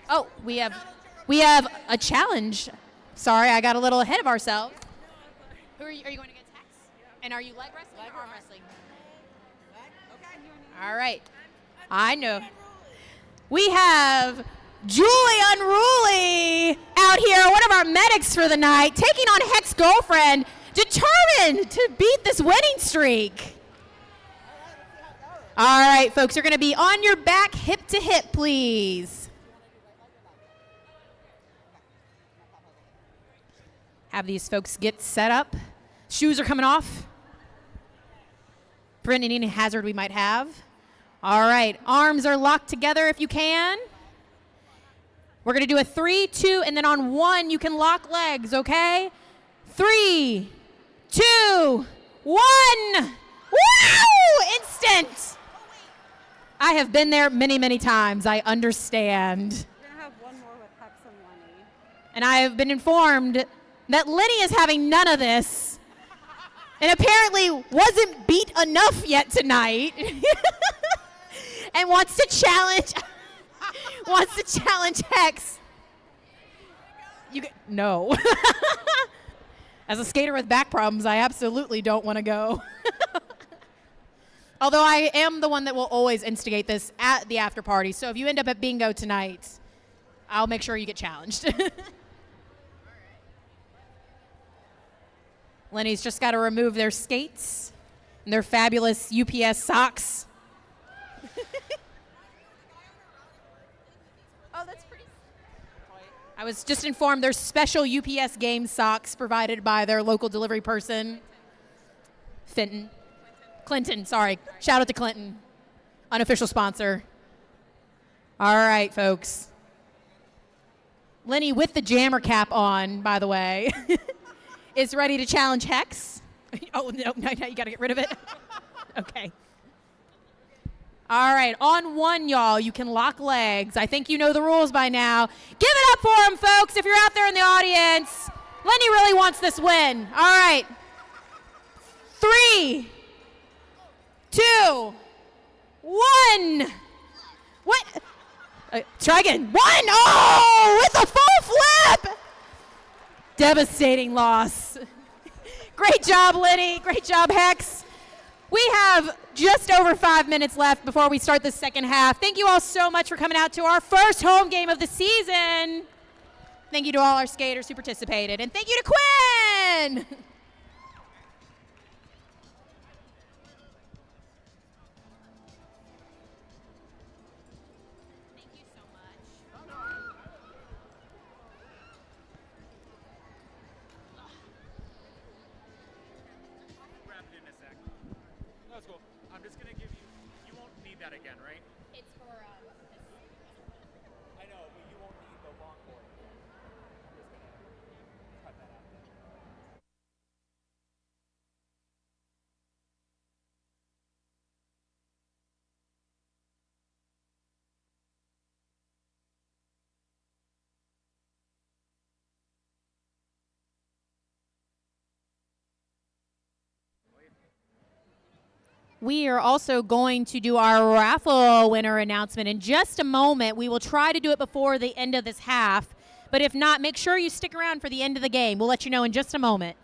Oh, we have a challenge. Sorry, I got a little ahead of ourselves. Are you going against Hex? And are you leg wrestling or arm wrestling? All right. I know. We have Julie Unruly out here, one of our medics for the night, taking on Hex Girlfriend, determined to beat this winning streak. All right, folks, you're going to be on your back, hip to hip, please. Have these folks get set up. Shoes are coming off. Preventing any hazard we might have. All right, arms are locked together if you can. We're going to do a 3, 2, and then on 1, you can lock legs, okay? 3, 2, 1. Woo! Instant. I have been there many, many times. I understand. We're going to have one more with Hex and Lenny. And I have been informed that Lenny is having none of this and apparently wasn't beat enough yet tonight and wants to challenge Hex. No. As a skater with back problems, I absolutely don't want to go. Although I am the one that will always instigate this at the after party. So if you end up at bingo tonight, I'll make sure you get challenged. Lenny's just got to remove their skates and their fabulous UPS socks. Oh, that's pretty. I was just informed there's special UPS game socks provided by their local delivery person. Clinton, sorry. Shout out to Clinton. Unofficial sponsor. All right, folks. Lenny with the jammer cap on, by the way, is ready to challenge Hex. Oh, no, you got to get rid of it. Okay. All right, on 1, y'all, you can lock legs. I think you know the rules by now. Give it up for him, folks, if you're out there in the audience. Lenny really wants this win. All right. 3, 2, 1. What? Try again. 1. Oh, with a full flip. Devastating loss. Great job, Lenny. Great job, Hex. We have just over 5 minutes left before we start the second half. Thank you all so much for coming out to our first home game of the season. Thank you to all our skaters who participated. And thank you to Quinn. That's cool. I'm just gonna give you. You won't need that again, right? It's for I know, but you won't need the longboard. I'm just gonna cut that out. We are also going to do our raffle winner announcement in just a moment. We will try to do it before the end of this half, but if not, make sure you stick around for the end of the game. We'll let you know in just a moment.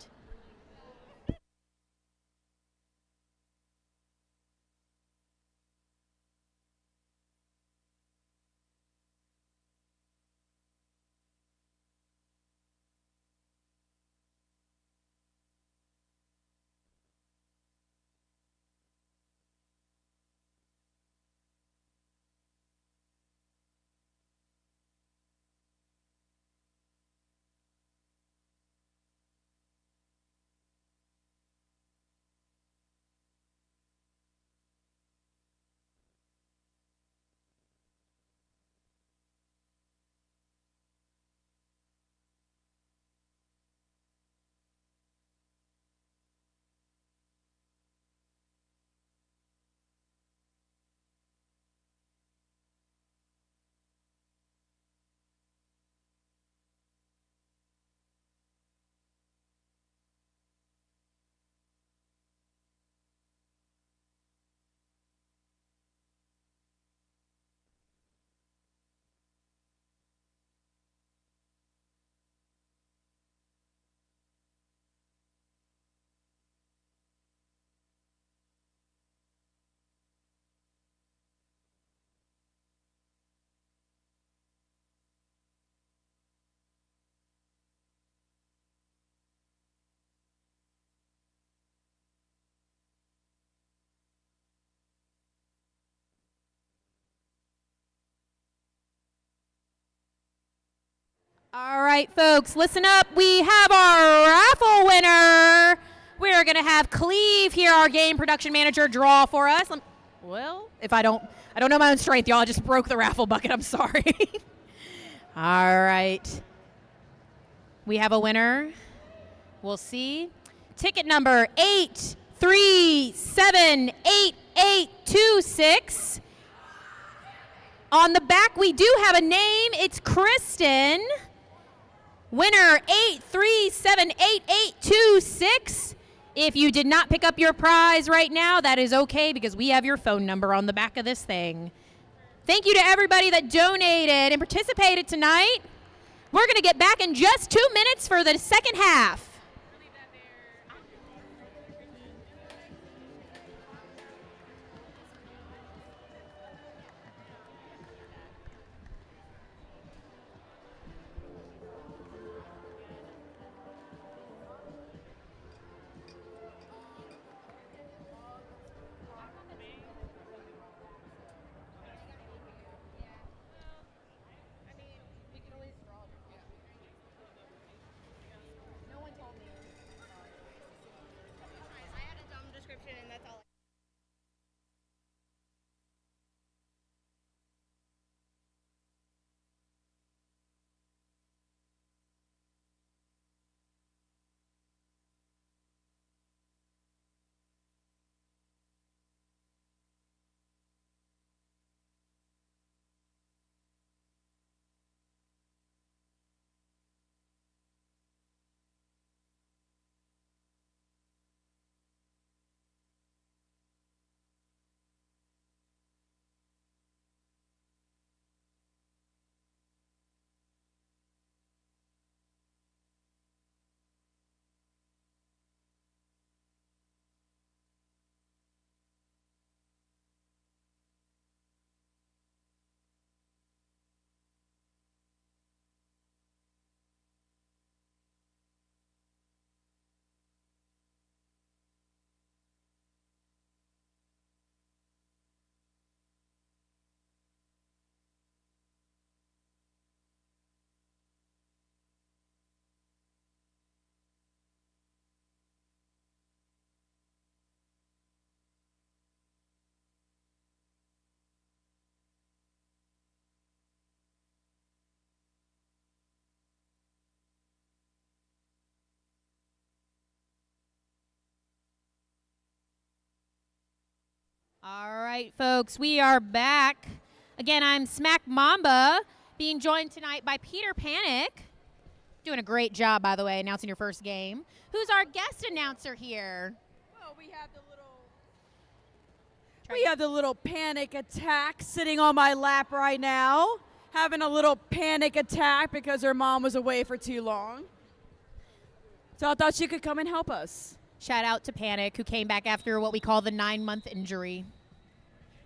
All right, folks, listen up. We have our raffle winner. We're going to have Cleve here, our game production manager, draw for us. Well, if I don't know my own strength, y'all. I just broke the raffle bucket. I'm sorry. All right. We have a winner. We'll see. Ticket number 8378826. On the back, we do have a name. It's Kristen. Winner 8378826. If you did not pick up your prize right now, that is okay because we have your phone number on the back of this thing. Thank you to everybody that donated and participated tonight. We're going to get back in just 2 minutes for the second half. All right, folks, we are back. Again, I'm Smack Mamba, being joined tonight by Peter Panic. Doing a great job, by the way, announcing your first game. Who's our guest announcer here? Well, we have the little We have the little panic attack sitting on my lap right now, having a little panic attack because her mom was away for too long. So I thought she could come and help us. Shout out to Panic, who came back after what we call the 9-month injury.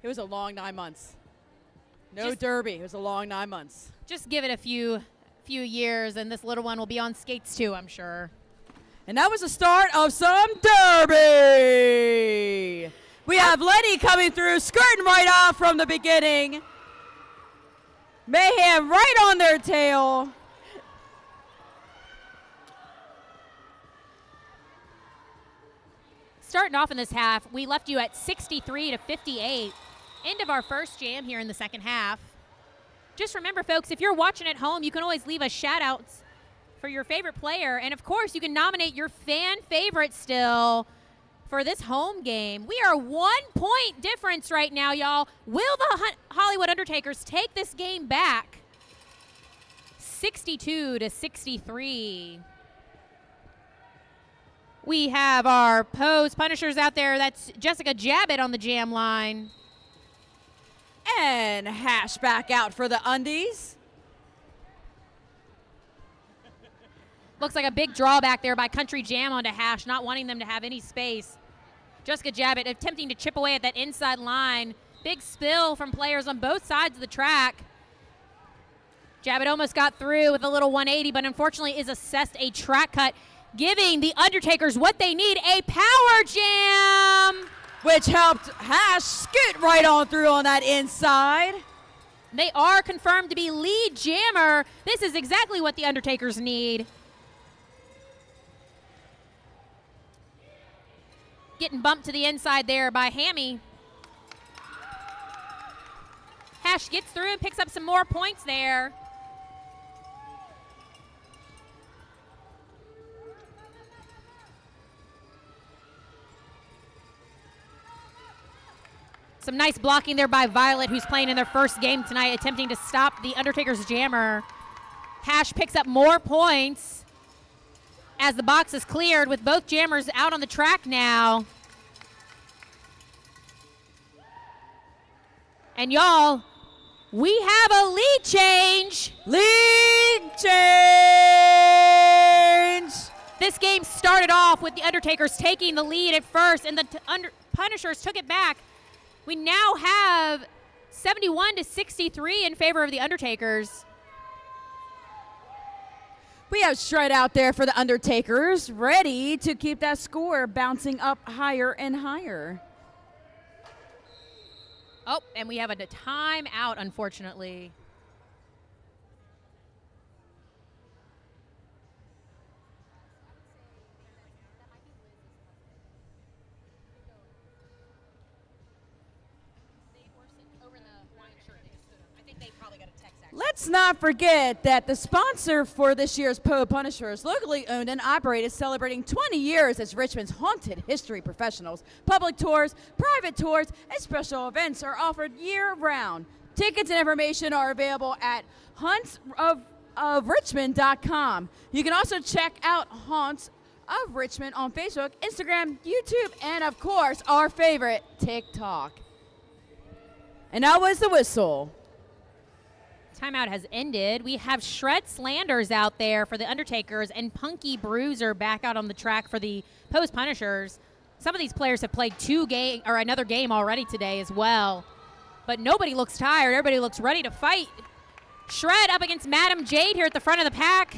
It was a long 9 months. No derby. It was a long 9 months. Just give it a few years, and this little one will be on skates too, I'm sure. And that was the start of some derby. We have Lenny coming through, skirting right off from the beginning. Mayhem right on their tail. Starting off in this half, we left you at 63 to 58. End of our first jam here in the second half. Just remember, folks, if you're watching at home, you can always leave us shout-outs for your favorite player. And, of course, you can nominate your fan favorite still for this home game. We are 1 point difference right now, y'all. Will the Hollywood Undertakers take this game back? 62 to 63. We have our pose punishers out there. That's Jessica Jabbit on the jam line. And Hash back out for the undies. Looks like a big drawback there by Country Jam onto Hash, not wanting them to have any space. Jessica Jabbit attempting to chip away at that inside line. Big spill from players on both sides of the track. Jabbit almost got through with a little 180, but unfortunately is assessed a track cut, giving the Undertakers what they need, a power jam. Which helped Hash scoot right on through on that inside. They are confirmed to be lead jammer. This is exactly what the Undertakers need. Getting bumped to the inside there by Hammy. Hash gets through and picks up some more points there. Some nice blocking there by Violet, who's playing in their first game tonight, attempting to stop the Undertakers jammer. Hash picks up more points as the box is cleared with both jammers out on the track now. And y'all, we have a lead change. Lead change. This game started off with the Undertakers taking the lead at first, and the Punishers took it back. We now have 71 to 63 in favor of the Undertakers. We have Shred out there for the Undertakers, ready to keep that score bouncing up higher and higher. Oh, and we have a timeout, unfortunately. Let's not forget that the sponsor for this year's PO Punishers, locally owned and operated, celebrating 20 years as Richmond's haunted history professionals. Public tours, private tours, and special events are offered year-round. Tickets and information are available at hauntsofrichmond.com. You can also check out Haunts of Richmond on Facebook, Instagram, YouTube, and, of course, our favorite, TikTok. And that was the whistle. Timeout has ended. We have Shred Slanders out there for the Undertakers and Punky Bruiser back out on the track for the Post Punishers. Some of these players have played another game already today as well. But nobody looks tired. Everybody looks ready to fight. Shred up against Madam Jade here at the front of the pack.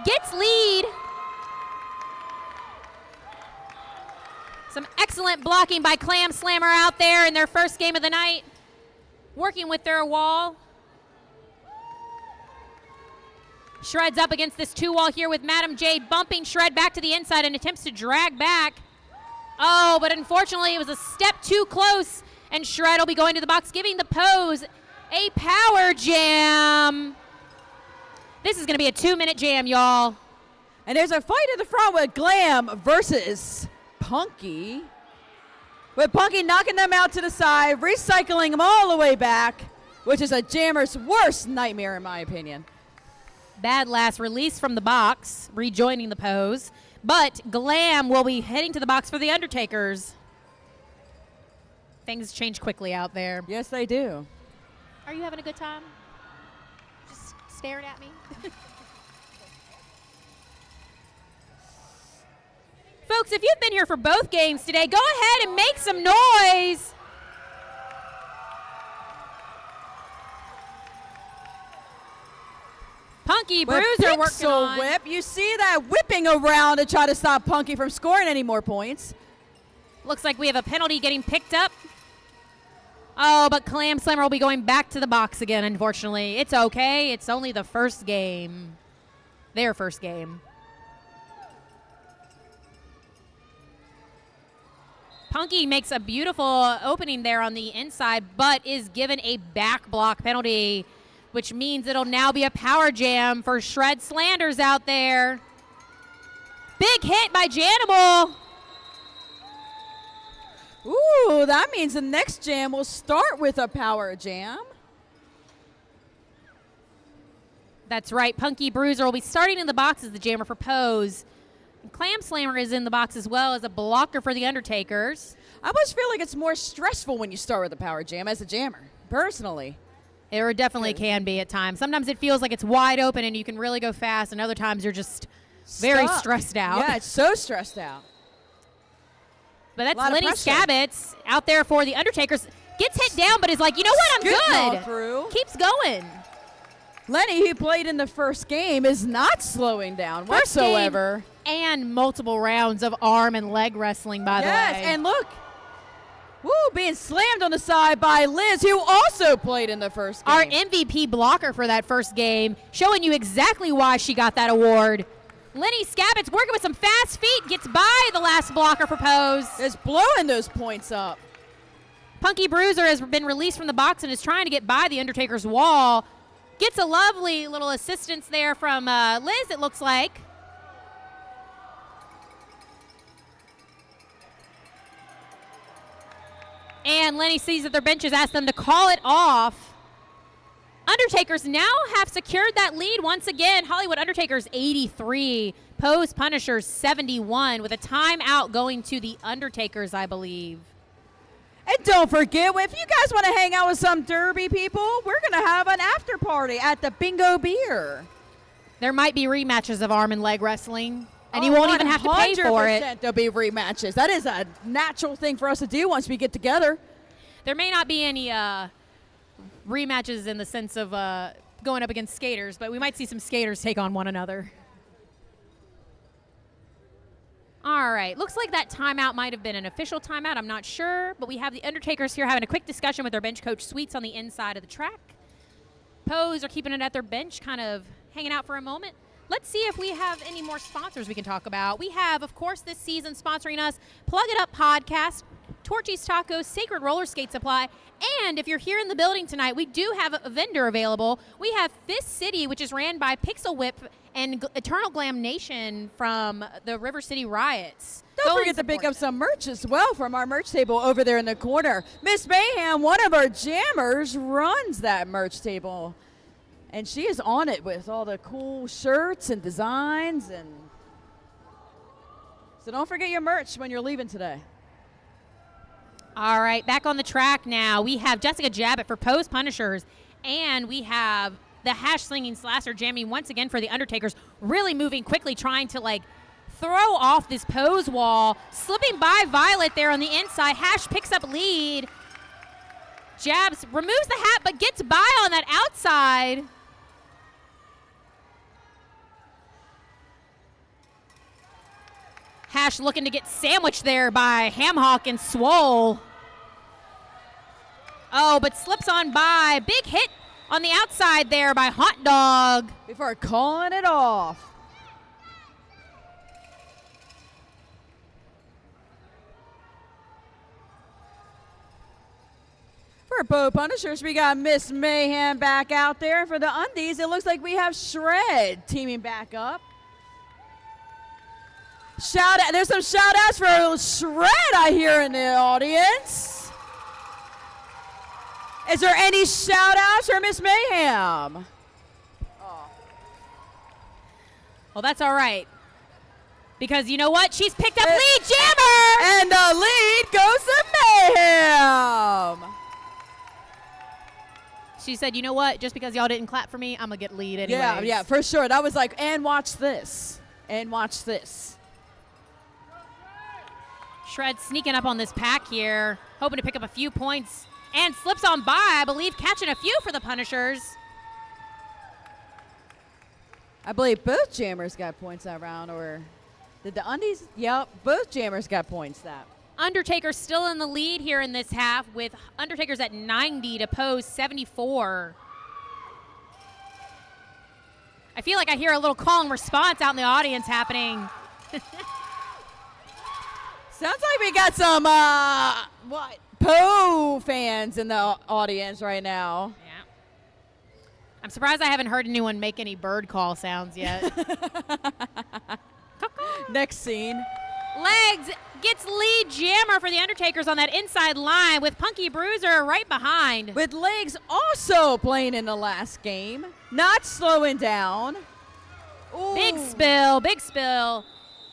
Gets lead. Some excellent blocking by Clam Slammer out there in their first game of the night. Working with their wall. Shred's up against this two-wall here with Madam Jade bumping Shred back to the inside and attempts to drag back. Oh, but unfortunately it was a step too close, and Shred will be going to the box, giving the Pose a power jam. This is going to be a 2-minute jam, y'all. And there's a fight in the front with Glam versus Punky. With Punky knocking them out to the side, recycling them all the way back, which is a jammer's worst nightmare in my opinion. Bad Lass released from the box, rejoining the Pose. But Glam will be heading to the box for the Undertakers. Things change quickly out there. Yes, they do. Are you having a good time? Just staring at me? Folks, if you've been here for both games today, go ahead and make some noise. Punky Bruiser working on. Whip. You see that whipping around to try to stop Punky from scoring any more points. Looks like we have a penalty getting picked up. Oh, but Clam Slammer will be going back to the box again, unfortunately. It's okay. It's only the first game. Their first game. Punky makes a beautiful opening there on the inside, but is given a back block penalty, which means it'll now be a power jam for Shred Slanders out there. Big hit by Janimal. Ooh, that means the next jam will start with a power jam. That's right. Punky Bruiser will be starting in the box as the jammer for Pose. And Clam Slammer is in the box as well as a blocker for the Undertakers. I almost feel like it's more stressful when you start with a power jam as a jammer, personally. It definitely can be at times. Sometimes it feels like it's wide open and you can really go fast, and other times you're just very stressed out. Yeah, it's so stressed out. But that's Lenny Skabbits out there for the Undertakers. Gets hit down, but is like, you know what, I'm good. Through. Keeps going. Lenny, who played in the first game, is not slowing down whatsoever. And multiple rounds of arm and leg wrestling, by the way. Yes, and look. Woo, being slammed on the side by Liz, who also played in the first game. Our MVP blocker for that first game, showing you exactly why she got that award. Lenny Skabbits working with some fast feet, gets by the last blocker for Pose. Is blowing those points up. Punky Bruiser has been released from the box and is trying to get by the Undertaker's wall. Gets a lovely little assistance there from Liz, it looks like. And Lenny sees that their benches asked them to call it off. Undertakers now have secured that lead once again. Hollywood Undertakers 83, Pose Punishers 71, with a timeout going to the Undertakers, I believe. And don't forget, if you guys want to hang out with some Derby people, we're going to have an after party at the Bingo Beer. There might be rematches of arm and leg wreestling, and you won't even have to pay for it. There'll be rematches. That is a natural thing for us to do once we get together. There may not be any rematches in the sense of going up against skaters, but we might see some skaters take on one another. All right, looks like that timeout might have been an official timeout. I'm not sure, but we have the Undertakers here having a quick discussion with their bench coach, Sweets, on the inside of the track. Pose are keeping it at their bench, kind of hanging out for a moment. Let's see if we have any more sponsors we can talk about. We have, of course, this season sponsoring us, Plug It Up Podcast, Torchy's Tacos, Sacred Roller Skate Supply, and if you're here in the building tonight, we do have a vendor available. We have Fist City, which is ran by Pixel Whip and Eternal Glam Nation from the River City Riots. Don't forget to pick up some merch as well from our merch table over there in the corner. Miss Mayhem, one of our jammers, runs that merch table. And she is on it with all the cool shirts and designs. And so don't forget your merch when you're leaving today. All right, back on the track now. We have Jessica Jabbett for Pose Punishers, and we have the Hash Slinging Slasher jamming once again for the Undertakers, really moving quickly, trying to throw off this Pose wall. Slipping by Violet there on the inside. Hash picks up lead. Jabs removes the hat, but gets by on that outside. Hash looking to get sandwiched there by Hamhawk and Swole. Oh, but slips on by. Big hit on the outside there by Hot Dog. Before calling it off. For Bow Punishers, we got Miss Mayhem back out there. For the Undies, it looks like we have Shred teaming back up. Shout out! There's some shout outs for Shred I hear in the audience. Is there any shout outs for Miss Mayhem? Oh. Well, that's all right. Because you know what? She's picked up lead jammer! And the lead goes to Mayhem! Jam. She said, you know what? Just because y'all didn't clap for me, I'm going to get lead anyway. Yeah, for sure. That was like, and watch this. And watch this. Shred sneaking up on this pack here, hoping to pick up a few points, and slips on by, I believe, catching a few for the Punishers. I believe both jammers got points that round, or did the Undies? Yep, both jammers got points that. Undertakers still in the lead here in this half, with Undertakers at 90 to Poe's 74. I feel like I hear a little call and response out in the audience happening. Sounds like we got some Poe fans in the audience right now. Yeah. I'm surprised I haven't heard anyone make any bird call sounds yet. Next scene. Legs gets lead jammer for the Undertakers on that inside line with Punky Bruiser right behind. With Legs also playing in the last game, not slowing down. Ooh. Big spill, big spill.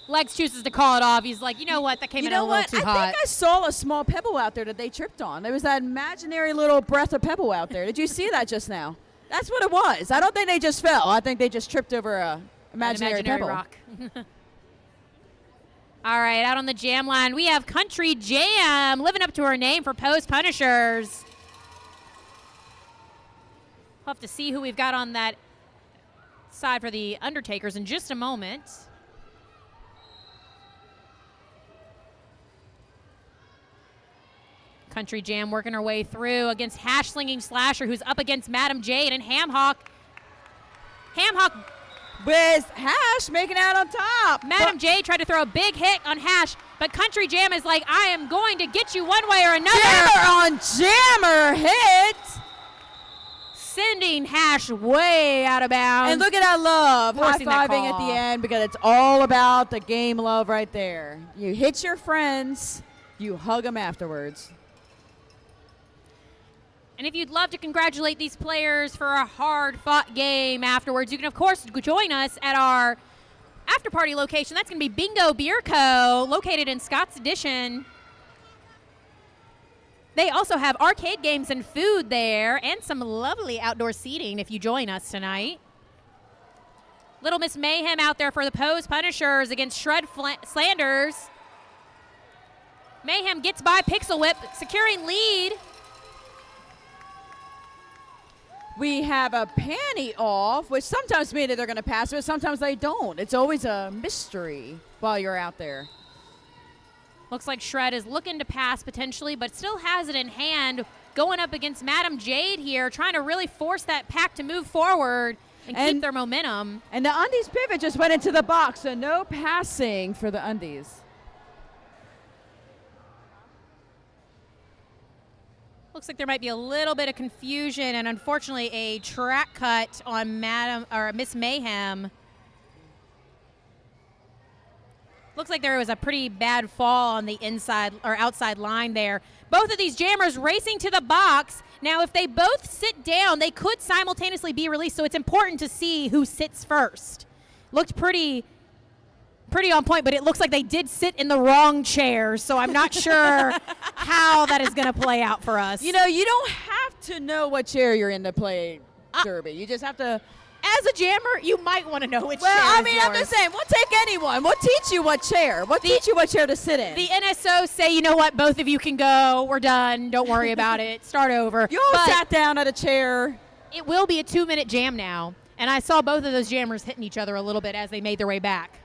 Legs chooses to call it off. He's like, you know what, that came in a little too hot. I think I saw a small pebble out there that they tripped on. There was that imaginary little breath of pebble out there. Did you see that just now? That's what it was. I don't think they just fell. I think they just tripped over a imaginary pebble. Rock. All right, out on the jam line, we have Country Jam living up to her name for Post Punishers. We'll have to see who we've got on that side for the Undertakers in just a moment. Country Jam working her way through against Hash Slinging Slasher, who's up against Madam Jade and Ham Hawk. Ham Hawk with Hash making out on top. Madam Jade tried to throw a big hit on Hash, but Country Jam is like, I am going to get you one way or another. Jammer on jammer hit. Sending Hash way out of bounds. And look at that love. Forcing that High-fiving at call. the end, because it's all about the game love right there. You hit your friends, you hug them afterwards. And if you'd love to congratulate these players for a hard-fought game afterwards, you can, of course, join us at our after-party location. That's going to be Bingo Beer Co., located in Scott's Addition. They also have arcade games and food there and some lovely outdoor seating if you join us tonight. Little Miss Mayhem out there for the Pose Punishers against Shred Slanders. Mayhem gets by Pixel Whip, securing lead. We have a panty off, which sometimes means that they're going to pass it, but sometimes they don't. It's always a mystery while you're out there. Looks like Shred is looking to pass potentially, but still has it in hand, going up against Madam Jade here, trying to really force that pack to move forward and keep their momentum. And the Undies pivot just went into the box, so no passing for the Undies. Looks like there might be a little bit of confusion and unfortunately a track cut on Miss Mayhem. Looks like there was a pretty bad fall on the inside or outside line there. Both of these jammers racing to the box. Now, if they both sit down, they could simultaneously be released, so it's important to see who sits first. Looked pretty on point, but it looks like they did sit in the wrong chairs, so I'm not sure how that is going to play out for us. You know, you don't have to know what chair you're in to play Derby. You just have to. As a jammer, you might want to know which chair Well, I is mean, yours. I'm just saying, we'll take anyone. We'll teach you what chair. We'll teach you what chair to sit in. The NSO say, you know what, both of you can go. We're done. Don't worry about it. Start over. You all sat down at a chair. It will be a 2-minute jam now, and I saw both of those jammers hitting each other a little bit as they made their way back.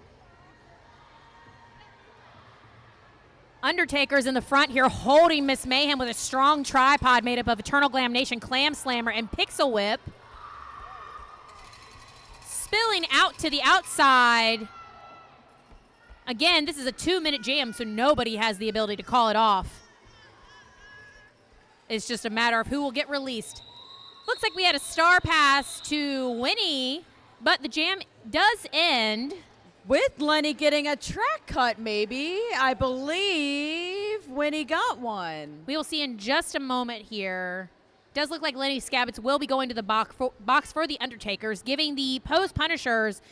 Undertakers in the front here holding Miss Mayhem with a strong tripod made up of Eternal Glam Nation, Clam Slammer, and Pixel Whip. Spilling out to the outside. Again, this is a 2-minute jam, so nobody has the ability to call it off. It's just a matter of who will get released. Looks like we had a star pass to Winnie, but the jam does end. With Lenny getting a track cut, maybe. I believe Winnie got one. We will see in just a moment here. Does look like Lenny Scabbets will be going to the box for the Undertakers, giving the Pose Punishers,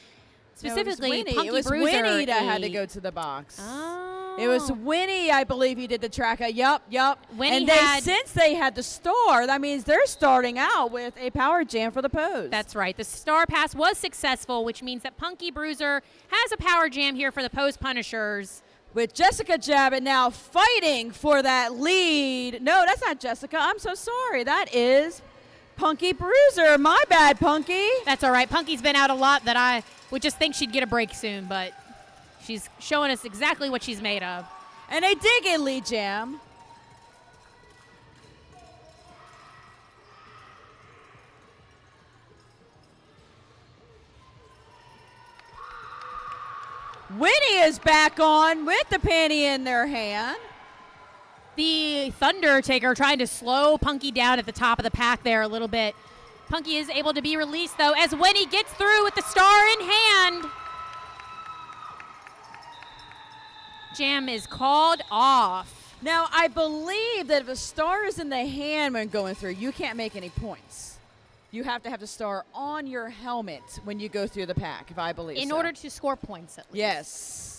specifically no, Punky it was Bruiser. Winnie that had to go to the box. Oh. It was Winnie, I believe, he did the track. Yup. Winnie And since they had the star, that means they're starting out with a power jam for the pose. That's right. The star pass was successful, which means that Punky Bruiser has a power jam here for the Pose Punishers. With Jessica Jabbit now fighting for that lead. No, that's not Jessica. I'm so sorry. That is Punky Bruiser. My bad, Punky. That's all right. Punky's been out a lot that I would just think she'd get a break soon, but she's showing us exactly what she's made of. And they did get lead jam. Winnie is back on with the panty in their hand. The Undertaker trying to slow Punky down at the top of the pack there a little bit. Punky is able to be released, though, as Winnie gets through with the star in hand. Jam is called off. Now, I believe that if a star is in the hand when going through, you can't make any points. You have to have the star on your helmet when you go through the pack, if I believe In so. order to score points, at least. Yes.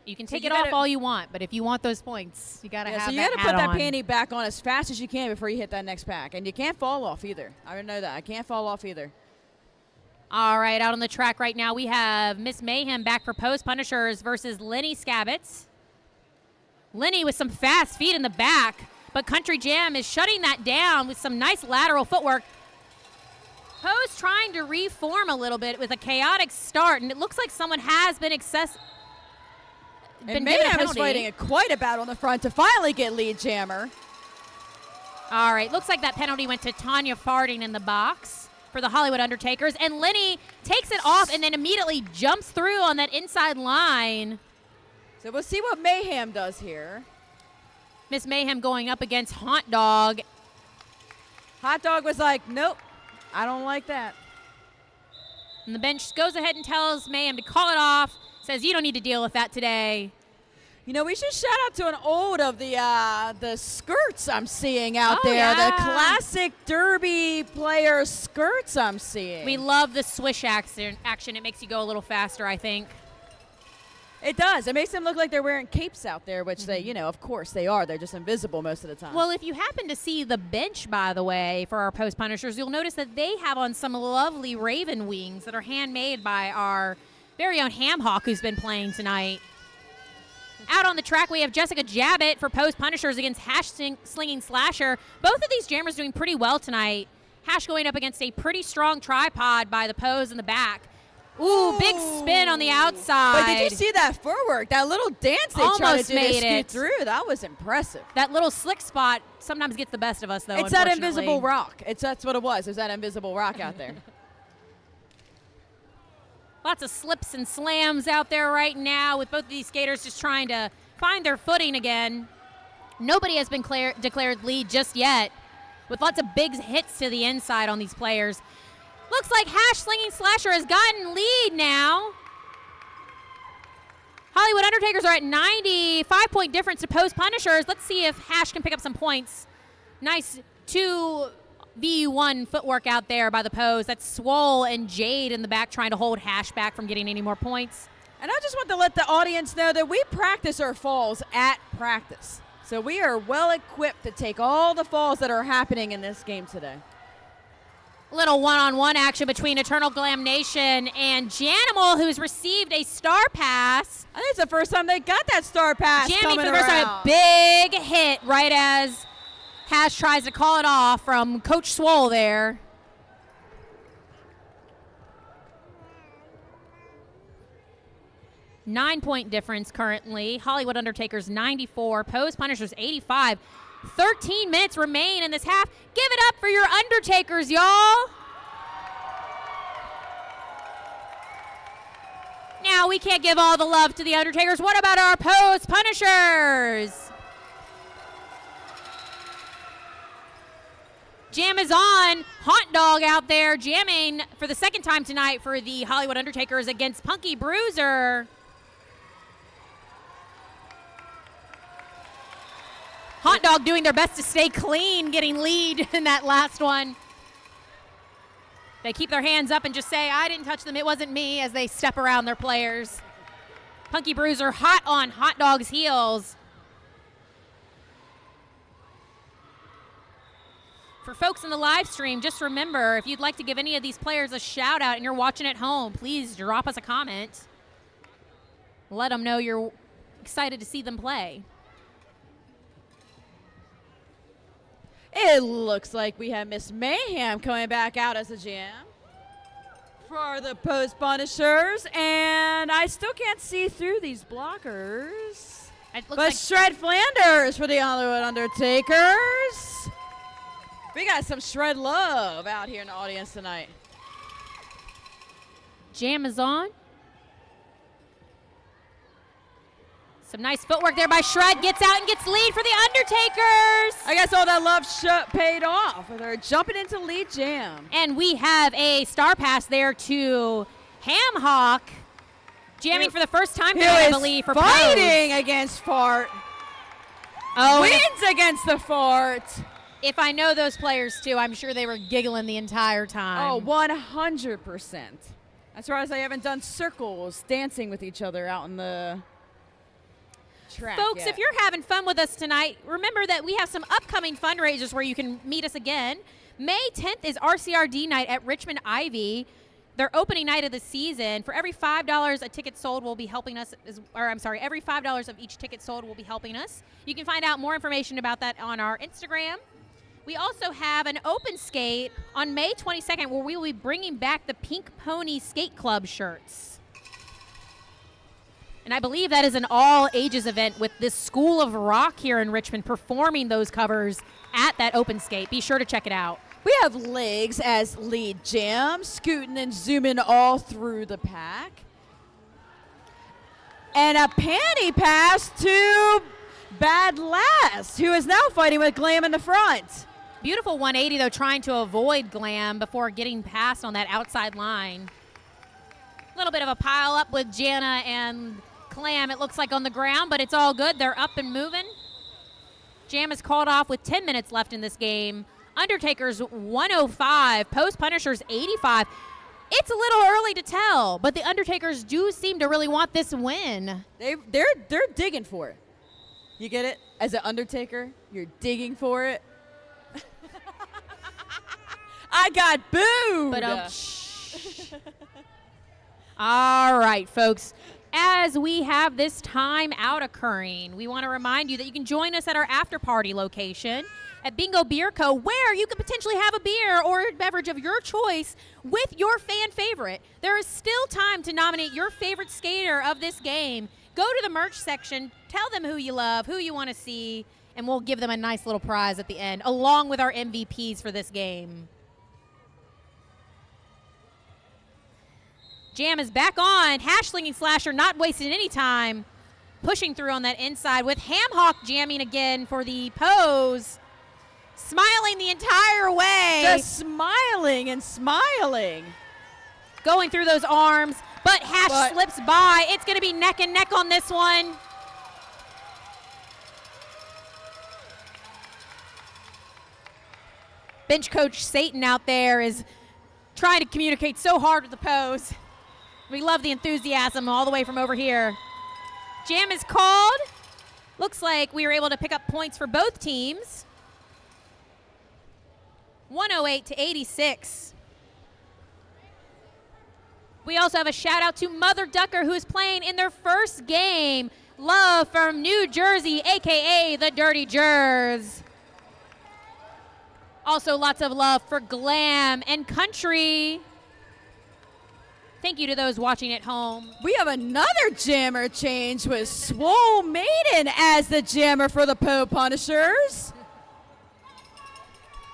You can take you it off gotta- all you want, but if you want those points, you got to Yeah, have so you that got to hat put that on. panty back on as fast as you can before you hit that next pack. And you can't fall off either. I know that. I can't fall off either. All right, out on the track right now, we have Miss Mayhem back for Pose Punishers versus Lenny Scabbets. Lenny with some fast feet in the back, but Country Jam is shutting that down with some nice lateral footwork. Pose trying to reform a little bit with a chaotic start, and it looks like someone has been And given a Mayhem is penalty. fighting quite a battle on the front to finally get lead jammer. All right, looks like that penalty went to Tanya Farding in the box for the Hollywood Undertakers, and Lenny takes it off and then immediately jumps through on that inside line. So we'll see what Mayhem does here. Miss Mayhem going up against Hot Dog. Hot Dog was like, nope, I don't like that. And the bench goes ahead and tells Mayhem to call it off, says you don't need to deal with that today. You know, we should shout out to an old of the skirts I'm seeing out Oh, there. yeah. The classic Derby player skirts I'm seeing. We love the swish action. It makes you go a little faster, I think. It does. It makes them look like they're wearing capes out there, which they, you know, of course they are. They're just invisible most of the time. Well, if you happen to see the bench, by the way, for our Post Punishers, you'll notice that they have on some lovely raven wings that are handmade by our very own Ham Hawk, who's been playing tonight. Out on the track, we have Jessica Jabbit for Post Punishers against Hash Slinging Slasher. Both of these jammers doing pretty well tonight. Hash going up against a pretty strong tripod by the Pose in the back. Ooh, big spin on the outside. But did you see that footwork? That little dance they tried to Almost do to made scoot it. through. That was impressive. That little slick spot sometimes gets the best of us, though, It's that unfortunately. invisible rock. That's what it was. It was that invisible rock out there. Lots of slips and slams out there right now with both of these skaters just trying to find their footing again. Nobody has been declared lead just yet, with lots of big hits to the inside on these players. Looks like Hash Slinging Slasher has gotten lead now. Hollywood Undertakers are at 90, 5-point difference to Post Punishers. Let's see if Hash can pick up some points. Nice 2v1 footwork out there by the Pose. That's Swole and Jade in the back trying to hold Hash back from getting any more points. And I just want to let the audience know that we practice our falls at practice. So we are well equipped to take all the falls that are happening in this game today. Little one-on-one action between Eternal Glam Nation and Janimal, who's received a star pass. I think it's the first time they got that star pass Jamie coming for the first time, around. big hit right as Hash tries to call it off from Coach Swole there. Nine-point difference currently. Hollywood Undertakers 94, Pose Punishers 85. 13 minutes remain in this half. Give it up for your Undertakers, y'all. Now, we can't give all the love to the Undertakers. What about our Pose Punishers? Jam is on. Hot Dog out there jamming for the second time tonight for the Hollywood Undertakers against Punky Bruiser. Hot Dog doing their best to stay clean, getting lead in that last one. They keep their hands up and just say, I didn't touch them, it wasn't me, as they step around their players. Punky Bruiser hot on Hot Dog's heels. For folks in the live stream, just remember, if you'd like to give any of these players a shout out and you're watching at home, please drop us a comment. Let them know you're excited to see them play. It looks like we have Miss Mayhem coming back out as a GM for the Post Punishers, and I still can't see through these blockers. But Like Shred Flanders for the Hollywood Undertakers. We got some Shred love out here in the audience tonight. Jam is on. Some nice footwork there by Shred. Gets out and gets lead for the Undertakers. I guess all that love paid off. They're jumping into lead Jam. And we have a star pass there to Ham Hawk. Jamming for the first time tonight, I believe, for fighting Pose. against Fart. Oh, Wins against the Fart. if I know those players too, I'm sure they were giggling the entire time. Oh, 100%. As far as I haven't done circles dancing with each other out in the track Folks, yet. if you're having fun with us tonight, remember that we have some upcoming fundraisers where you can meet us again. May 10th is RCRD night at Richmond Ivy. Their opening night of the season. For every $5 a ticket sold will be helping us, every $5 of each ticket sold will be helping us. You can find out more information about that on our Instagram. We also have an open skate on May 22nd where we will be bringing back the Pink Pony Skate Club shirts. And I believe that is an all-ages event with this School of Rock here in Richmond performing those covers at that open skate. Be sure to check it out. We have Legs as lead jam, scooting and zooming all through the pack. And a panty pass to Bad Lass, who is now fighting with Glam in the front. Beautiful 180, though, trying to avoid Glam before getting past on that outside line. A little bit of a pile up with Jana and Glam, it looks like, on the ground, but it's all good. They're up and moving. Jam is called off with 10 minutes left in this game. Undertakers 105, Post Punishers 85. It's a little early to tell, but the Undertakers do seem to really want this win. They're digging for it. You get it? As an Undertaker, you're digging for it. I got booed. But all right, folks. As we have this time out occurring, we want to remind you that you can join us at our after party location at Bingo Beer Co., where you could potentially have a beer or a beverage of your choice with your fan favorite. There is still time to nominate your favorite skater of this game. Go to the merch section, tell them who you love, who you want to see, and we'll give them a nice little prize at the end, along with our MVPs for this game. Jam is back on. Hash-slinging Slasher not wasting any time. Pushing through on that inside with Hamhawk jamming again for the pose. Smiling the entire way. Just smiling and smiling. Going through those arms, but Hash slips by. It's going to be neck and neck on this one. Bench coach Satan out there is trying to communicate so hard with the pose. We love the enthusiasm all the way from over here. Jam is called. Looks like we were able to pick up points for both teams. 108 to 86. We also have a shout out to Mother Ducker, who is playing in their first game. Love from New Jersey, AKA the Dirty Jers. Also lots of love for Glam and Country. Thank you to those watching at home. We have another jammer change with Swole Maiden as the jammer for the Po Punishers.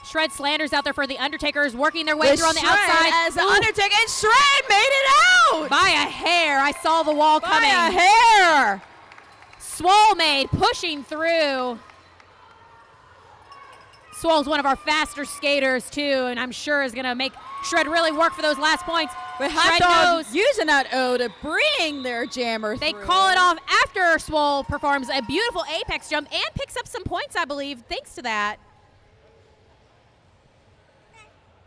Shred Slanders out there for the Undertakers, working their way through on the Shred outside. as the Undertaker, and Shred made it out! By a hair. I saw the wall coming. By a hair! Swole Maid pushing through. Swole's one of our faster skaters, too, and I'm sure is going to make Shred really work for those last points. But Shred Hot Dog knows. using that O to bring their jammer They through. call it off after Swole performs a beautiful apex jump and picks up some points, I believe, thanks to that.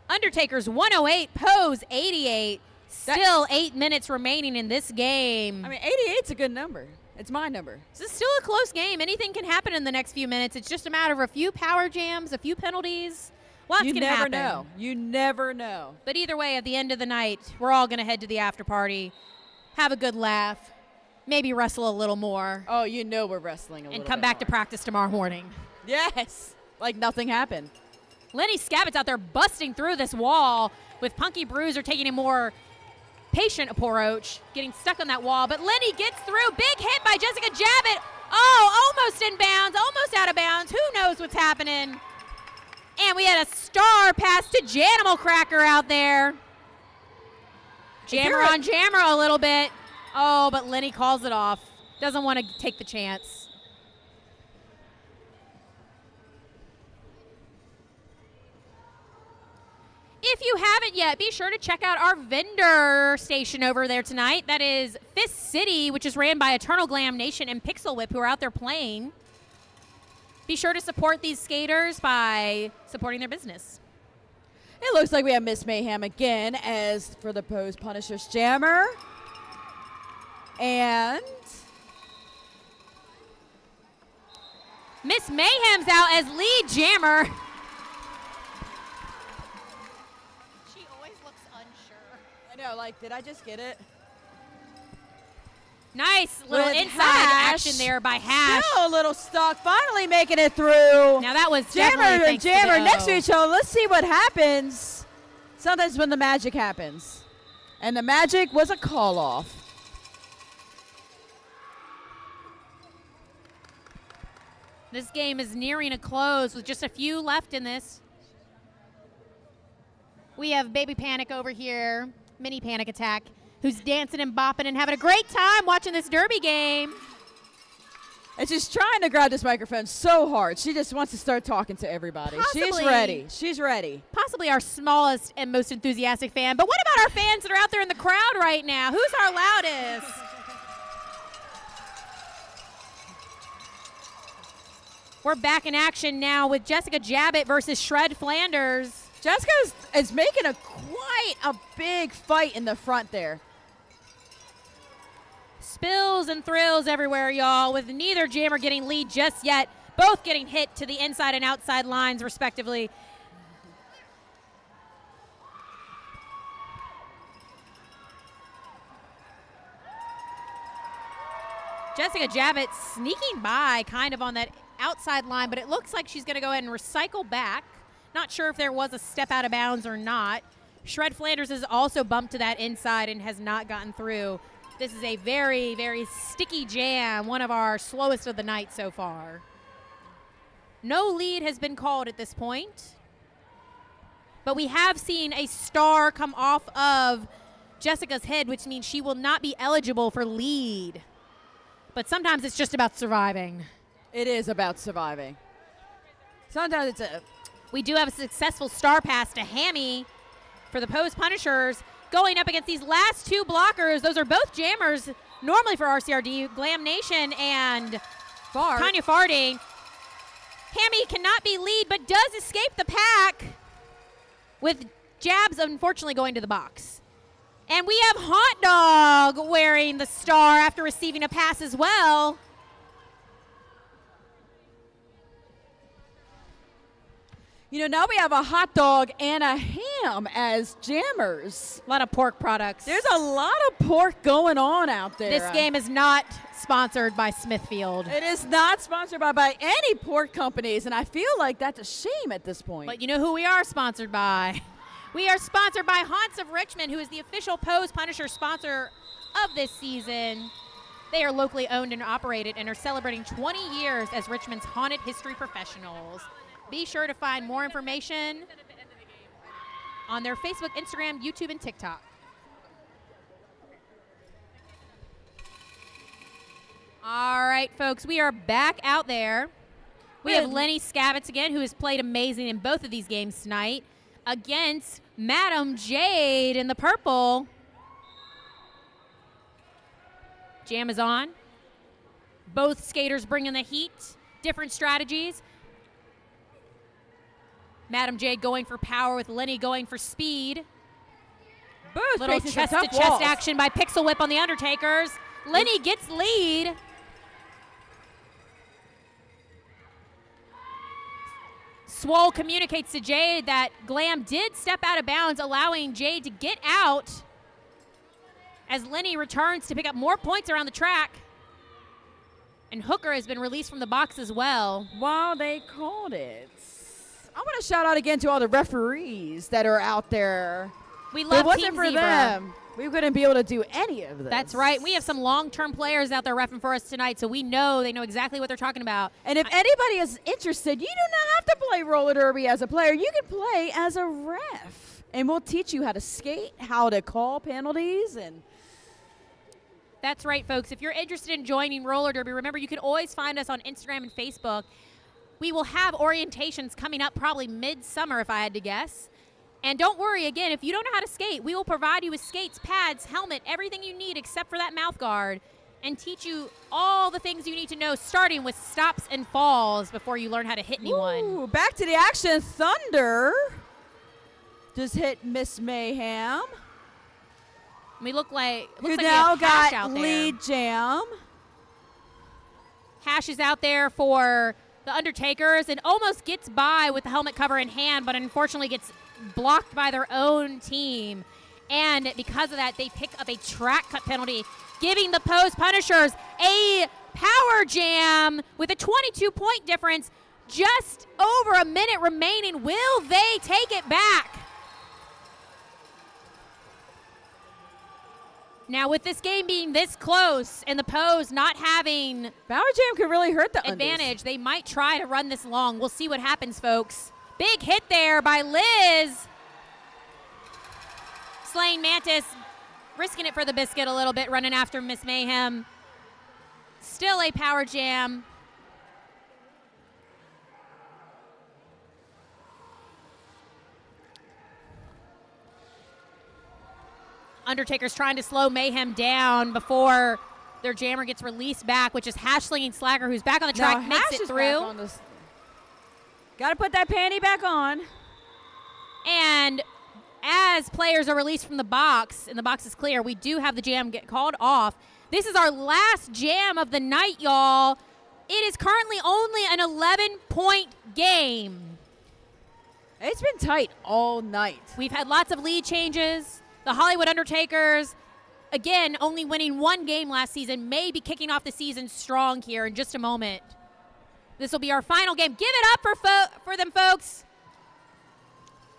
Undertakers 108, Pose 88. Still 8 minutes remaining in this game. I mean, 88's a good number. It's my number. This is still a close game. Anything can happen in the next few minutes. It's just a matter of a few power jams, a few penalties. Lots You can never happen. know. You never know. But either way, at the end of the night, we're all going to head to the after party, have a good laugh, maybe wrestle a little more, Oh, you know we're wrestling a little and bit come back to more. practice tomorrow morning. Yes. Like nothing happened. Lenny Scabbtt's out there busting through this wall with Punky Bruiser taking a more patient approach, getting stuck on that wall. But Lenny gets through. Big hit by Jessica Jabbett. Oh, almost in bounds, almost out of bounds. Who knows what's happening? And we had a star pass to Janimal Cracker out there. Jammer on Jammer a little bit. Oh, but Lenny calls it off. Doesn't want to take the chance. If you haven't yet, be sure to check out our vendor station over there tonight. That is Fist City, which is ran by Eternal Glam Nation and Pixel Whip, who are out there playing. Be sure to support these skaters by supporting their business. It looks like we have Miss Mayhem again as for the Pose Punishers Jammer. And Miss Mayhem's out as lead jammer. She always looks unsure. I know, like, did I just get it? Nice little With inside Hash. action there by Hash. Still a little stuck, finally making it through. Now that was Jammer definitely and thanks to Jammer the next O. to each other. Let's see what happens. Sometimes when the magic happens. And the magic was a call off. This game is nearing a close with just a few left in this. We have Baby Panic over here, Mini Panic Attack, who's dancing and bopping and having a great time watching this derby game. And she's trying to grab this microphone so hard. She just wants to start talking to everybody. She's Possibly. ready. She's ready. Possibly our smallest and most enthusiastic fan. But what about our fans that are out there in the crowd right now? Who's our loudest? We're back in action now with Jessica Jabbett versus Shred Flanders. Jessica is making quite a big fight in the front there. Spills and thrills everywhere, y'all, with neither jammer getting lead just yet. Both getting hit to the inside and outside lines, respectively. Jessica Jabbett sneaking by kind of on that outside line, but it looks like she's going to go ahead and recycle back. Not sure if there was a step out of bounds or not. Shred Flanders has also bumped to that inside and has not gotten through. This is a very, very sticky jam, one of our slowest of the night so far. No lead has been called at this point, but we have seen a star come off of Jessica's head, which means she will not be eligible for lead. But sometimes it's just about surviving. It is about surviving. Sometimes it's a... We do have a successful star pass to Hammy for the Pose Punishers. Going up against these last two blockers, those are both jammers normally for RCRD, Glam Nation and Tanya Farding. Hammy cannot be lead, but does escape the pack with jabs unfortunately going to the box. And we have Hot Dog wearing the star after receiving a pass as well. You know, now we have a hot dog and a ham as jammers. A lot of pork products. There's a lot of pork going on out there. This game is not sponsored by Smithfield. It is not sponsored by any pork companies, and I feel like that's a shame at this point. But you know who we are sponsored by? We are sponsored by Haunts of Richmond, who is the official Pose Punisher sponsor of this season. They are locally owned and operated and are celebrating 20 years as Richmond's haunted history professionals. Be sure to find more information on their Facebook, Instagram, YouTube, and TikTok. All right, folks, we are back out there. We have Lenny Scabbett again, who has played amazing in both of these games tonight, against Madam Jade in the purple. Jam is on. Both skaters bringing the heat, different strategies. Madam Jade going for power with Lenny going for speed. Both Little facing some tough chest-to-chest walls. action by Pixel Whip on the Undertakers. Lenny gets lead. Swole communicates to Jade that Glam did step out of bounds, allowing Jade to get out as Lenny returns to pick up more points around the track. And Hooker has been released from the box as well. Wow, they called it. I want to shout out again to all the referees that are out there. We If love it wasn't Team for Zebra. them, we wouldn't be able to do any of this. That's right. We have some long-term players out there reffing for us tonight, so we know they know exactly what they're talking about. And if anybody is interested, you do not have to play roller derby as a player. You can play as a ref. And we'll teach you how to skate, how to call penalties, and That's right, folks. If you're interested in joining roller derby, remember you can always find us on Instagram and Facebook. We will have orientations coming up probably mid-summer, if I had to guess. And don't worry, again, if you don't know how to skate, we will provide you with skates, pads, helmet, everything you need except for that mouth guard, and teach you all the things you need to know, starting with stops and falls before you learn how to hit anyone. Ooh, back to the action. Thunder just hit Miss Mayhem, We look like who looks like we now have Hash got out there. lead jam. Hash is out there for the Undertakers and almost gets by with the helmet cover in hand, but unfortunately gets blocked by their own team. And because of that, they pick up a track cut penalty, giving the Pose Punishers a power jam with a 22-point difference. Just over a minute remaining. Will they take it back? Now, with this game being this close and the Pose not having Power jam could really hurt the advantage, they might try to run this long. We'll see what happens, folks. Big hit there by Liz. Slaying Mantis, risking it for the biscuit a little bit, running after Miss Mayhem. Still a power jam. Undertaker's trying to slow Mayhem down before their jammer gets released back, which is Hash slinging Slagger, who's back on the track, makes Hash it is through. back on this. Got to put that panty back on. And as players are released from the box, and the box is clear, we do have the jam get called off. This is our last jam of the night, y'all. It is currently only an 11-point game. It's been tight all night. We've had lots of lead changes. The Hollywood Undertakers, again, only winning one game last season, may be kicking off the season strong here in just a moment. This will be our final game. Give it up for them, folks.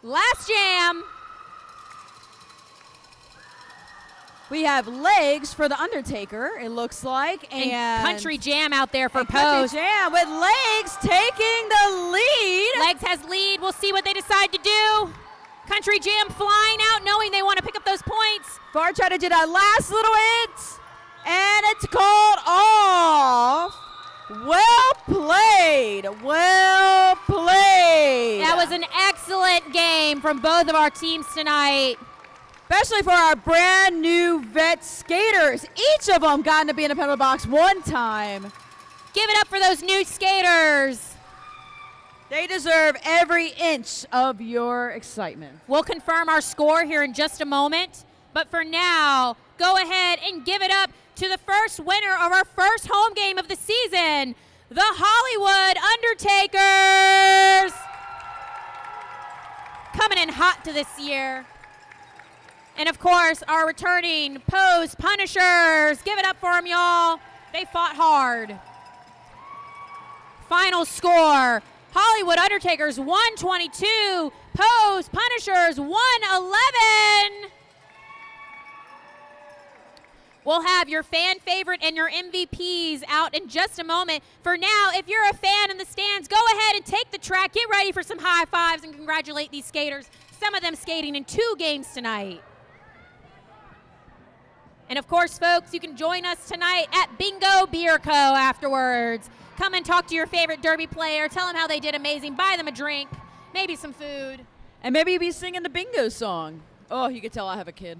Last jam. We have legs for the Undertaker, it looks like. And Country Jam out there for Country Pose. Jam with legs taking the lead. Legs has lead. We'll see what they decide to do. Country Jam flying out, knowing they want to pick up those points. Far tried to do that last little hit, and it's called off. Well played. Well played. That was an excellent game from both of our teams tonight. Especially for our brand new vet skaters. Each of them gotten to be in the penalty box one time. Give it up for those new skaters. They deserve every inch of your excitement. We'll confirm our score here in just a moment. But for now, go ahead and give it up to the first winner of our first home game of the season, the Hollywood Undertakers. Coming in hot to this year. And of course, our returning Pose Punishers. Give it up for them, y'all. They fought hard. Final score. Hollywood Undertakers 122, Pose Punishers 111. We'll have your fan favorite and your MVPs out in just a moment. For now, if you're a fan in the stands, go ahead and take the track. Get ready for some high fives and congratulate these skaters. Some of them skating in 2 games tonight. And of course, folks, you can join us tonight at Bingo Beer Co. afterwards. Come and talk to your favorite derby player. Tell them how they did amazing. Buy them a drink, maybe some food. And maybe you'll be singing the bingo song. Oh, you can tell I have a kid.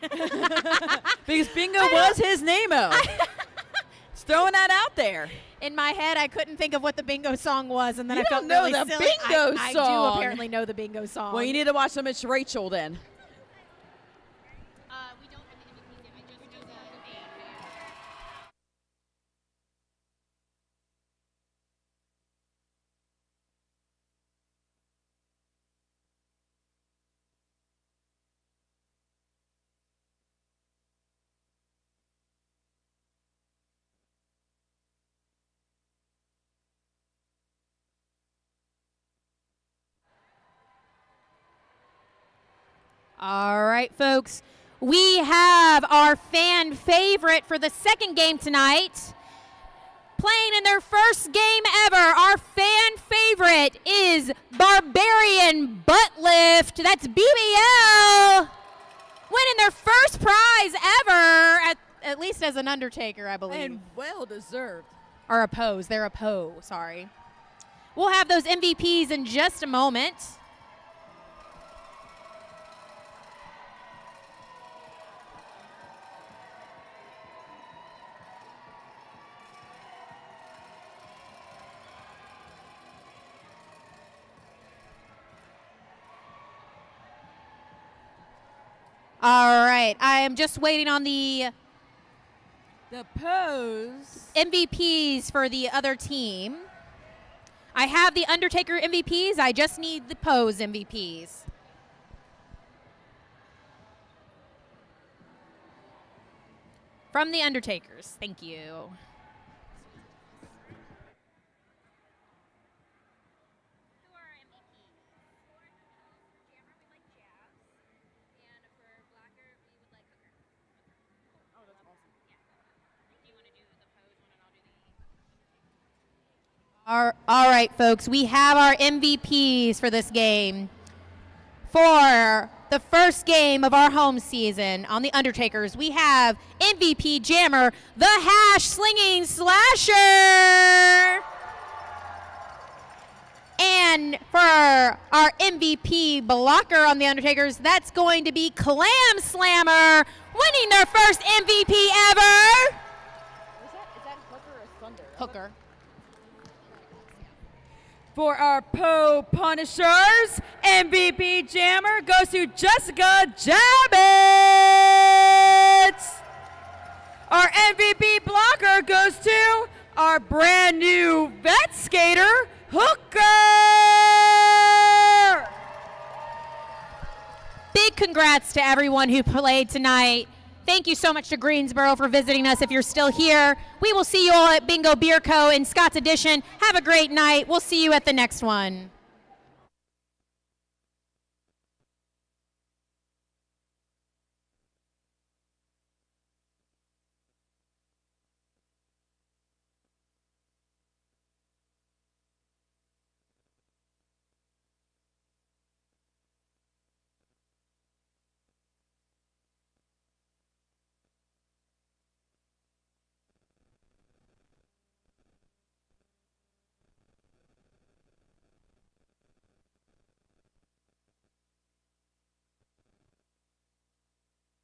Because bingo was his name-o. Just throwing that out there. In my head, I couldn't think of what the bingo song was, and then You I felt don't know really the silly. bingo I song. do apparently know the bingo song. Well, you need to watch some Miss Rachel then. We don't have the MVPs yet. I just know the name. All right, folks. We have our fan favorite for the second game tonight. Playing in their first game ever, our fan favorite is Barbarian Butt Lift. That's BBL. Winning their first prize ever, at least as an Undertaker, I believe. And well deserved. Or a pose. They're a pose, sorry. We'll have those MVPs in just a moment. All right, I am just waiting on the pose MVPs for the other team. I have the Undertaker MVPs. I just need the pose MVPs. From the Undertakers. Thank you. All right, folks, we have our MVPs for this game. For the first game of our home season on the Undertakers, we have MVP Jammer, the Hash Slinging Slasher. And for our MVP blocker on the Undertakers, that's going to be Clam Slammer, winning their first MVP ever. Is that Hooker or Thunder? Hooker. For our Po Punishers, MVP Jammer goes to Jessica Jabbits. Our MVP blocker goes to our brand new vet skater, Hooker. Big congrats to everyone who played tonight. Thank you so much to Greensboro for visiting us if you're still here. We will see you all at Bingo Beer Co. in Scott's Edition. Have a great night. We'll see you at the next one.